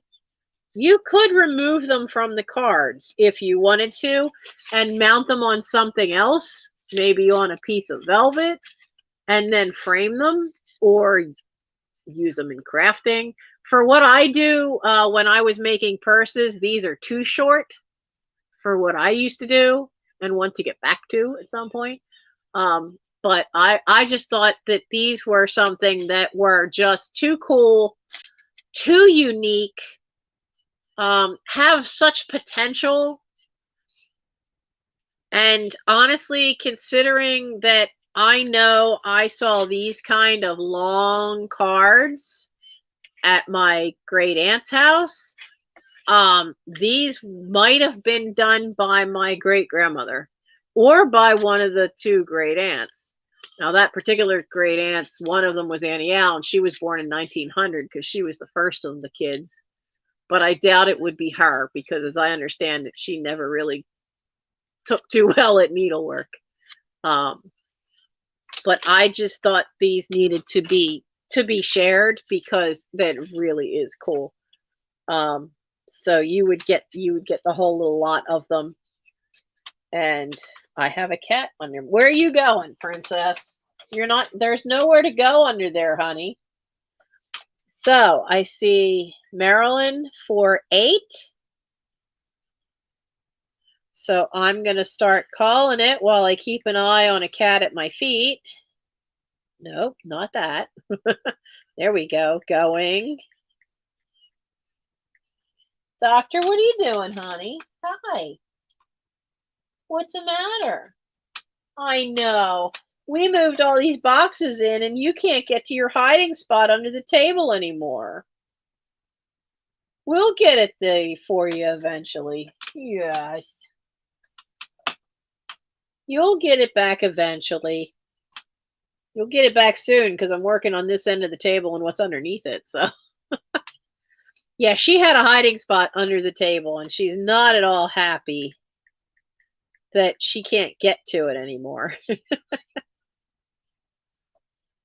remove them from the cards if you wanted to and mount them on something else, maybe on a piece of velvet, and then frame them or use them in crafting. For what I do when I was making purses, these are too short for what I used to do and want to get back to at some point. But I just thought that these were something that were just too cool, too unique, have such potential. And honestly, considering that I know I saw these kind of long cards at my great aunt's house, these might have been done by my great grandmother or by one of the two great aunts. Now, that particular great aunt's, one of them was Annie Al, and she was born in 1900 because she was the first of the kids. But I doubt it would be her because, as I understand it, she never really took too well at needlework. But I just thought these needed to be shared because that really is cool. So you would get the whole little lot of them. And I have a cat under. Where are you going, princess? You're not. There's nowhere to go under there, honey. So I see Marilyn for 8. So I'm going to start calling it while I keep an eye on a cat at my feet. Nope, not that. There we go. Going. Doctor, what are you doing, honey? Hi. What's the matter? I know. We moved all these boxes in and you can't get to your hiding spot under the table anymore. We'll get it there for you eventually. Yes. You'll get it back eventually. You'll get it back soon because I'm working on this end of the table and what's underneath it. So, yeah, she had a hiding spot under the table and she's not at all happy that she can't get to it anymore.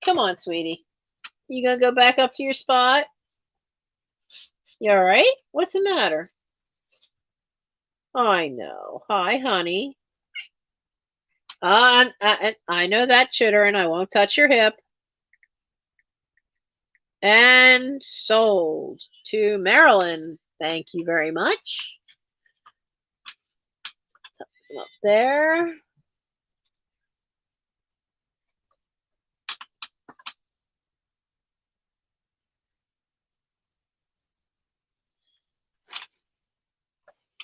Come on, sweetie. You gonna go back up to your spot? You all right? What's the matter? I know. Hi, honey. I know that, chitter, and I won't touch your hip. And sold to Marilyn. Thank you very much. Up there.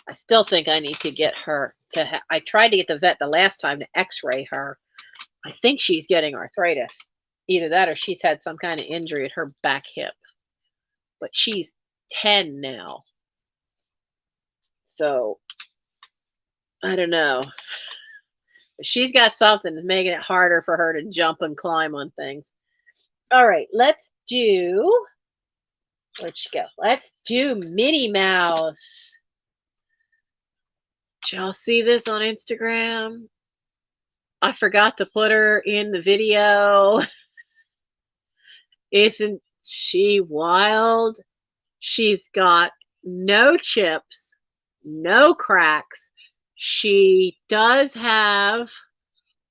I still think I need to get her to. I tried to get the vet the last time to X-ray her. I think she's getting arthritis. Either that or she's had some kind of injury at her back hip. But she's 10 now. So I don't know. She's got something that's making it harder for her to jump and climb on things. All right, let's do. Where'd she go? Let's do Minnie Mouse. Did y'all see this on Instagram? I forgot to put her in the video. Isn't she wild? She's got no chips, no cracks. She does have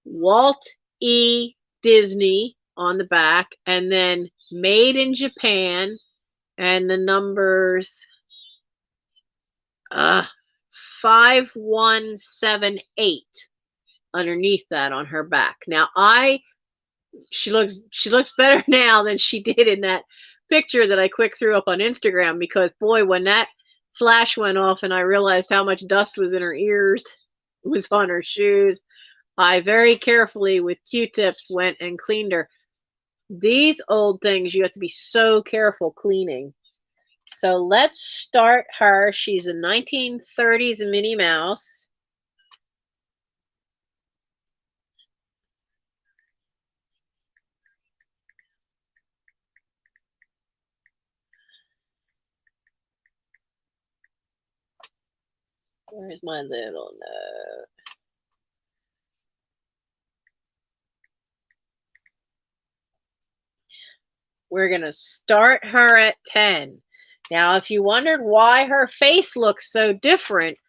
Walt E. Disney on the back, and then made in Japan, and the numbers 5178 underneath that on her back. Now she looks better now than she did in that picture that I quick threw up on Instagram, because boy, when that flash went off and I realized how much dust was in her ears, was on her shoes, I very carefully with Q-tips went and cleaned her. These old things you have to be so careful cleaning. So let's start her. She's a 1930s Minnie Mouse. Where's my little note? We're going to start her at 10. Now, if you wondered why her face looks so different,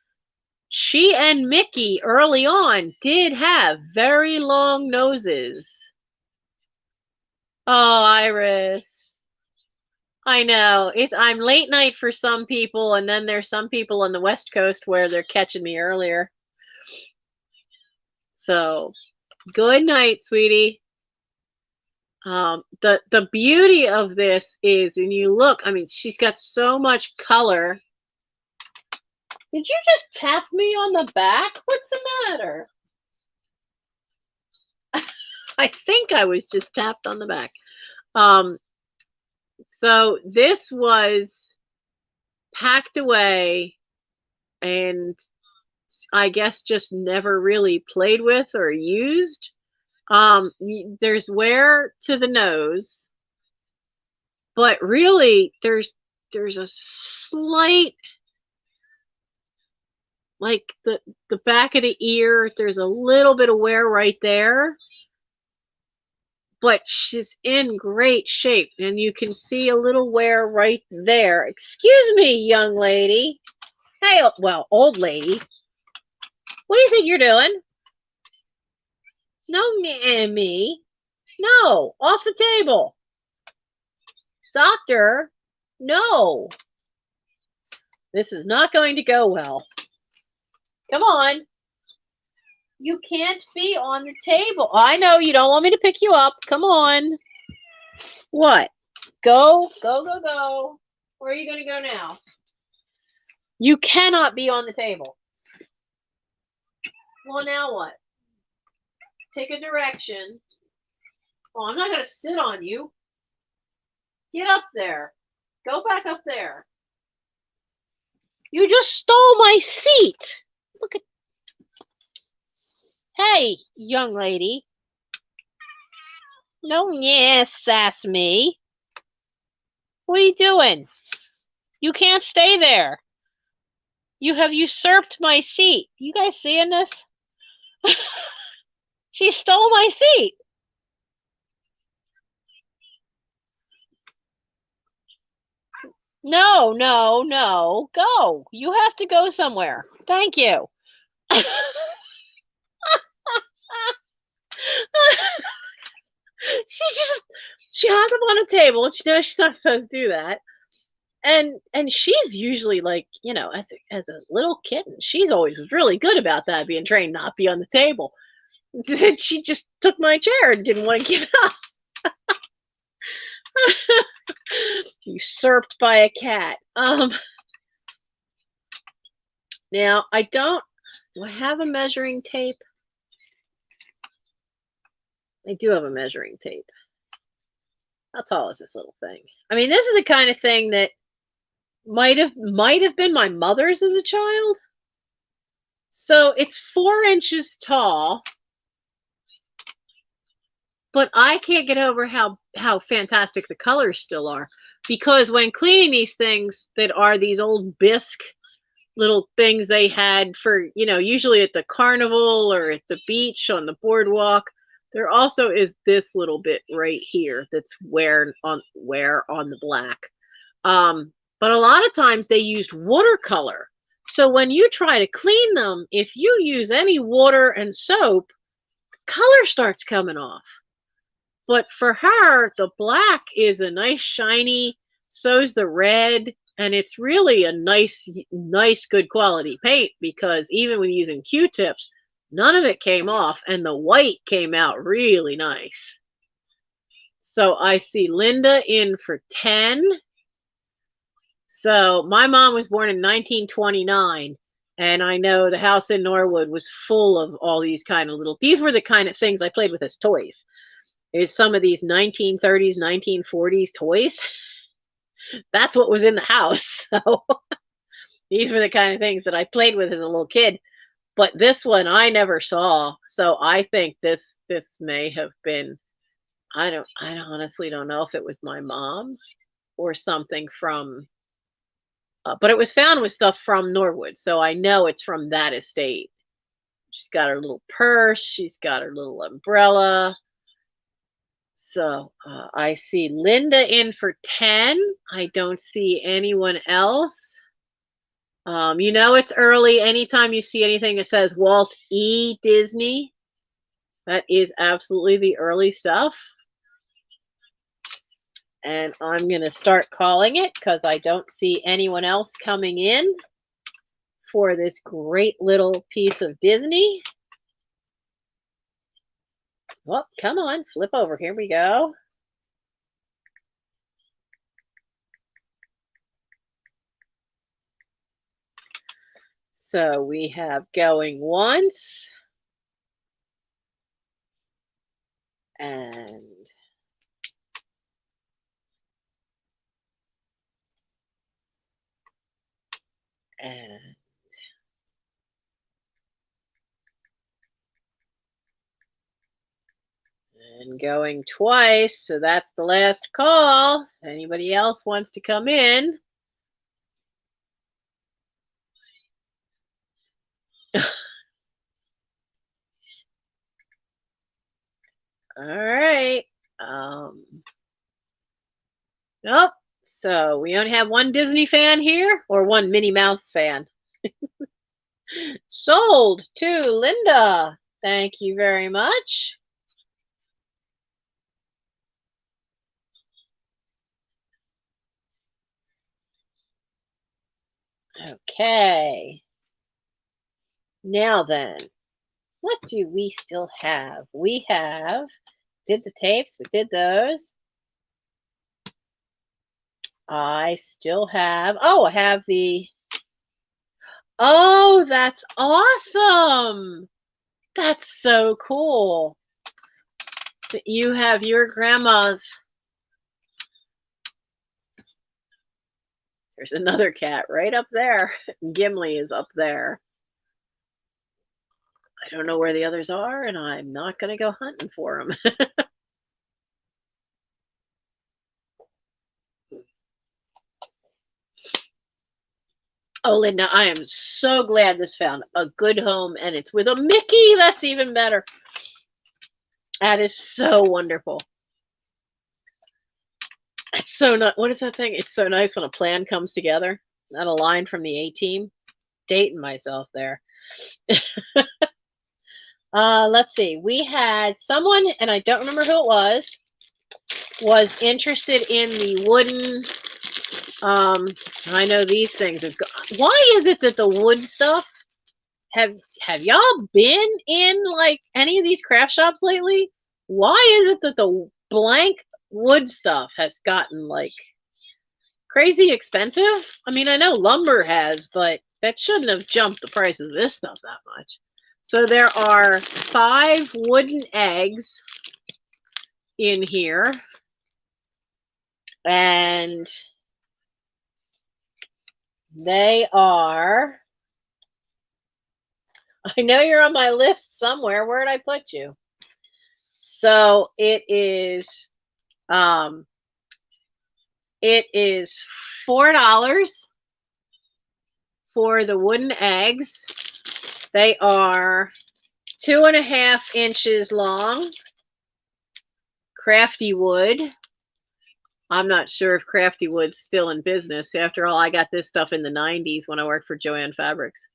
she and Mickey early on did have very long noses. Oh, Iris. I know. I'm late night for some people, and then there's some people on the West Coast where they're catching me earlier. So, good night, sweetie. The beauty of this is, and you look, I mean, she's got so much color. Did you just tap me on the back? What's the matter? I think I was just tapped on the back. So this was packed away and I guess just never really played with or used. There's wear to the nose, but really there's a slight, like the back of the ear, there's a little bit of wear right there, but she's in great shape, and you can see a little wear right there. Excuse me, young lady. Hey, well, old lady. What do you think you're doing? No, me. No, off the table. Doctor, no. This is not going to go well. Come on. You can't be on the table. I know you don't want me to pick you up. Come on. What? Go. Where are you going to go now? You cannot be on the table. Well, now what? Take a direction. Oh, I'm not going to sit on you. Get up there. Go back up there. You just stole my seat. Look at. Hey, young lady. No, yeah, sass me. What are you doing? You can't stay there. You have usurped my seat. You guys seeing this? She stole my seat. No, no, no. Go. You have to go somewhere. Thank you. She has them on a table. She knows she's not supposed to do that. And she's usually like, as a little kitten, she's always really good about that, being trained not to be on the table. She just took my chair and didn't want to give it up. Usurped by a cat. Now do I have a measuring tape? I do have a measuring tape. How tall is this little thing? I mean, this is the kind of thing that might have been my mother's as a child. So it's 4 inches tall, but I can't get over how fantastic the colors still are, because when cleaning these things that are these old bisque little things they had for, usually at the carnival or at the beach on the boardwalk, there also is this little bit right here that's wear on the black. But a lot of times they used watercolor. So when you try to clean them, if you use any water and soap, color starts coming off. But for her, the black is a nice shiny, so's the red, and it's really a nice, good quality paint, because even when using Q-tips, none of it came off, and the white came out really nice. So I see Linda in for 10. So my mom was born in 1929, and I know the house in Norwood was full of all these kind of these were the kind of things I played with as toys. Is some of these 1930s, 1940s toys. That's what was in the house. So these were the kind of things that I played with as a little kid. But this one I never saw. So I think this may have been, I honestly don't know if it was my mom's or something from, but it was found with stuff from Norwood. So I know it's from that estate. She's got her little purse. She's got her little umbrella. So I see Linda in for 10. I don't see anyone else. It's early. Anytime you see anything that says Walt E. Disney, that is absolutely the early stuff. And I'm going to start calling it because I don't see anyone else coming in for this great little piece of Disney. Well, come on, flip over. Here we go. So we have going once and and going twice. So that's the last call. Anybody else wants to come in? All right. Nope. So we only have one Disney fan here, or one Minnie Mouse fan. Sold to Linda. Thank you very much. Okay. Now then, what do we still have? We did the tapes, we did those. I still have, I have the, oh, that's awesome. That's so cool. You have your grandma's. There's another cat right up there. Gimli is up there. I don't know where the others are, and I'm not going to go hunting for them. Oh, Linda, I am so glad this found a good home, and it's with a Mickey. That's even better. That is so wonderful. It's so not. What is that thing? It's so nice when a plan comes together. Not a line from the A-Team. Dating myself there. Let's see. We had someone, and I don't remember who it was interested in the wooden. I know these things have. Why is it that the wood stuff? Have y'all been in like any of these craft shops lately? Why is it that the blank wood stuff has gotten like crazy expensive? I mean, I know lumber has, but that shouldn't have jumped the price of this stuff that much. So there are 5 wooden eggs in here, and they are, I know you're on my list somewhere. Where did I put you? So it is $4 for the wooden eggs. They are 2.5 inches long. Crafty wood. I'm not sure if Crafty Wood's still in business. After all, I got this stuff in the 90s when I worked for Joann Fabrics.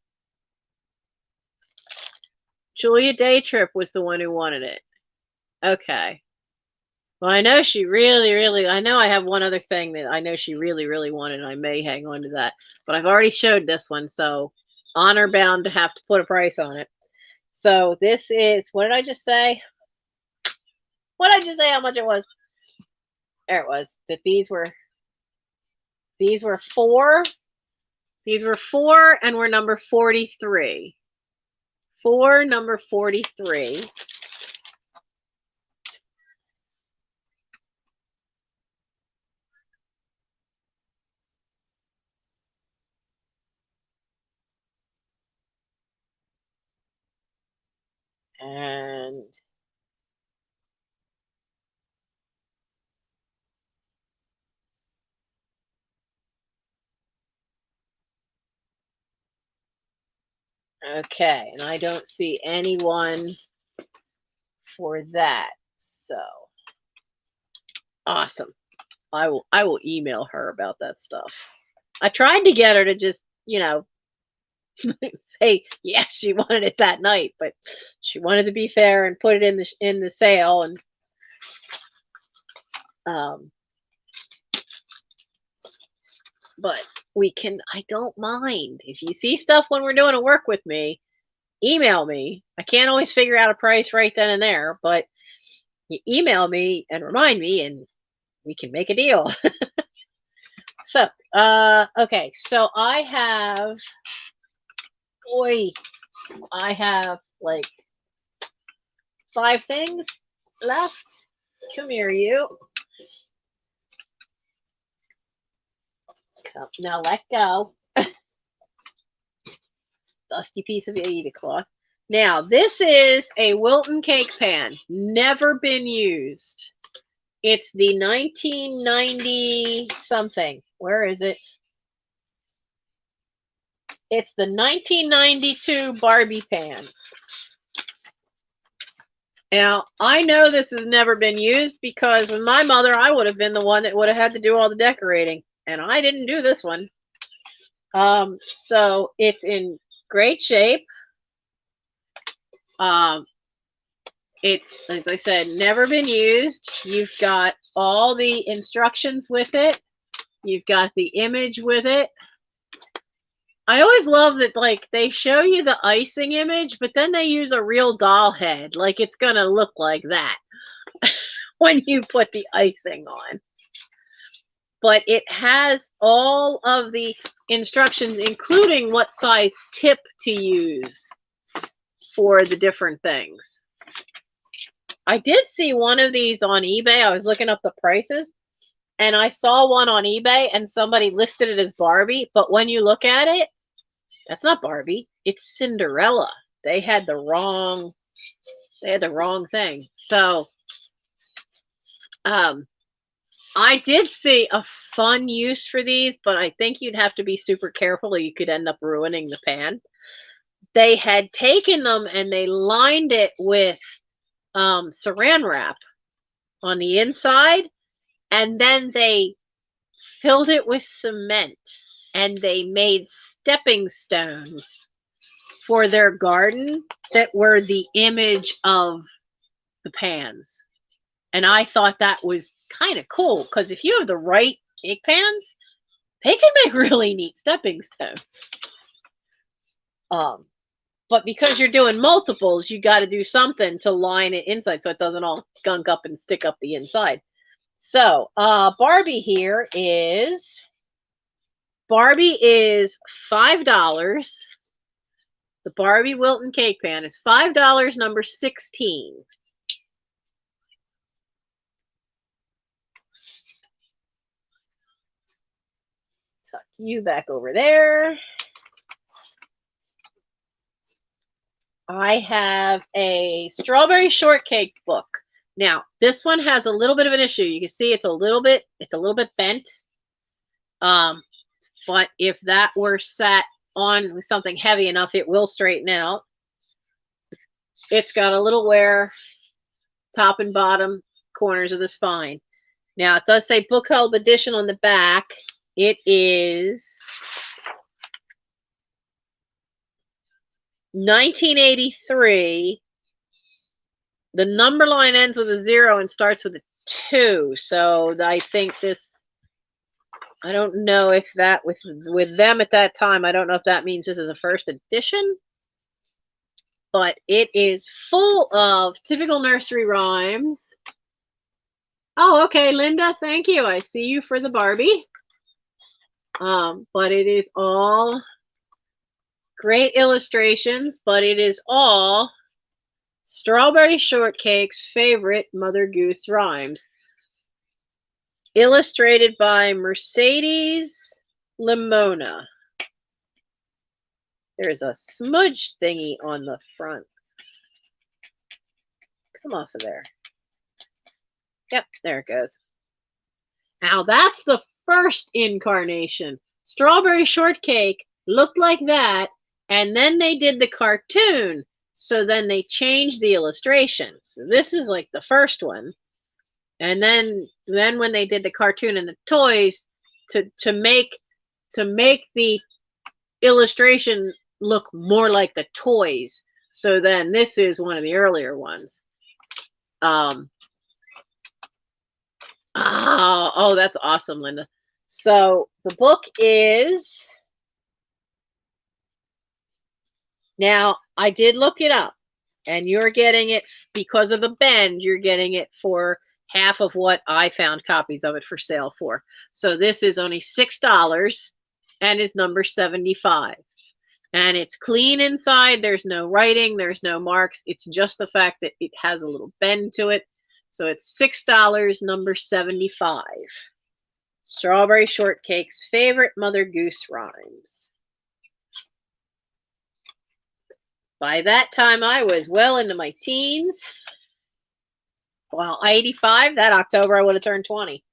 Julia Daytrip was the one who wanted it. Okay. Well, I know she really, I know I have one other thing that I know she really wanted, and I may hang on to that. But I've already showed this one, so honor bound to have to put a price on it. So this is, what did I just say? What did I just say how much it was? There it was. That these were 4. These were 4 and we're number 43. 4, number 43. And okay, and I don't see anyone for that. So awesome. I will email her about that stuff. I tried to get her to just, say yes, she wanted it that night, but she wanted to be fair and put it in the sale, and but I don't mind if you see stuff when we're doing a work with me, email me. I can't always figure out a price right then and there, but you email me and remind me, and we can make a deal. So okay, so I have like 5 things left. Come here, you. Come, now let go. Dusty piece of Aida cloth. Now, this is a Wilton cake pan. Never been used. It's the 1990 something. Where is it? It's the 1992 Barbie pan. Now, I know this has never been used because with my mother, I would have been the one that would have had to do all the decorating. And I didn't do this one. So it's in great shape. It's, as I said, never been used. You've got all the instructions with it. You've got the image with it. I always love that, like, they show you the icing image, but then they use a real doll head. Like, it's going to look like that when you put the icing on. But it has all of the instructions, including what size tip to use for the different things. I did see one of these on eBay. I was looking up the prices, and I saw one on eBay, and somebody listed it as Barbie. But when you look at it, that's not Barbie. It's Cinderella. they had the wrong thing. So I did see a fun use for these, but I think you'd have to be super careful or you could end up ruining the pan. They had taken them and they lined it with saran wrap on the inside, and then they filled it with cement and they made stepping stones for their garden that were the image of the pans. And I thought that was kind of cool because if you have the right cake pans, they can make really neat stepping stones. But because you're doing multiples, you got to do something to line it inside so it doesn't all gunk up and stick up the inside. So Barbie here is, Barbie is $5. The Barbie Wilton cake pan is $5, number 16. Tuck you back over there. I have a strawberry shortcake book. Now, this one has a little bit of an issue. You can see it's a little bit bent. But if that were sat on with something heavy enough, it will straighten out. It's got a little wear, top and bottom corners of the spine. Now, it does say book held edition on the back. It is 1983. The number line ends with a 0 and starts with a 2. So I think this, I don't know if that with them at that time, I don't know if that means this is a first edition. But it is full of typical nursery rhymes. Oh, okay, Linda, thank you. I see you for the Barbie. But it is all great illustrations, but it is all Strawberry Shortcake's favorite Mother Goose rhymes. Illustrated by Mercedes Limona. There's a smudge thingy on the front. Come off of there. Yep, there it goes. Now that's the first incarnation. Strawberry Shortcake looked like that, and then they did the cartoon. So then they changed the illustrations. So this is like the first one. And then when they did the cartoon and the toys to make the illustration look more like the toys. So then this is one of the earlier ones. Oh, that's awesome, Linda. So the book is, now I did look it up, and you're getting it because of the bend, you're getting it for half of what I found copies of it for sale for. So this is only $6 and is number 75. And it's clean inside. There's no writing. There's no marks. It's just the fact that it has a little bend to it. So it's $6, number 75. Strawberry Shortcake's favorite Mother Goose rhymes. By that time, I was well into my teens. Well, 85, that October, I would have turned 20.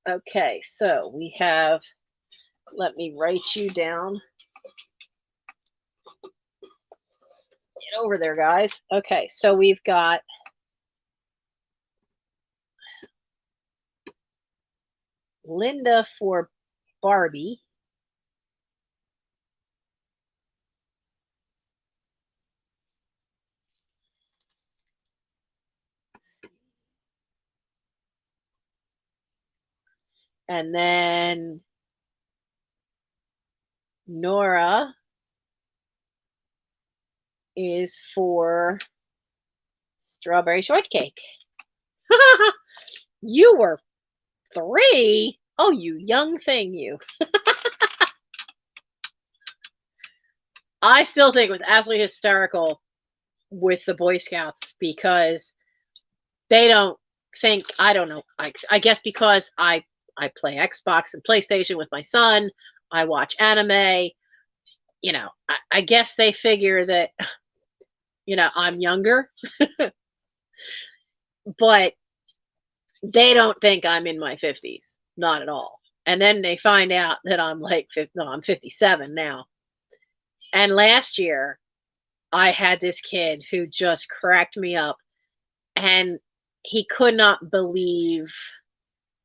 Okay, so we have, let me write you down. Get over there, guys. Okay, so we've got Linda for Barbie. And then Nora is for Strawberry Shortcake. You were 3? Oh, you young thing, you. I still think it was absolutely hysterical with the Boy Scouts because they don't think, I don't know, I guess because I play Xbox and PlayStation with my son, I watch anime, you know, I guess they figure that, I'm younger, but they don't think I'm in my 50s, not at all. And then they find out that I'm like, no, I'm 57 now. And last year, I had this kid who just cracked me up, and he could not believe,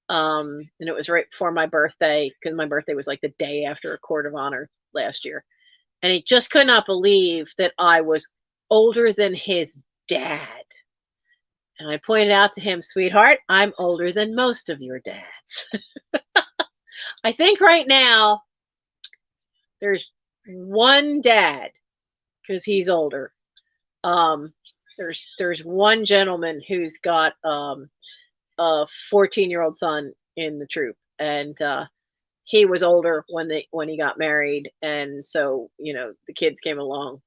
and it was right before my birthday, because my birthday was like the day after a court of honor last year. And he just could not believe that I was older than his dad. And I pointed out to him, sweetheart, I'm older than most of your dads. I think right now there's one dad, because he's older. Um, there's one gentleman who's got a 14-year-old son in the troop, and he was older when he got married, and so the kids came along,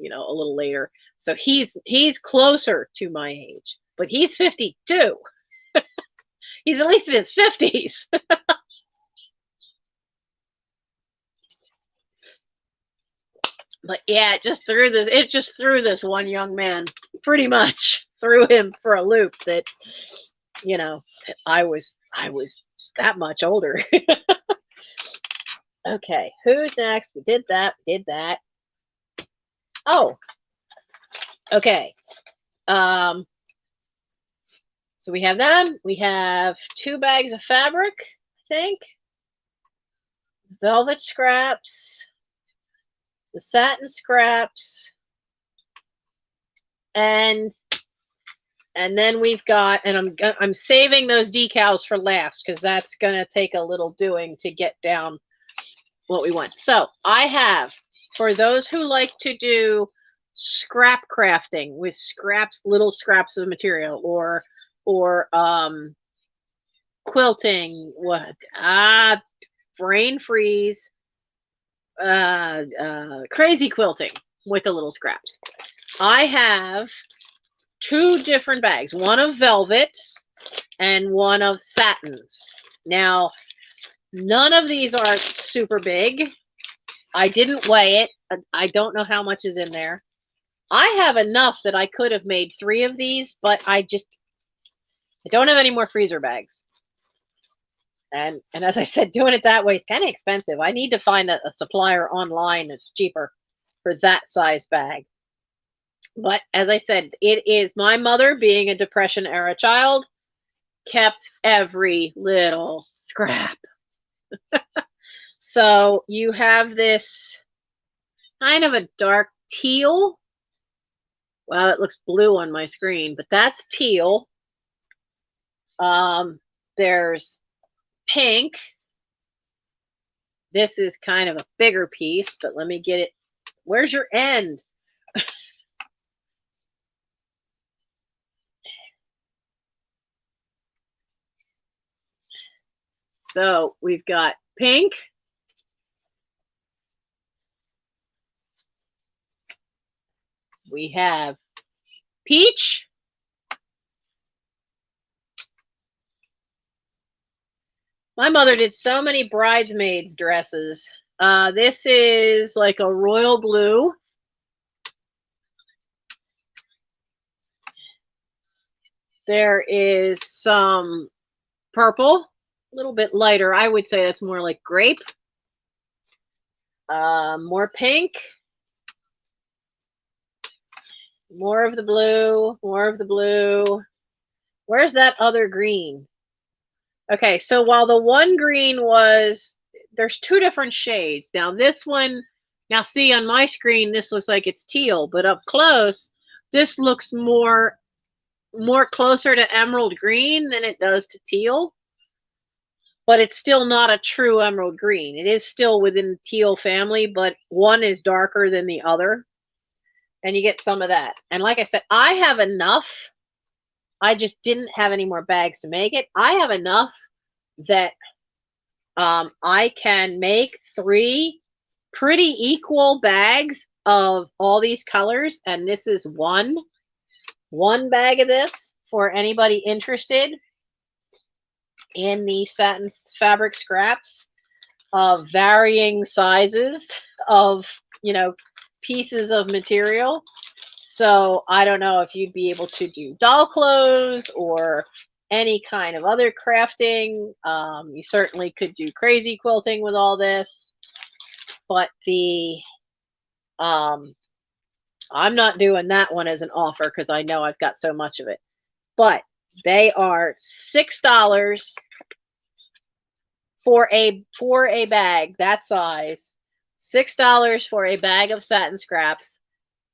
a little later. So he's closer to my age, but he's 52. He's at least in his 50s. But yeah, it just threw this one young man, pretty much threw him for a loop, that that I was that much older. Okay, who's next? We did that. Oh, okay. So we have them. We have 2 bags of fabric, I think. Velvet scraps, the satin scraps, and then we've got, and I'm saving those decals for last, because that's going to take a little doing to get down what we want. So I have, for those who like to do scrap crafting with little scraps of material, or quilting, brain freeze, crazy quilting with the little scraps. I have 2 different bags, one of velvets and one of satins. Now, none of these are super big. I didn't weigh it. I don't know how much is in there. I have enough that I could have made 3 of these, but I don't have any more freezer bags. And as I said, doing it that way is kind of expensive. I need to find a supplier online that's cheaper for that size bag. But as I said, it is my mother, being a Depression era child, kept every little scrap. So you have this kind of a dark teal. Well, it looks blue on my screen, but that's teal. There's pink. This is kind of a bigger piece, but let me get it. Where's your end? So we've got pink. We have peach. My mother did so many bridesmaids dresses. This is like a royal blue. There is some purple, a little bit lighter. I would say that's more like grape. More pink. More of the blue. More of the blue. Where's that other green? Okay, so while the one green there's 2 different shades. Now this one, see on my screen, this looks like it's teal, but up close, this looks more closer to emerald green than it does to teal. But it's still not a true emerald green. It is still within the teal family, but one is darker than the other. And you get some of that. And like I said, I have enough. I just didn't have any more bags to make it. I have enough that I can make 3 pretty equal bags of all these colors. And this is one bag of this for anybody interested in the satin fabric scraps of varying sizes of you know, pieces of material. So I don't know if you'd be able to do doll clothes or any kind of other crafting. You certainly could do crazy quilting with all this, but um, I'm not doing that one as an offer because I know I've got so much of it. But they are $6 for a bag that size. $6 for a bag of satin scraps,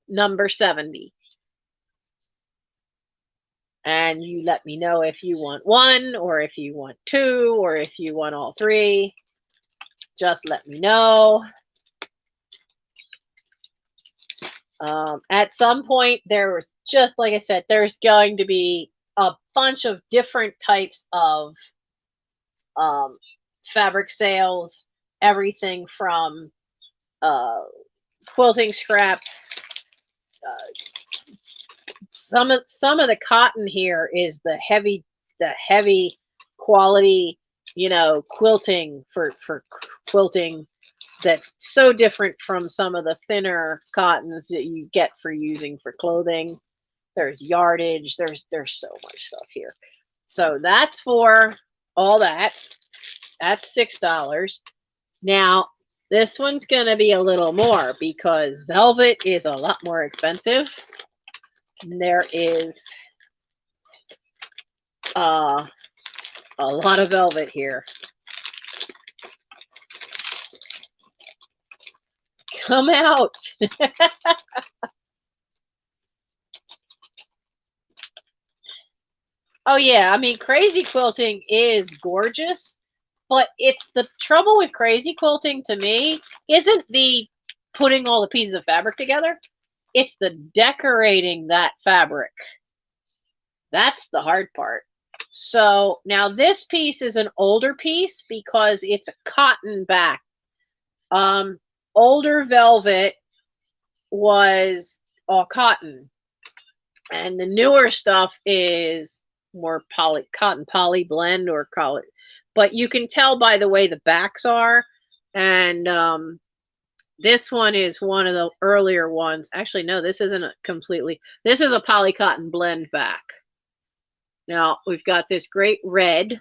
number 70. And you let me know if you want one, or if you want two, or if you want all three. Just let me know. At some point, there was, just like I said, there's going to be a bunch of different types of fabric sales, everything from quilting scraps. Some of the cotton here is the heavy quality, quilting for quilting that's so different from some of the thinner cottons that you get for using for clothing. There's yardage, there's so much stuff here. So that's for all that. That's $6. Now, this one's going to be a little more because velvet is a lot more expensive. And there is a lot of velvet here. Come out. Oh yeah, I mean, crazy quilting is gorgeous, but it's the trouble with crazy quilting to me isn't the putting all the pieces of fabric together. It's the decorating that fabric. That's the hard part. So now this piece is an older piece because it's a cotton back. Older velvet was all cotton, and the newer stuff is more cotton poly blend, or call it. But you can tell by the way the backs are, and this one is one of the earlier ones. Actually, no, this isn't completely. This is a poly cotton blend back. Now we've got this great red,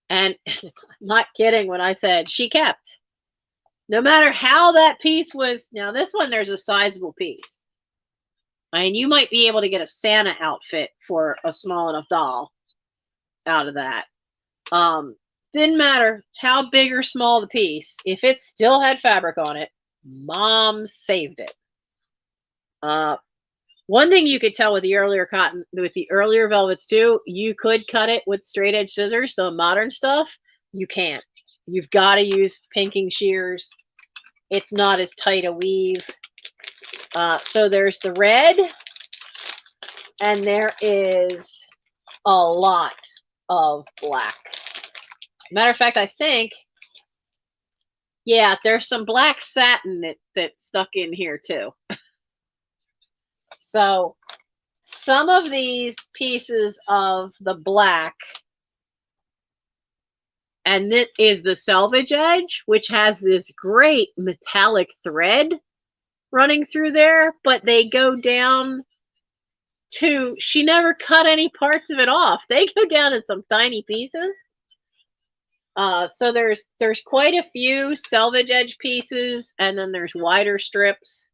and I'm not kidding when I said she kept. No matter how that piece was, now this one, there's a sizable piece. I mean, you might be able to get a Santa outfit for a small enough doll out of that. Didn't matter how big or small the piece, if it still had fabric on it, Mom saved it. One thing you could tell with the earlier cotton, with the earlier velvets too, you could cut it with straight edge scissors. The modern stuff, you can't. You've got to use pinking shears. It's not as tight a weave. So there's the red, and there is a lot of black. Matter of fact, I think, yeah, there's some black satin that's stuck in here too. So some of these pieces of the black, and it is the selvage edge, which has this great metallic thread running through there, but they go down to, she never cut any parts of it off. They go down in some tiny pieces. So there's quite a few selvage edge pieces, and then there's wider strips.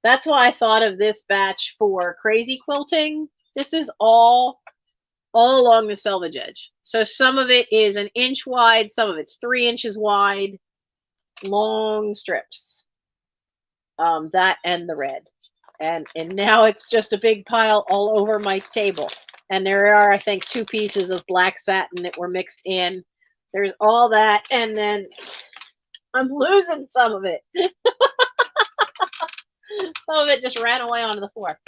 That's why I thought of this batch for crazy quilting. This is all along the selvage edge. So some of it is an inch wide, some of it's 3 inches wide, long strips. That and the red. And now it's just a big pile all over my table. And there are, I think, 2 pieces of black satin that were mixed in. There's all that, and then I'm losing some of it. Some of it just ran away onto the floor.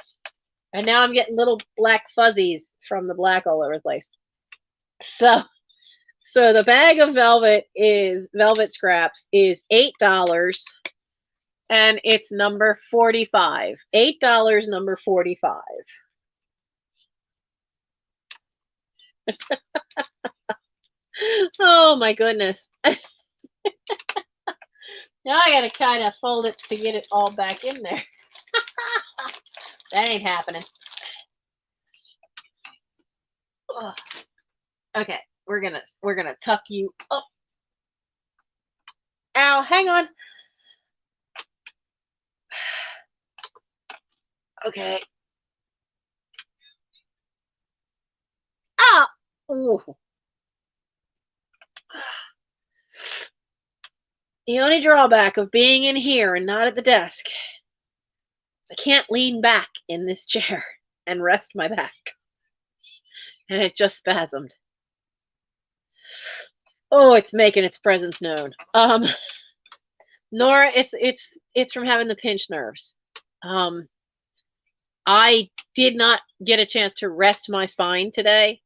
And now I'm getting little black fuzzies from the black all over the place. So the bag of velvet scraps is $8, and it's number 45. $8, number 45. Oh my goodness. Now I gotta kind of fold it to get it all back in there. That ain't happening. Ugh. Okay, we're gonna tuck you up. Ow, hang on. Okay. Ah. Ooh. The only drawback of being in here and not at the desk is I can't lean back in this chair and rest my back. And it just spasmed. Oh, it's making its presence known. Nora, it's from having the pinched nerves. I did not get a chance to rest my spine today,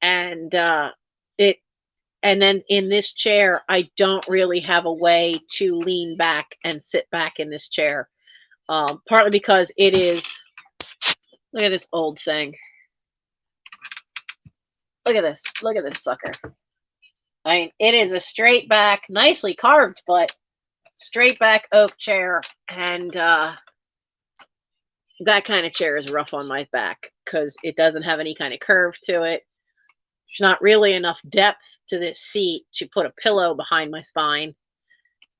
and and then in this chair, I don't really have a way to lean back and sit back in this chair. Partly because it is. Look at this old thing. Look at this. Look at this sucker. I mean, it is a straight back, nicely carved, but straight back oak chair, and that kind of chair is rough on my back because it doesn't have any kind of curve to it. There's not really enough depth to this seat to put a pillow behind my spine.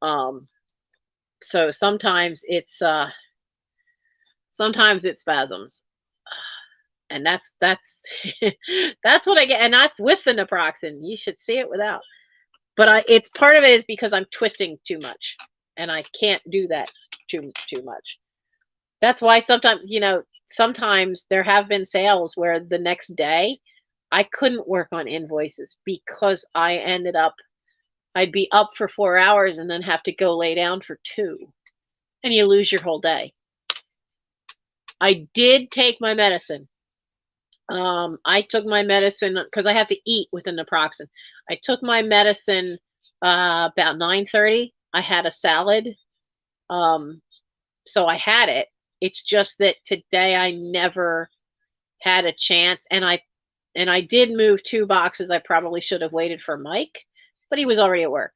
So sometimes it spasms, and that's that's what I get, and that's with the naproxen. You should see it without. But it's part of it is because I'm twisting too much, and I can't do that too much. That's why sometimes there have been sales where the next day I couldn't work on invoices because I'd be up for 4 hours and then have to go lay down for 2, and you lose your whole day. I did take my medicine. I took my medicine because I have to eat with the naproxen. I took my medicine about 9:30. I had a salad, so I had it. It's just that today I never had a chance, and I did move 2 boxes. I probably should have waited for Mike, but he was already at work.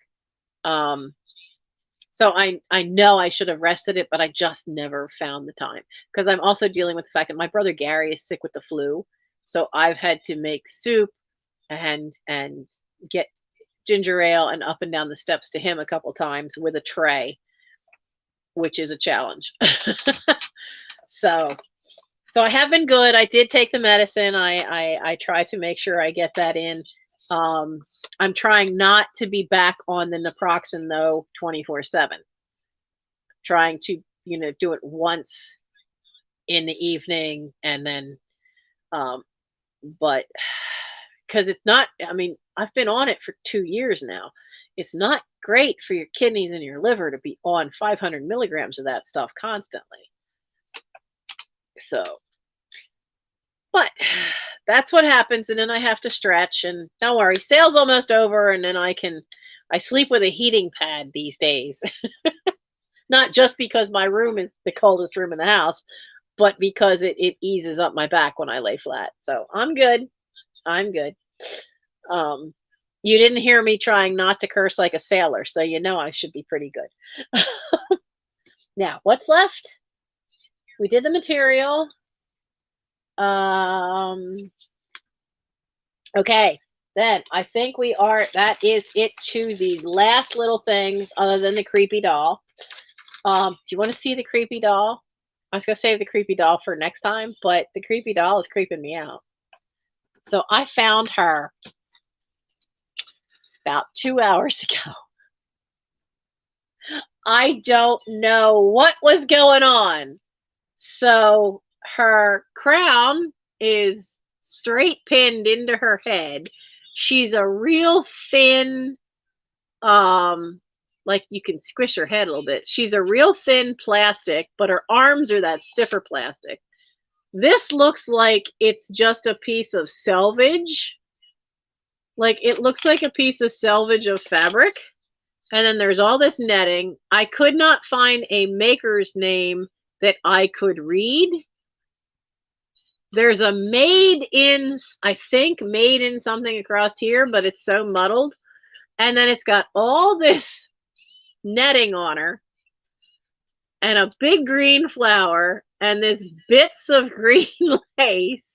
So I know I should have rested it, but I just never found the time because I'm also dealing with the fact that my brother Gary is sick with the flu. So I've had to make soup and get ginger ale and up and down the steps to him a couple times with a tray, which is a challenge. So I have been good. I did take the medicine. I try to make sure I get that in. I'm trying not to be back on the naproxen though 24/7. Trying to do it once in the evening and then but because it's not, I mean, I've been on it for 2 years now. It's not great for your kidneys and your liver to be on 500 milligrams of that stuff constantly. So, but that's what happens, and then I have to stretch, and don't worry, sale's almost over, and then I sleep with a heating pad these days. Not just because my room is the coldest room in the house, but because it eases up my back when I lay flat. So I'm good. I'm good. You didn't hear me trying not to curse like a sailor, so you know I should be pretty good. Now, what's left? We did the material. Okay, then I think that is it to these last little things other than the creepy doll. Do you want to see the creepy doll? I was going to save the creepy doll for next time, but the creepy doll is creeping me out. So I found her about 2 hours ago. I don't know what was going on. So her crown is straight pinned into her head. She's a real thin, like you can squish her head a little bit. She's a real thin plastic, but her arms are that stiffer plastic. This looks like it's just a piece of selvage. Like it looks like a piece of selvage of fabric. And then there's all this netting. I could not find a maker's name that I could read. There's a made in, I think made in something across here, but it's so muddled. And then it's got all this netting on her and a big green flower and this bits of green lace.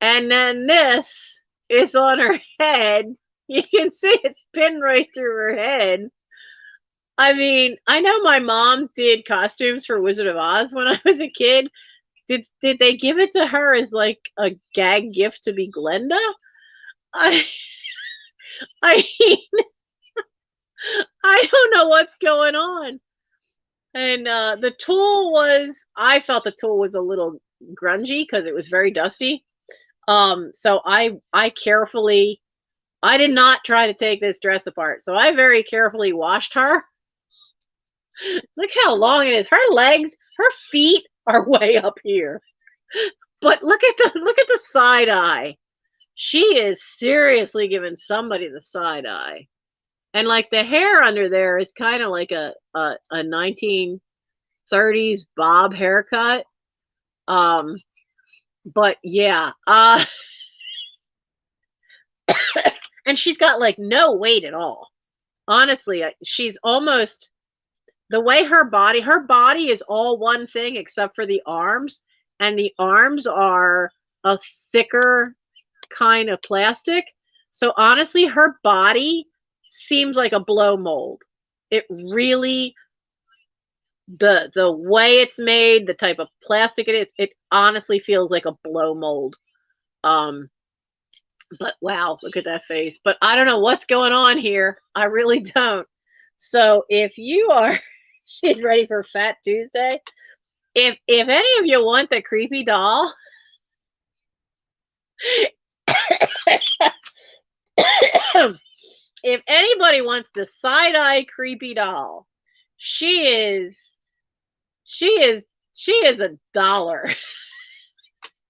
And then this is on her head. You can see it's pinned right through her head. I mean, I know my mom did costumes for Wizard of Oz when I was a kid. Did they give it to her as like a gag gift to be Glenda? I I mean, I don't know what's going on. And the tool was, I felt the tool was a little grungy because it was very dusty. So I carefully, I did not try to take this dress apart. So I very carefully washed her. Look how long it is. Her legs, her feet are way up here. But look at the side eye. She is seriously giving somebody the side eye. And like the hair under there is kind of like a 1930s bob haircut. But yeah, and she's got like no weight at all. Honestly, she's almost, the way her body is all one thing except for the arms, and the arms are a thicker kind of plastic. So honestly, her body seems like a blow mold. It really, the way it's made, the type of plastic it is, it honestly feels like a blow mold. But wow, look at that face. But I don't know what's going on here. I really don't. So if you are, she's ready for Fat Tuesday. If any of you want the creepy doll, if anybody wants the side-eye creepy doll, she is $1.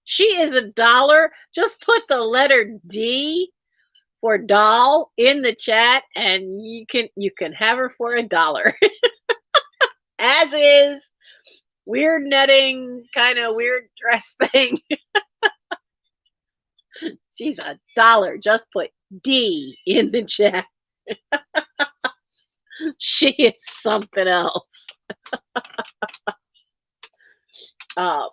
She is $1. Just put the letter D for doll in the chat and you can have her for $1. As is, weird netting, kind of weird dress thing. She's $1. Just put D in the chat. She is something else. Now,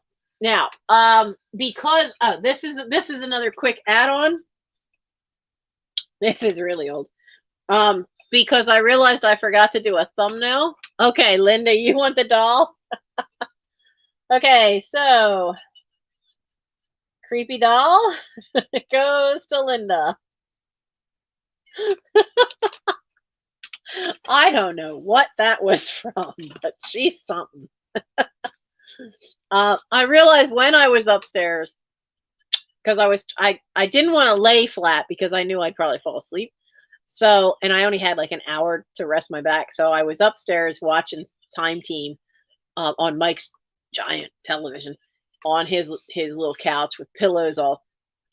because this is another quick add-on. This is really old. Because I realized I forgot to do a thumbnail. Okay, Linda, you want the doll? Okay, so creepy doll goes to Linda. I don't know what that was from, but she's something. I realized when I was upstairs, because I didn't want to lay flat because I knew I'd probably fall asleep. So, and I only had like an hour to rest my back. So I was upstairs watching Time Team on Mike's giant television on his little couch with pillows all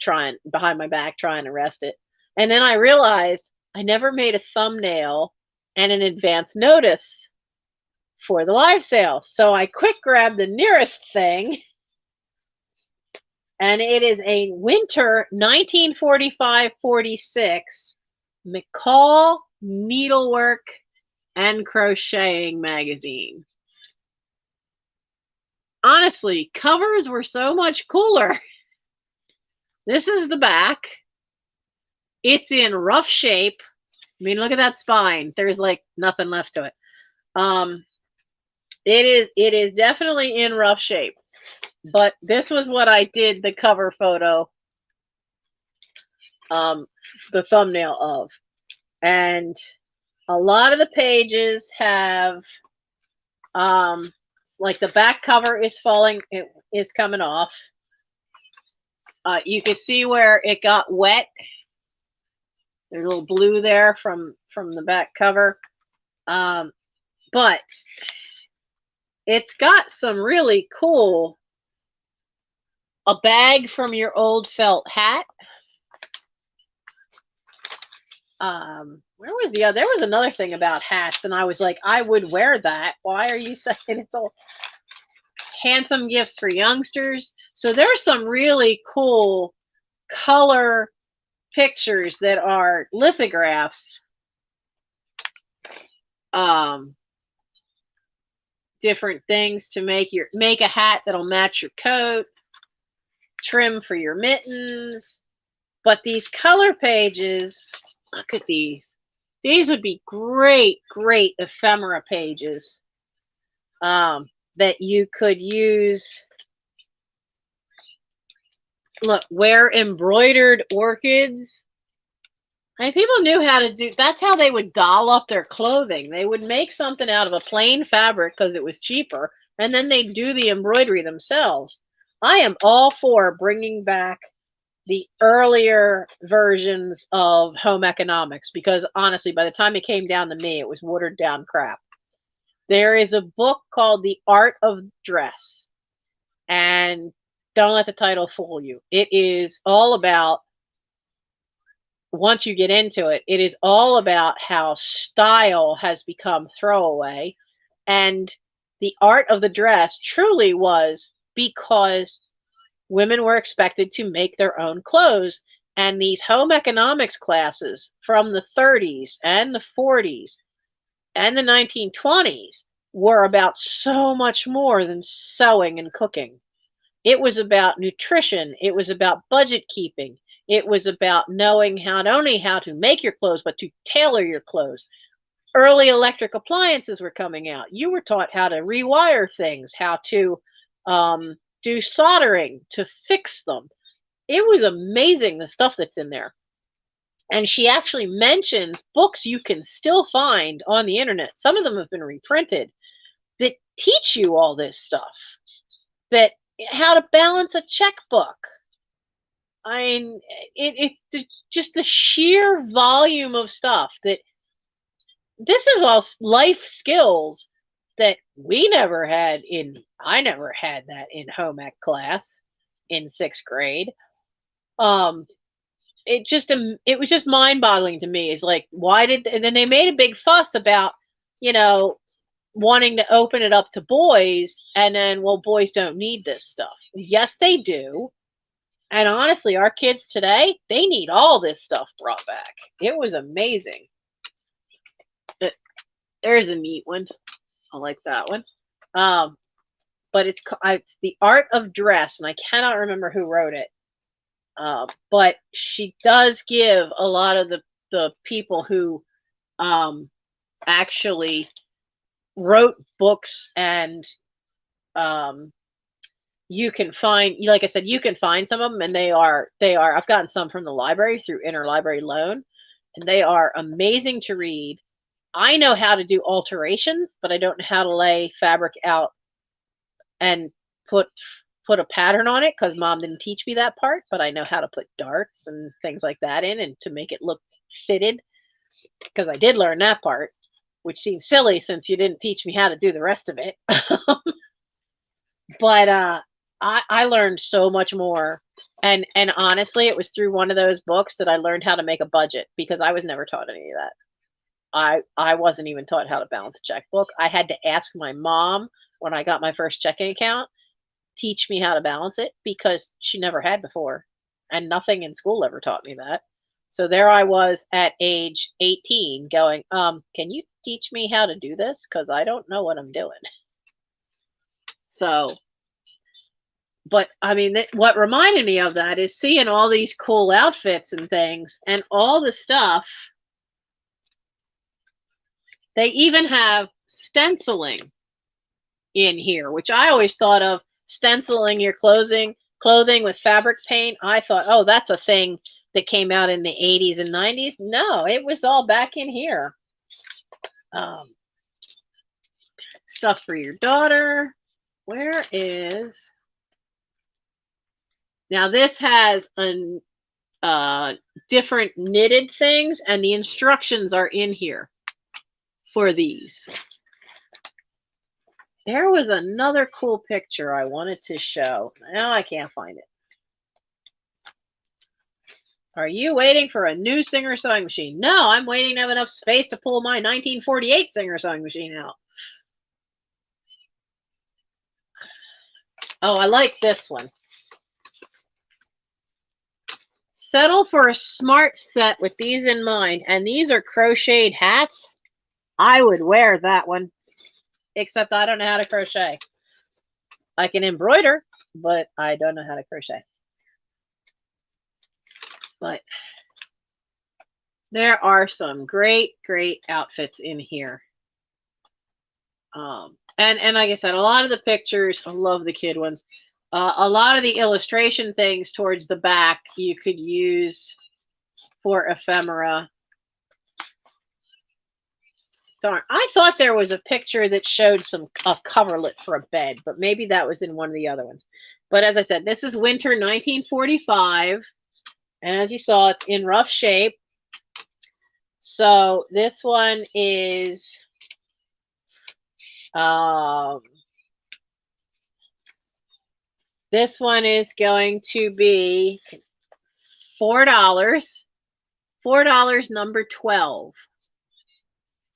behind my back, trying to rest it. And then I realized I never made a thumbnail and an advance notice for the live sale. So I quick grabbed the nearest thing, and it is a winter 1945-46 McCall Needlework and Crocheting magazine. Honestly, covers were so much cooler. This is the back. It's in rough shape. I mean, look at that spine. There's like nothing left to it. It is definitely in rough shape. But this was what I did the cover photo, the thumbnail of. And a lot of the pages have, like the back cover is falling, it is coming off. You can see where it got wet. There's a little blue there from the back cover. But it's got some really cool, a bag from your old felt hat. Where was the other? There was another thing about hats, and I was like, I would wear that. Why are you saying it's all handsome gifts for youngsters? So there's some really cool color pictures that are lithographs um, different things to make a hat that'll match your coat, trim for your mittens. But these color pages, look at these. These would be great, great ephemera pages that you could use. Look, wear embroidered orchids. I mean, people knew how to do. That's how they would doll up their clothing. They would make something out of a plain fabric because it was cheaper, and then they'd do the embroidery themselves. I am all for bringing back the earlier versions of home economics because honestly, by the time it came down to me, it was watered down crap. There is a book called The Art of Dress, and don't let the title fool you. It is all about, once you get into it, it is all about how style has become throwaway. And the art of the dress truly was because women were expected to make their own clothes. And these home economics classes from the 30s and the 40s and the 1920s were about so much more than sewing and cooking. It was about nutrition. It was about budget keeping. It was about knowing not only how to make your clothes, but to tailor your clothes. Early electric appliances were coming out. You were taught how to rewire things, how to do soldering, to fix them. It was amazing the stuff that's in there. And she actually mentions books you can still find on the internet. Some of them have been reprinted that teach you all this stuff. That how to balance a checkbook. I mean, it's just the sheer volume of stuff that this is all life skills that we never had in. I never had that in home ec class in 6th grade. It was just mind boggling to me. It's like, why did, and then they made a big fuss about, you know, wanting to open it up to boys, and then, well, boys don't need this stuff. Yes, they do. And honestly, our kids today, they need all this stuff brought back. It was amazing. But there's a neat one. I like that one. But it's The Art of Dress, and I cannot remember who wrote it. But she does give a lot of the people who actually wrote books, and you can find, like I said, you can find some of them, and they are I've gotten some from the library through interlibrary loan, and they are amazing to read. I know how to do alterations, but I don't know how to lay fabric out and put a pattern on it because mom didn't teach me that part, but I know how to put darts and things like that in and to make it look fitted, because I did learn that part, which seems silly since you didn't teach me how to do the rest of it. But I learned so much more. And honestly, it was through one of those books that I learned how to make a budget, because I was never taught any of that. I wasn't even taught how to balance a checkbook. I had to ask my mom when I got my first checking account, teach me how to balance it, because she never had before. And nothing in school ever taught me that. So there I was at age 18 going, can you teach me how to do this? Because I don't know what I'm doing. So, but I mean, what reminded me of that is seeing all these cool outfits and things and all the stuff. They even have stenciling in here, which I always thought of stenciling your clothing with fabric paint. I thought, oh, that's a thing that came out in the 80s and 90s. No, it was all back in here. Stuff for your daughter. Where is... Now this has different knitted things, and the instructions are in here for these. There was another cool picture I wanted to show. Now I can't find it. Are you waiting for a new Singer sewing machine? No, I'm waiting to have enough space to pull my 1948 Singer sewing machine out. Oh, I like this one. Settle for a smart set with these in mind. And these are crocheted hats. I would wear that one, except I don't know how to crochet. I can embroider, but I don't know how to crochet. But there are some great outfits in here. And like I said, a lot of the pictures, I love the kid ones. A lot of the illustration things towards the back you could use for ephemera. Darn, I thought there was a picture that showed a coverlet for a bed, but maybe that was in one of the other ones. But as I said, this is winter 1945, and as you saw, it's in rough shape. So this one is this one is going to be $4. $4 number 12.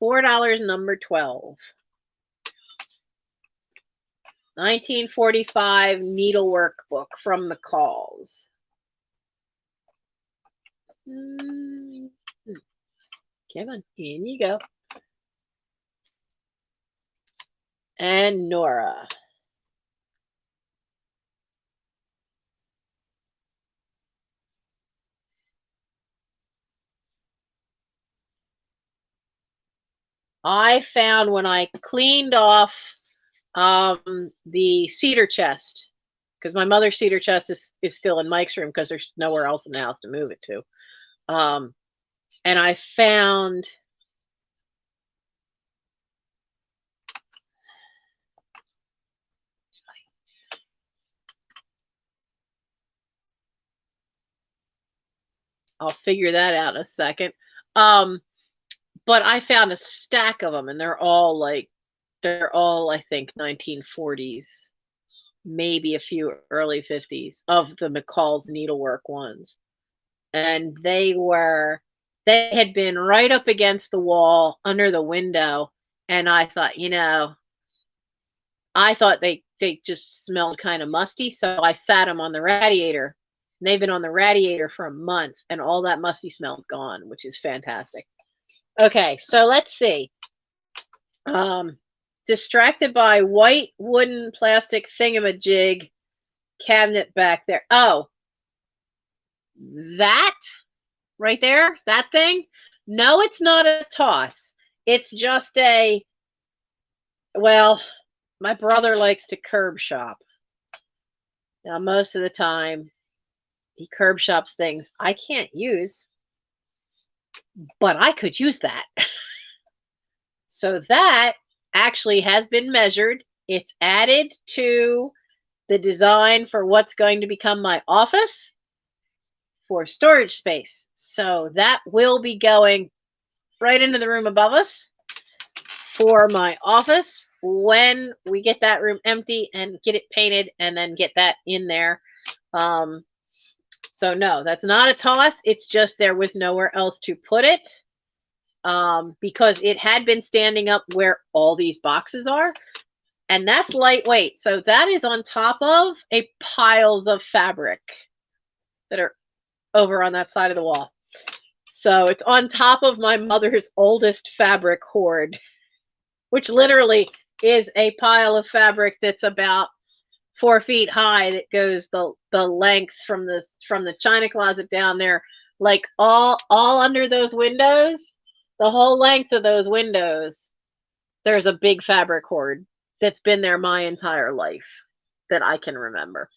$4 number 12. 1945 needlework book from McCall's. Come on, in you go. And Nora. I found when I cleaned off the cedar chest, because my mother's cedar chest is still in Mike's room because there's nowhere else in the house to move it to. And I found I'll figure that out in a second. But I found a stack of them, and they're all I think 1940s, maybe a few early 50s of the McCall's needlework ones. And they had been right up against the wall under the window, and I thought, they just smelled kind of musty, so I sat them on the radiator. And they've been on the radiator for a month, and all that musty smell is gone, which is fantastic. Okay, so let's see. Distracted by white wooden plastic thingamajig cabinet back there. Oh, that right there, that thing? No, it's not a toss. It's just well, my brother likes to curb shop. Now, most of the time, he curb shops things I can't use, but I could use that. So that actually has been measured. It's added to the design for what's going to become my office for storage space. So that will be going right into the room above us for my office when we get that room empty and get it painted and then get that in there. So no, that's not a toss. It's just there was nowhere else to put it. Because it had been standing up where all these boxes are, and that's lightweight. So that is on top of piles of fabric that are over on that side of the wall. So it's on top of my mother's oldest fabric hoard, which literally is a pile of fabric that's about 4 feet high that goes the length from the china closet down there, like all under those windows. The whole length of those windows, there's a big fabric hoard that's been there my entire life that I can remember.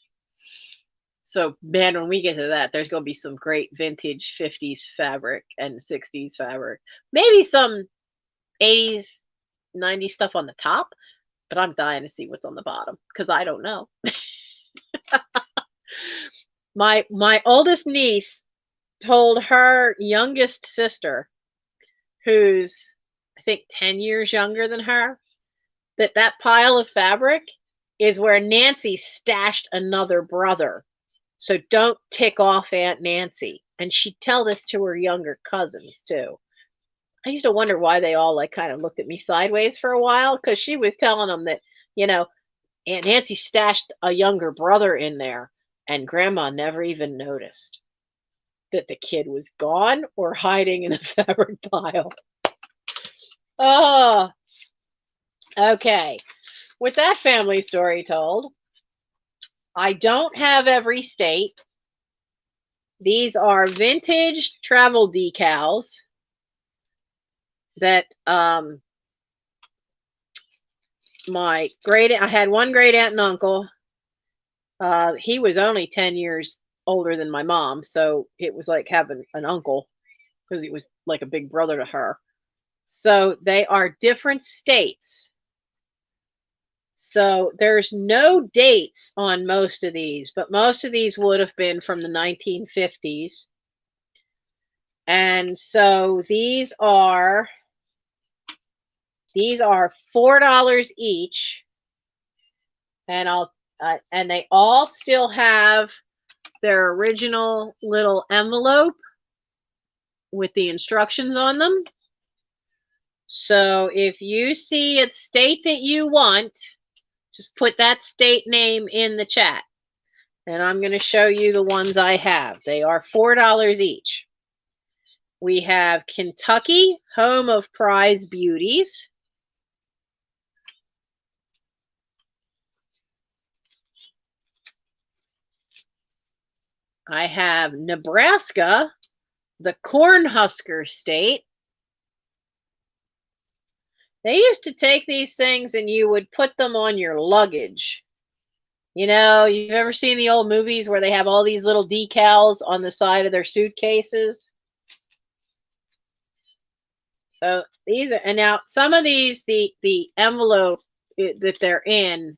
So, man, when we get to that, there's going to be some great vintage 50s fabric and 60s fabric. Maybe some 80s, 90s stuff on the top, but I'm dying to see what's on the bottom because I don't know. My oldest niece told her youngest sister, who's I think 10 years younger than her, that pile of fabric is where Nancy stashed another brother. So don't tick off Aunt Nancy. And she'd tell this to her younger cousins too. I used to wonder why they all kind of looked at me sideways for a while, because she was telling them that, Aunt Nancy stashed a younger brother in there, and Grandma never even noticed that the kid was gone or hiding in a fabric pile. Oh, okay. With that family story told, I don't have every state. These are vintage travel decals that I had one great aunt and uncle. He was only 10 years older than my mom, so it was like having an uncle because he was like a big brother to her. So they are different states. So there's no dates on most of these, but most of these would have been from the 1950s. And so these are $4 each, and and they all still have their original little envelope with the instructions on them. So if you see a state that you want, just put that state name in the chat. And I'm going to show you the ones I have. They are $4 each. We have Kentucky, home of prize beauties. I have Nebraska, the Cornhusker state. They used to take these things and you would put them on your luggage. You know, you've ever seen the old movies where they have all these little decals on the side of their suitcases? So these are, and now some of these, the envelope that they're in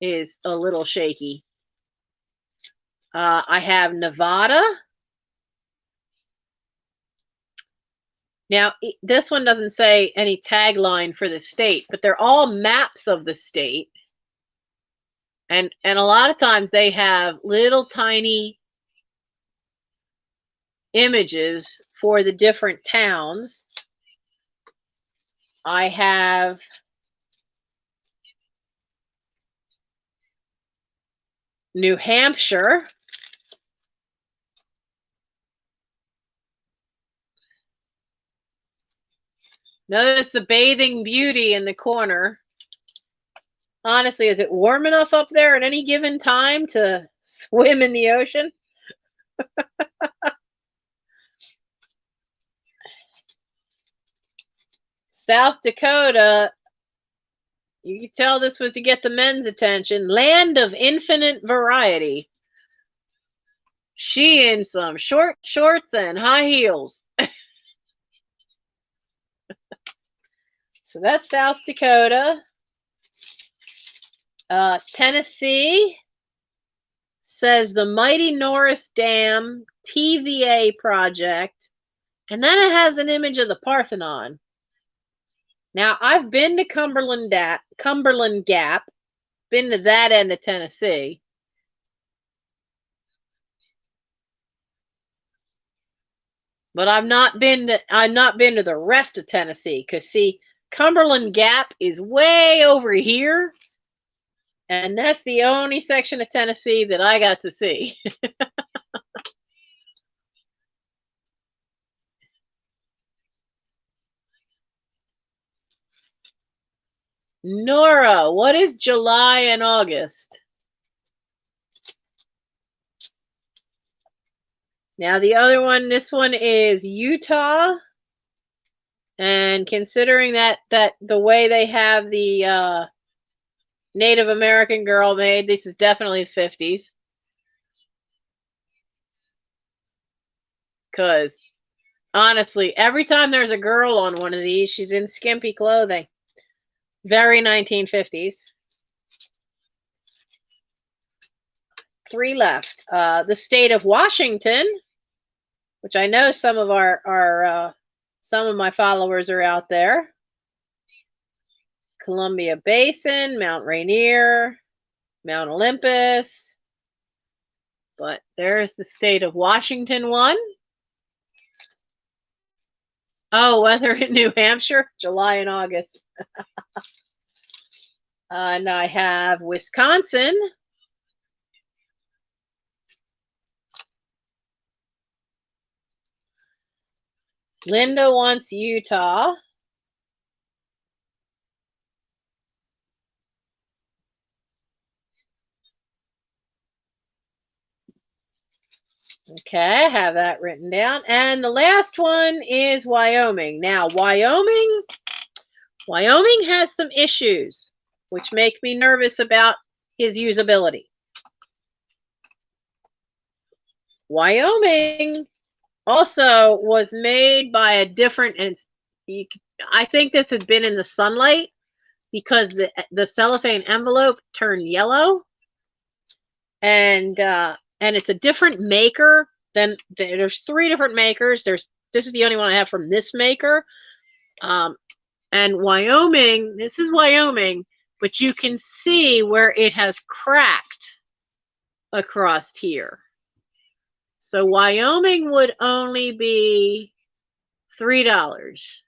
is a little shaky. I have Nevada. Now, this one doesn't say any tagline for the state, but they're all maps of the state. And a lot of times they have little tiny images for the different towns. I have New Hampshire. Notice the bathing beauty in the corner. Honestly, is it warm enough up there at any given time to swim in the ocean? South Dakota, you can tell this was to get the men's attention. Land of infinite variety. She in some short shorts and high heels. So that's South Dakota. Tennessee says the Mighty Norris Dam TVA project. And then it has an image of the Parthenon. Now, I've been to Cumberland Gap, been to that end of Tennessee. But I've not been to the rest of Tennessee, because see, Cumberland Gap is way over here, and that's the only section of Tennessee that I got to see. Nora, what is July and August? Now the other one, this one is Utah. And considering that the way they have the Native American girl made, this is definitely 50s. Because honestly, every time there's a girl on one of these, she's in skimpy clothing. Very 1950s. 3 left. The state of Washington, which I know some of some of my followers are out there. Columbia Basin, Mount Rainier, Mount Olympus. But there's the state of Washington one. Oh, weather in New Hampshire, July and August. And I have Wisconsin. Linda wants Utah. Okay, I have that written down. And the last one is Wyoming. Now, Wyoming has some issues, which make me nervous about his usability. Wyoming also was made by a different, and I think this had been in the sunlight because the cellophane envelope turned yellow, and it's a different maker. Then there's 3 different makers. This is the only one I have from this maker. And Wyoming, this is Wyoming, but you can see where it has cracked across here. So Wyoming would only be $3.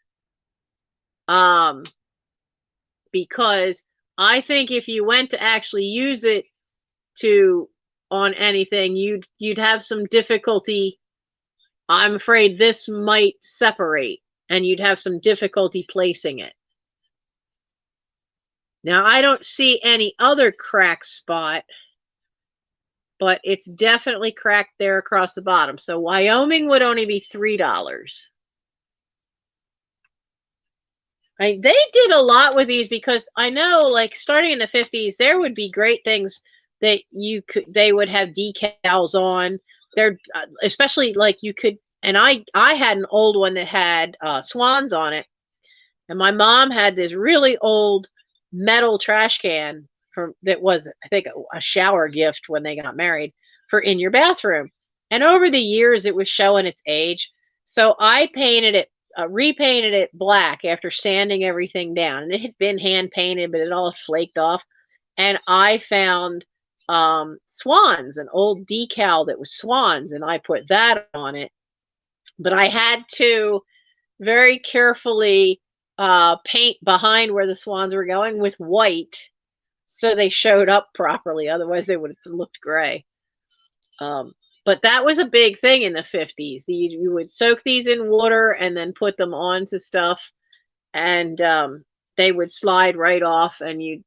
Because I think if you went to actually use it on anything, you'd have some difficulty. I'm afraid this might separate, and you'd have some difficulty placing it. Now, I don't see any other crack spot, but it's definitely cracked there across the bottom. So Wyoming would only be $3. They did a lot with these, because I know, like, starting in the 50s, there would be great things that they would have decals on there, especially like you could. And I had an old one that had swans on it, and my mom had this really old metal trash can that was, I think, a shower gift when they got married, for in your bathroom. And over the years, it was showing its age, so I repainted it black after sanding everything down. And it had been hand painted, but it all flaked off. And I found swans, an old decal that was swans, and I put that on it. But I had to very carefully paint behind where the swans were going with white, so they showed up properly. Otherwise, they would have looked gray. But that was a big thing in the 50s. You would soak these in water and then put them onto stuff, and they would slide right off, and you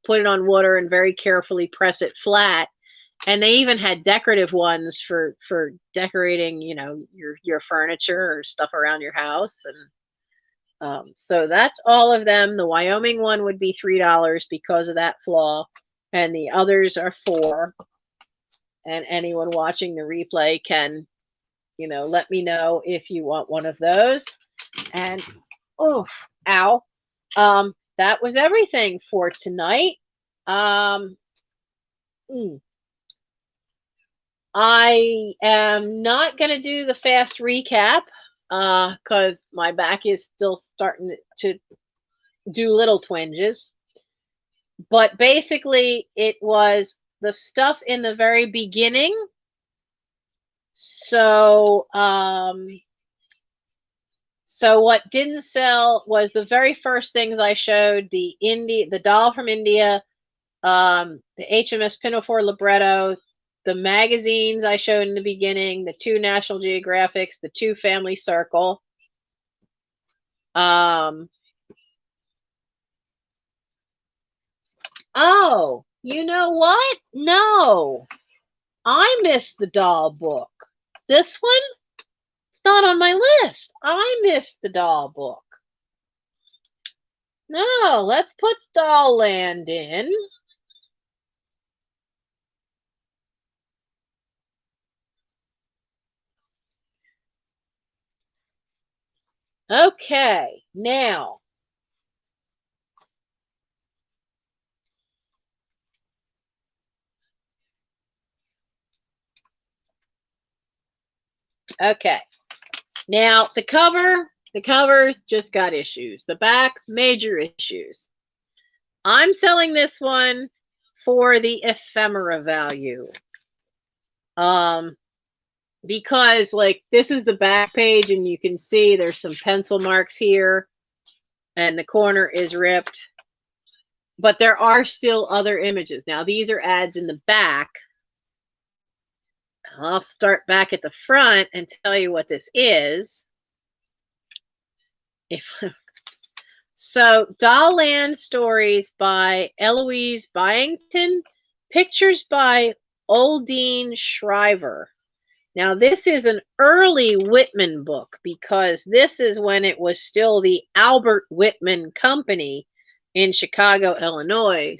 put it on water and very carefully press it flat. And they even had decorative ones for decorating, your furniture or stuff around your house. And so that's all of them. The Wyoming one would be $3 because of that flaw, and the others are $4. And anyone watching the replay can, let me know if you want one of those. And oh, ow. That was everything for tonight. I am not going to do the fast recap because my back is still starting to do little twinges. But basically, it was the stuff in the very beginning. So, so what didn't sell was the very first things I showed: the doll from India, the HMS Pinafore libretto, the magazines I showed in the beginning, the 2 National Geographics, the 2 Family Circle. Oh, you know what? No, I missed the doll book. This one? It's not on my list. I missed the doll book. No, let's put Doll Land in. Okay, now. Okay, now the covers just got issues. The back, major issues. I'm selling this one for the ephemera value. Because, like, this is the back page, and you can see there's some pencil marks here, and the corner is ripped. But there are still other images. Now, these are ads in the back. I'll start back at the front and tell you what this is. So, Doll Land Stories by Eloise Byington. Pictures by Oldine Shriver. Now, this is an early Whitman book because this is when it was still the Albert Whitman Company in Chicago, Illinois.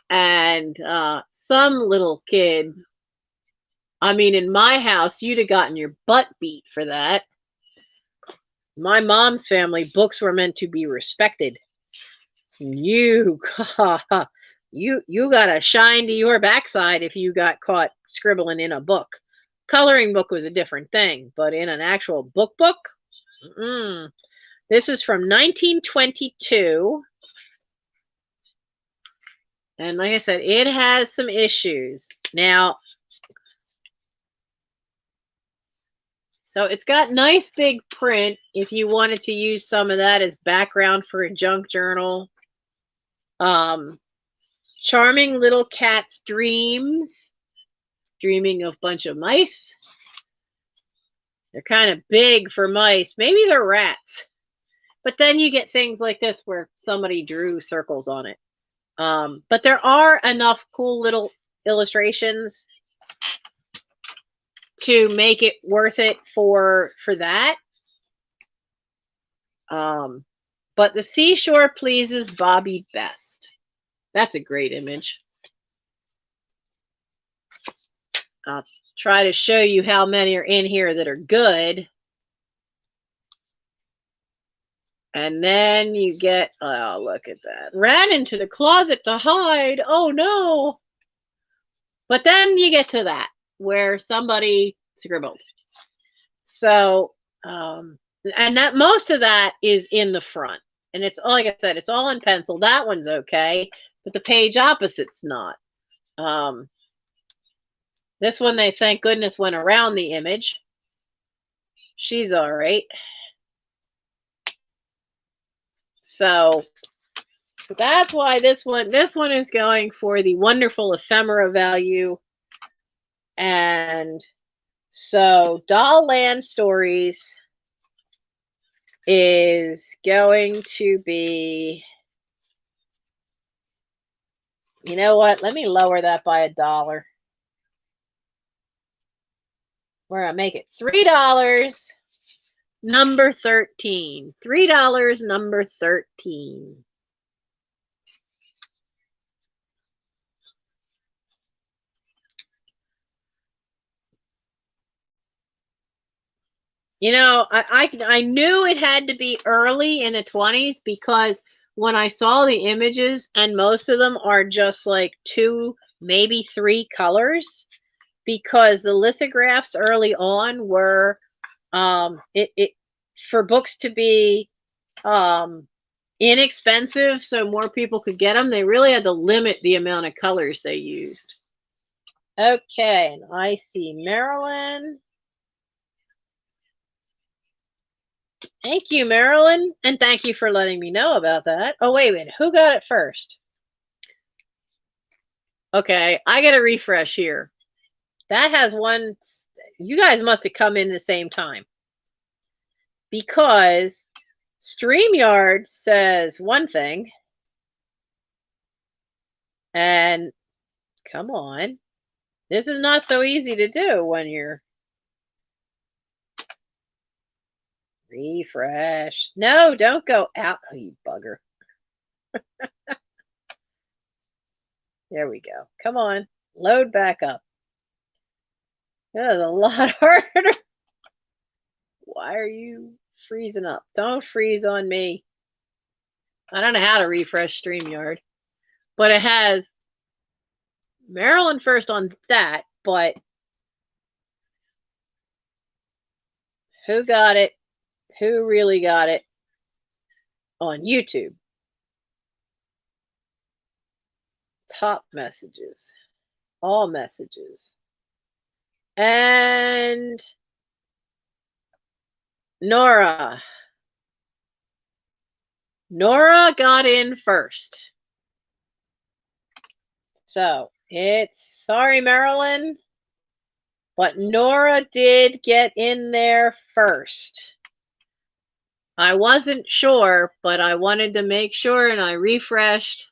And some little kid, I mean, in my house, you'd have gotten your butt beat for that. My mom's family, books were meant to be respected. You, you got a shine to your backside if you got caught scribbling in a book. Coloring book was a different thing, but in an actual book, this is from 1922. And like I said, it has some issues. Now, so it's got nice big print if you wanted to use some of that as background for a junk journal. Charming little cat's dreams, dreaming of a bunch of mice. They're kind of big for mice. Maybe they're rats. But then you get things like this where somebody drew circles on it. But there are enough cool little illustrations to make it worth it for that. But the seashore pleases Bobby best. That's a great image. I'll try to show you how many are in here that are good. And then you get, oh, look at that. Ran into the closet to hide. Oh, no. But then you get to that where somebody scribbled. So, and that most of that is in the front. And it's, like I said, it's all in pencil. That one's okay, but the page opposite's not. This one, they thank goodness went around the image. She's all right. So that's why this one is going for the wonderful ephemera value. And so Doll Land Stories is going to be, you know what? Let me lower that by $1. We're going to make it $3, number 13. $3, number 13. You know, I knew it had to be early in the 20s because when I saw the images, and most of them are just like 2, maybe 3 colors, because the lithographs early on were for books to be inexpensive so more people could get them, they really had to limit the amount of colors they used. Okay, and I see Marilyn. Thank you, Marilyn, and thank you for letting me know about that. Oh, wait a minute. Who got it first? Okay, I get a refresh here. That has one. You guys must have come in the same time because StreamYard says one thing, and come on. This is not so easy to do when you're refresh. No, don't go out. Oh, you bugger. There we go. Come on. Load back up. That is a lot harder. Why are you freezing up? Don't freeze on me. I don't know how to refresh StreamYard. But it has Maryland first on that, but who got it? Who really got it on YouTube? Top messages. All messages. And Nora. Nora got in first. So it's, sorry, Marilyn, but Nora did get in there first. I wasn't sure, but I wanted to make sure, and I refreshed.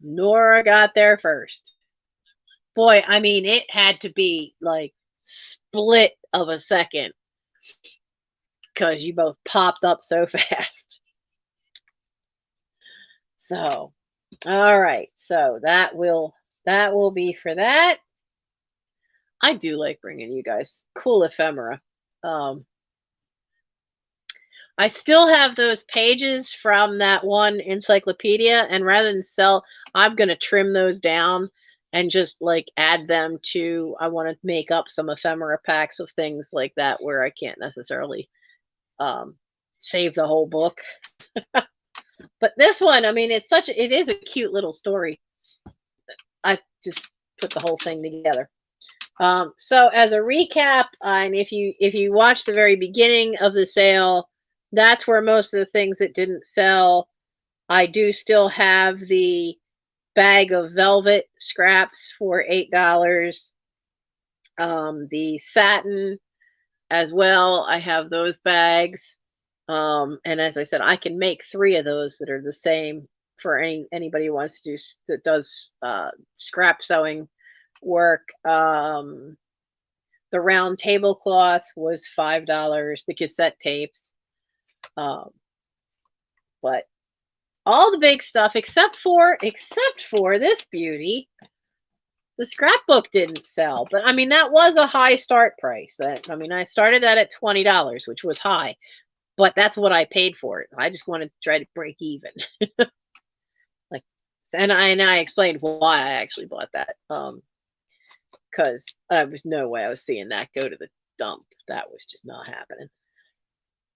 Nora got there first. Boy, I mean, it had to be like split of a second because you both popped up so fast. So, all right. So that will be for that. I do like bringing you guys cool ephemera. Um, I still have those pages from that one encyclopedia, and rather than sell, I'm going to trim those down and just like add them to, I want to make up some ephemera packs of things like that where I can't necessarily um, save the whole book. But this one, I mean, it is a cute little story. I just put the whole thing together. So as a recap, and if you watch the very beginning of the sale, that's where most of the things that didn't sell. I do still have the bag of velvet scraps for $8. The satin as well. I have those bags. And as I said, I can make 3 of those that are the same for anybody who wants to do that does scrap sewing work. The round tablecloth was $5. The cassette tapes, but all the big stuff except for this beauty, the scrapbook didn't sell. But I mean, that was a high start price. I mean, I started that at $20, which was high, but that's what I paid for it. I just wanted to try to break even. Like, and I explained why I actually bought that. Because there was no way I was seeing that go to the dump. That was just not happening.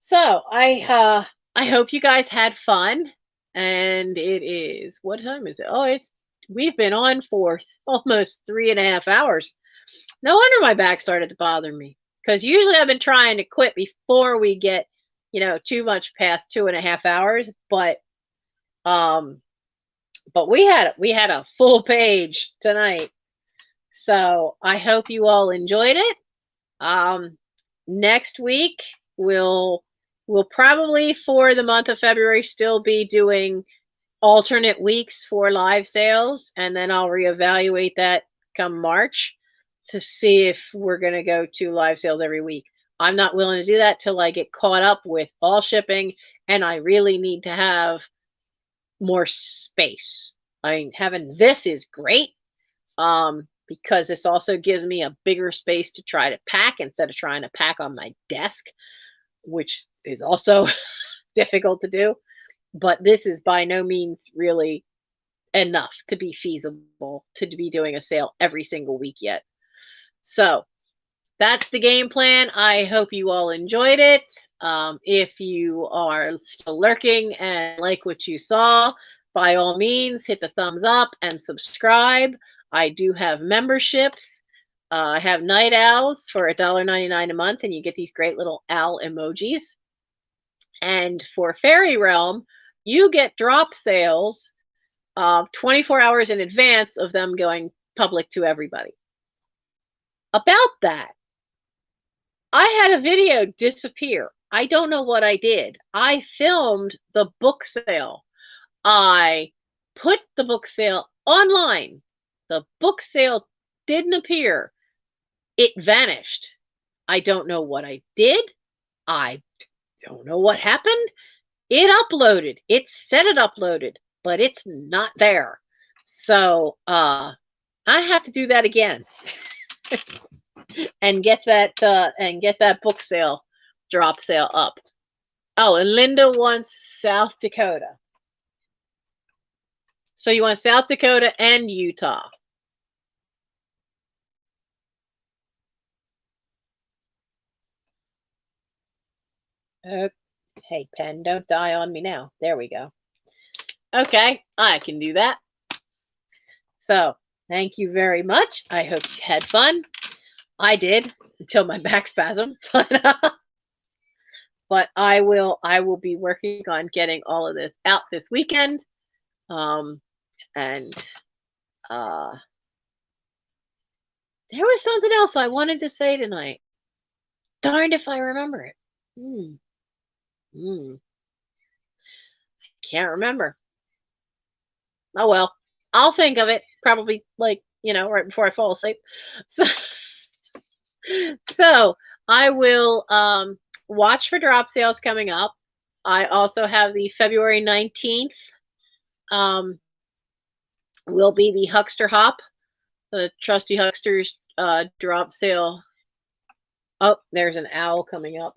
So I hope you guys had fun. And it is, what time is it? Oh, we've been on for almost 3.5 hours. No wonder my back started to bother me. Because usually I've been trying to quit before we get, too much past 2.5 hours. But we had a full page tonight. So I hope you all enjoyed it. Next week we'll probably for the month of February still be doing alternate weeks for live sales, and then I'll reevaluate that come March to see if we're going to go to live sales every week. I'm not willing to do that till I get caught up with all shipping, and I really need to have more space. I mean, having this is great. Because this also gives me a bigger space to try to pack instead of trying to pack on my desk, which is also difficult to do. But this is by no means really enough to be feasible to be doing a sale every single week yet. So that's the game plan. I hope you all enjoyed it. If you are still lurking and like what you saw, by all means, hit the thumbs up and subscribe. I do have memberships. I have Night Owls for $1.99 a month, and you get these great little owl emojis. And for Fairy Realm, you get drop sales 24 hours in advance of them going public to everybody. About that, I had a video disappear. I don't know what I did. I filmed the book sale. I put the book sale online. The book sale didn't appear. It vanished. I don't know what I did. I don't know what happened. It uploaded. It said it uploaded, but it's not there. So I have to do that again and get that book sale drop sale up. Oh, and Linda wants South Dakota. So you want South Dakota and Utah. Hey, pen, don't die on me now. There we go. Okay, I can do that. So thank you very much. I hope you had fun. I did until my back spasm. But I will be working on getting all of this out this weekend. And there was something else I wanted to say tonight. Darned if I remember it. Can't remember. Oh well, I'll think of it probably right before I fall asleep. So So I will watch for drop sales coming up. I also have the February 19th will be the Huckster Hop, the Trusty Hucksters drop sale. Oh, there's an owl coming up.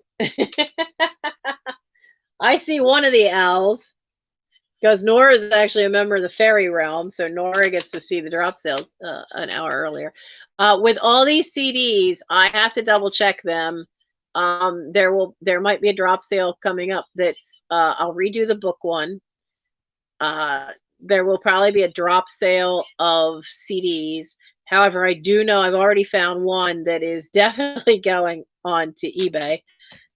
I see one of the owls because Nora is actually a member of the fairy realm, so Nora gets to see the drop sales an hour earlier. With all these CDs, I have to double check them. There might be a drop sale coming up. That's I'll redo the book one. There will probably be a drop sale of CDs. However, I do know I've already found one that is definitely going on to eBay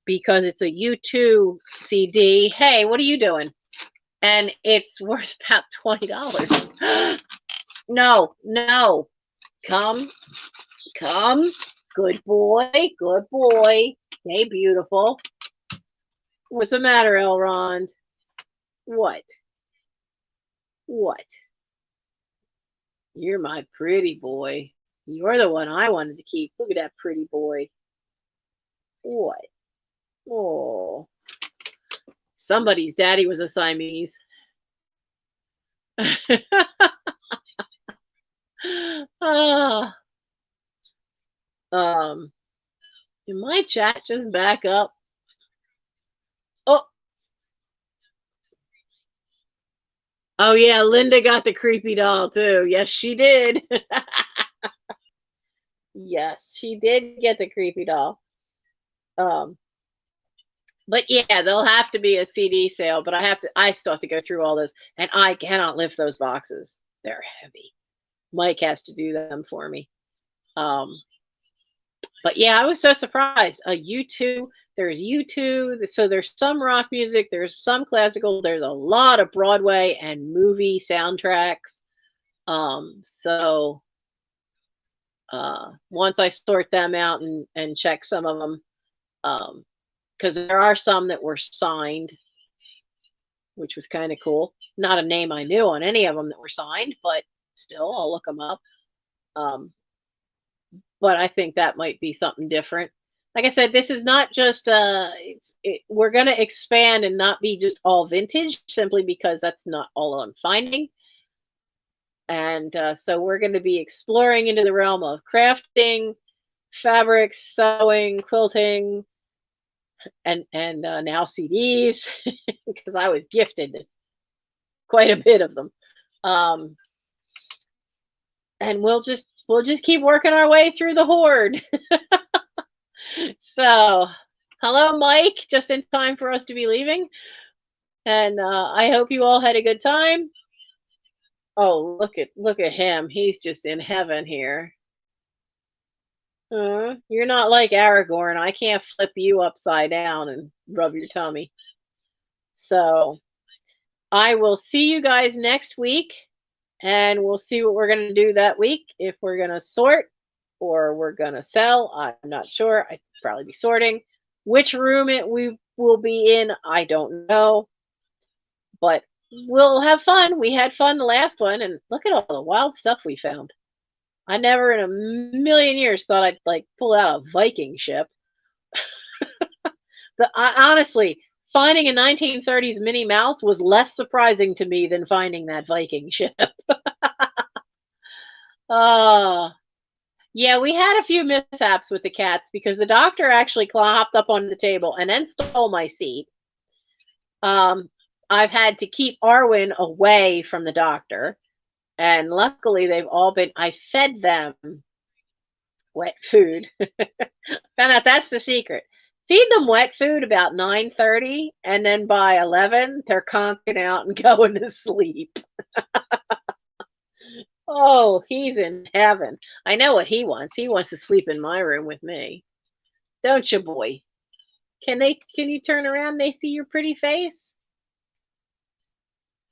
because it's a U2 CD. Hey, what are you doing? And it's worth about $20. No, no. Come, come. Good boy, good boy. Hey, beautiful. What's the matter, Elrond? What? What? You're my pretty boy. You're the one I wanted to keep. Look at that pretty boy. What? Oh. Somebody's daddy was a Siamese. Ah. Did my chat just back up? Oh. Oh yeah, Linda got the creepy doll too. Yes, she did. Yes, she did get the creepy doll. But yeah, there'll have to be a CD sale, but I still have to go through all this, and I cannot lift those boxes. They're heavy. Mike has to do them for me. But yeah, I was so surprised. U2, there's U2, so there's some rock music, there's some classical, there's a lot of Broadway and movie soundtracks. So once I sort them out and check some of them, because there are some that were signed, which was kind of cool. Not a name I knew on any of them that were signed, but still, I'll look them up. But I think that might be something different. Like I said, this is not just we're going to expand and not be just all vintage, simply because that's not all I'm finding. And so we're going to be exploring into the realm of crafting, fabric, sewing, quilting, and now CDs because I was gifted quite a bit of them. And we'll just keep working our way through the hoard. So, hello, Mike, just in time for us to be leaving. And I hope you all had a good time. Oh, look at him. He's just in heaven here. You're not like Aragorn. I can't flip you upside down and rub your tummy. So, I will see you guys next week, and we'll see what we're going to do that week. If we're going to sort or we're going to sell, I'm not sure. I'd probably be sorting. Which room we will be in, I don't know. But we'll have fun. We had fun the last one, and look at all the wild stuff we found. I never in a million years thought I'd like pull out a Viking ship. Honestly, finding a 1930s Minnie Mouse was less surprising to me than finding that Viking ship. Yeah, we had a few mishaps with the cats because the doctor actually hopped up on the table and then stole my seat. I've had to keep Arwen away from the doctor, and luckily they've all been. I fed them wet food. Found out that's the secret. Feed them wet food about 9:30, and then by 11 they're conking out and going to sleep. Oh, he's in heaven. I know what he wants. He wants to sleep in my room with me. Don't you, boy? Can you turn around? They see your pretty face?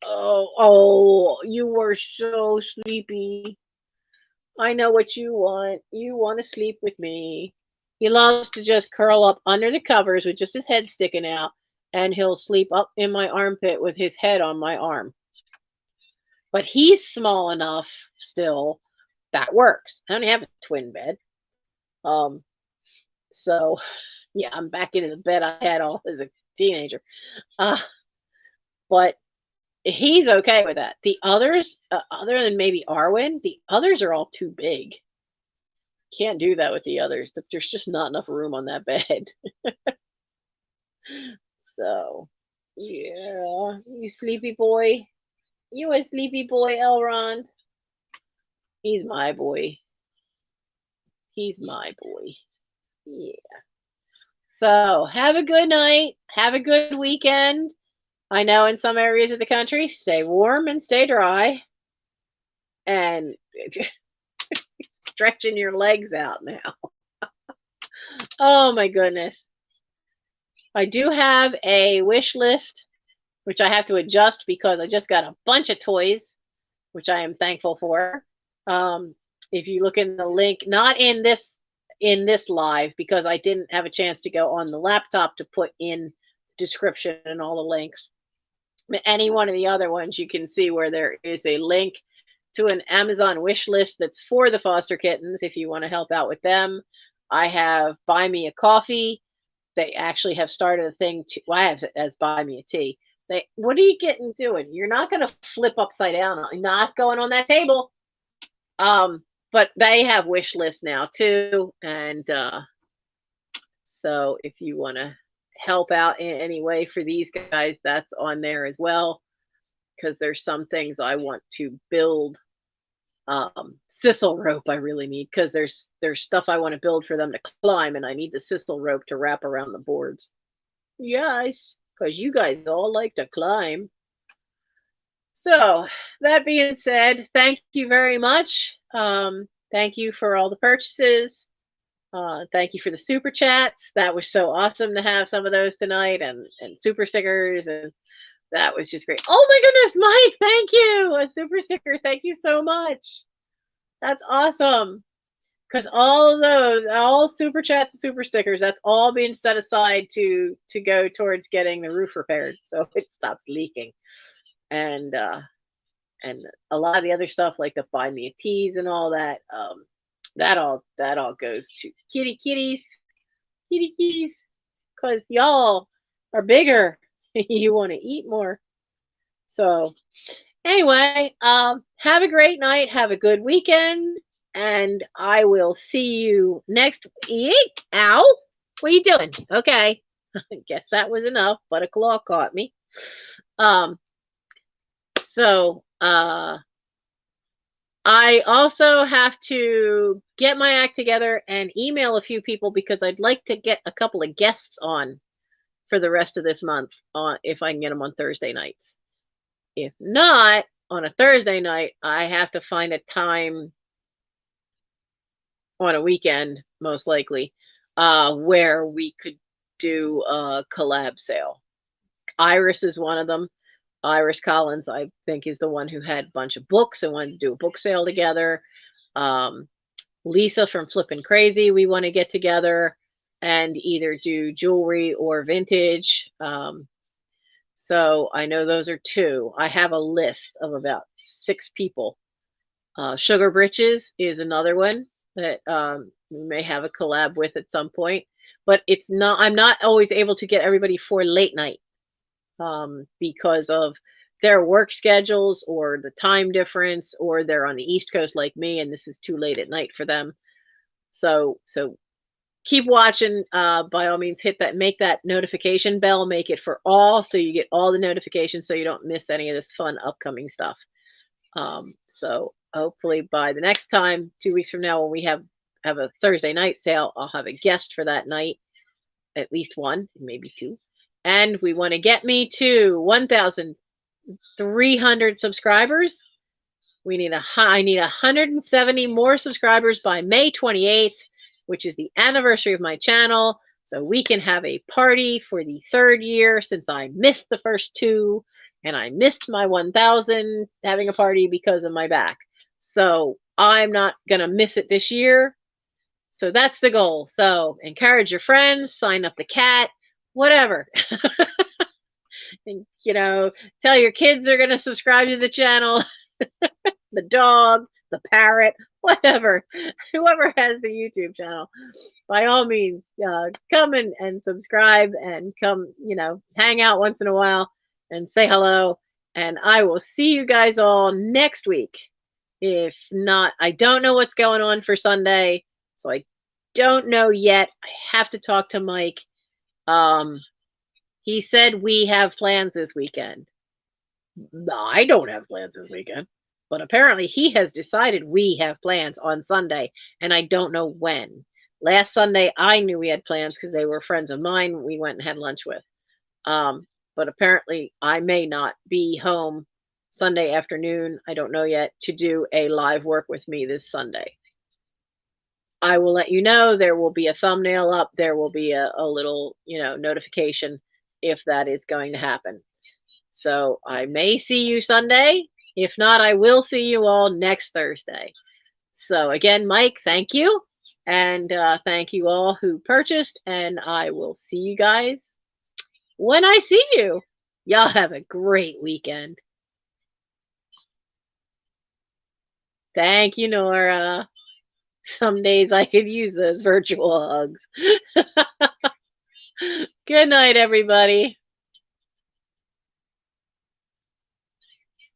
Oh, you were so sleepy. I know what you want. You want to sleep with me. He loves to just curl up under the covers with just his head sticking out, and he'll sleep up in my armpit with his head on my arm. But he's small enough still that works. I only have a twin bed. So yeah, I'm back into the bed I had all as a teenager. Uh, but he's okay with that. The others, other than maybe Arwen, the others are all too big. Can't do that with the others. There's just not enough room on that bed. So, yeah, you sleepy boy. You a sleepy boy, Elrond. He's my boy. He's my boy. Yeah. So, have a good night. Have a good weekend. I know in some areas of the country, stay warm and stay dry. And stretching your legs out now. Oh my goodness. I do have a wish list, which I have to adjust because I just got a bunch of toys, which I am thankful for. Um, if you look in the link, not in this live because I didn't have a chance to go on the laptop to put in description and all the links. Any one of the other ones, you can see where there is a link to an Amazon wish list that's for the foster kittens if you want to help out with them. I have Buy Me a Coffee. They actually have started a thing to, well, I have it as Buy Me a Tea. What are you getting doing? You're not going to flip upside down. Not going on that table. But they have wish lists now too. And so if you want to help out in any way for these guys, that's on there as well. Because there's some things I want to build. Sisal rope I really need because there's stuff I want to build for them to climb, and I need the sisal rope to wrap around the boards. Yes, because you guys all like to climb. So that being said, thank you very much. Thank you for all the purchases. Thank you for the super chats. That was so awesome to have some of those tonight, and super stickers, and that was just great. Oh my goodness, Mike, thank you. A super sticker. Thank you so much. That's awesome. Because all of those, all super chats and super stickers, that's all being set aside to go towards getting the roof repaired so it stops leaking. And a lot of the other stuff like the Buy Me a Teas and all that, that all goes to kitties, because y'all are bigger. You want to eat more. So anyway, have a great night. Have a good weekend. And I will see you next week. Ow. What are you doing? Okay. I guess that was enough, but a claw caught me. So I also have to get my act together and email a few people because I'd like to get a couple of guests on for the rest of this month if I can get them on Thursday nights. If not, on a Thursday night, I have to find a time on a weekend, most likely, where we could do a collab sale. Iris is one of them. Iris Collins, I think, is the one who had a bunch of books and wanted to do a book sale together. Lisa from Flippin' Crazy, we want to get together and either do jewelry or vintage. So I know those are two. I have a list of about 6 people. Sugar Britches is another one that we may have a collab with at some point, but I'm not always able to get everybody for late night because of their work schedules or the time difference, or they're on the East Coast like me and this is too late at night for them. So keep watching. By all means, make that notification bell, make it for all so you get all the notifications so you don't miss any of this fun upcoming stuff. So hopefully by the next time, 2 weeks from now, when we have a Thursday night sale, I'll have a guest for that night, at least one, maybe 2. And we want to get me to 1,300 subscribers. I need 170 more subscribers by May 28th, which is the anniversary of my channel, so we can have a party for the 3rd year since I missed the first 2 and I missed my 1,000 having a party because of my back. So I'm not going to miss it this year. So that's the goal. So encourage your friends, sign up the cat, whatever. And, tell your kids they're going to subscribe to the channel, the dog, the parrot, whatever. Whoever has the YouTube channel, by all means, come and subscribe and come, hang out once in a while and say hello. And I will see you guys all next week. If not, I don't know what's going on for Sunday, so I don't know yet. I have to talk to Mike. He said we have plans this weekend. I don't have plans this weekend, but apparently he has decided we have plans on Sunday, and I don't know when. Last Sunday, I knew we had plans because they were friends of mine we went and had lunch with. But apparently, I may not be home Sunday afternoon. I don't know yet to do a live work with me this Sunday. I will let you know. There will be a thumbnail up. There will be a little, notification if that is going to happen. So I may see you Sunday. If not, I will see you all next Thursday. So again, Mike, thank you. And thank you all who purchased. And I will see you guys when I see you. Y'all have a great weekend. Thank you, Nora. Some days I could use those virtual hugs. Good night, everybody.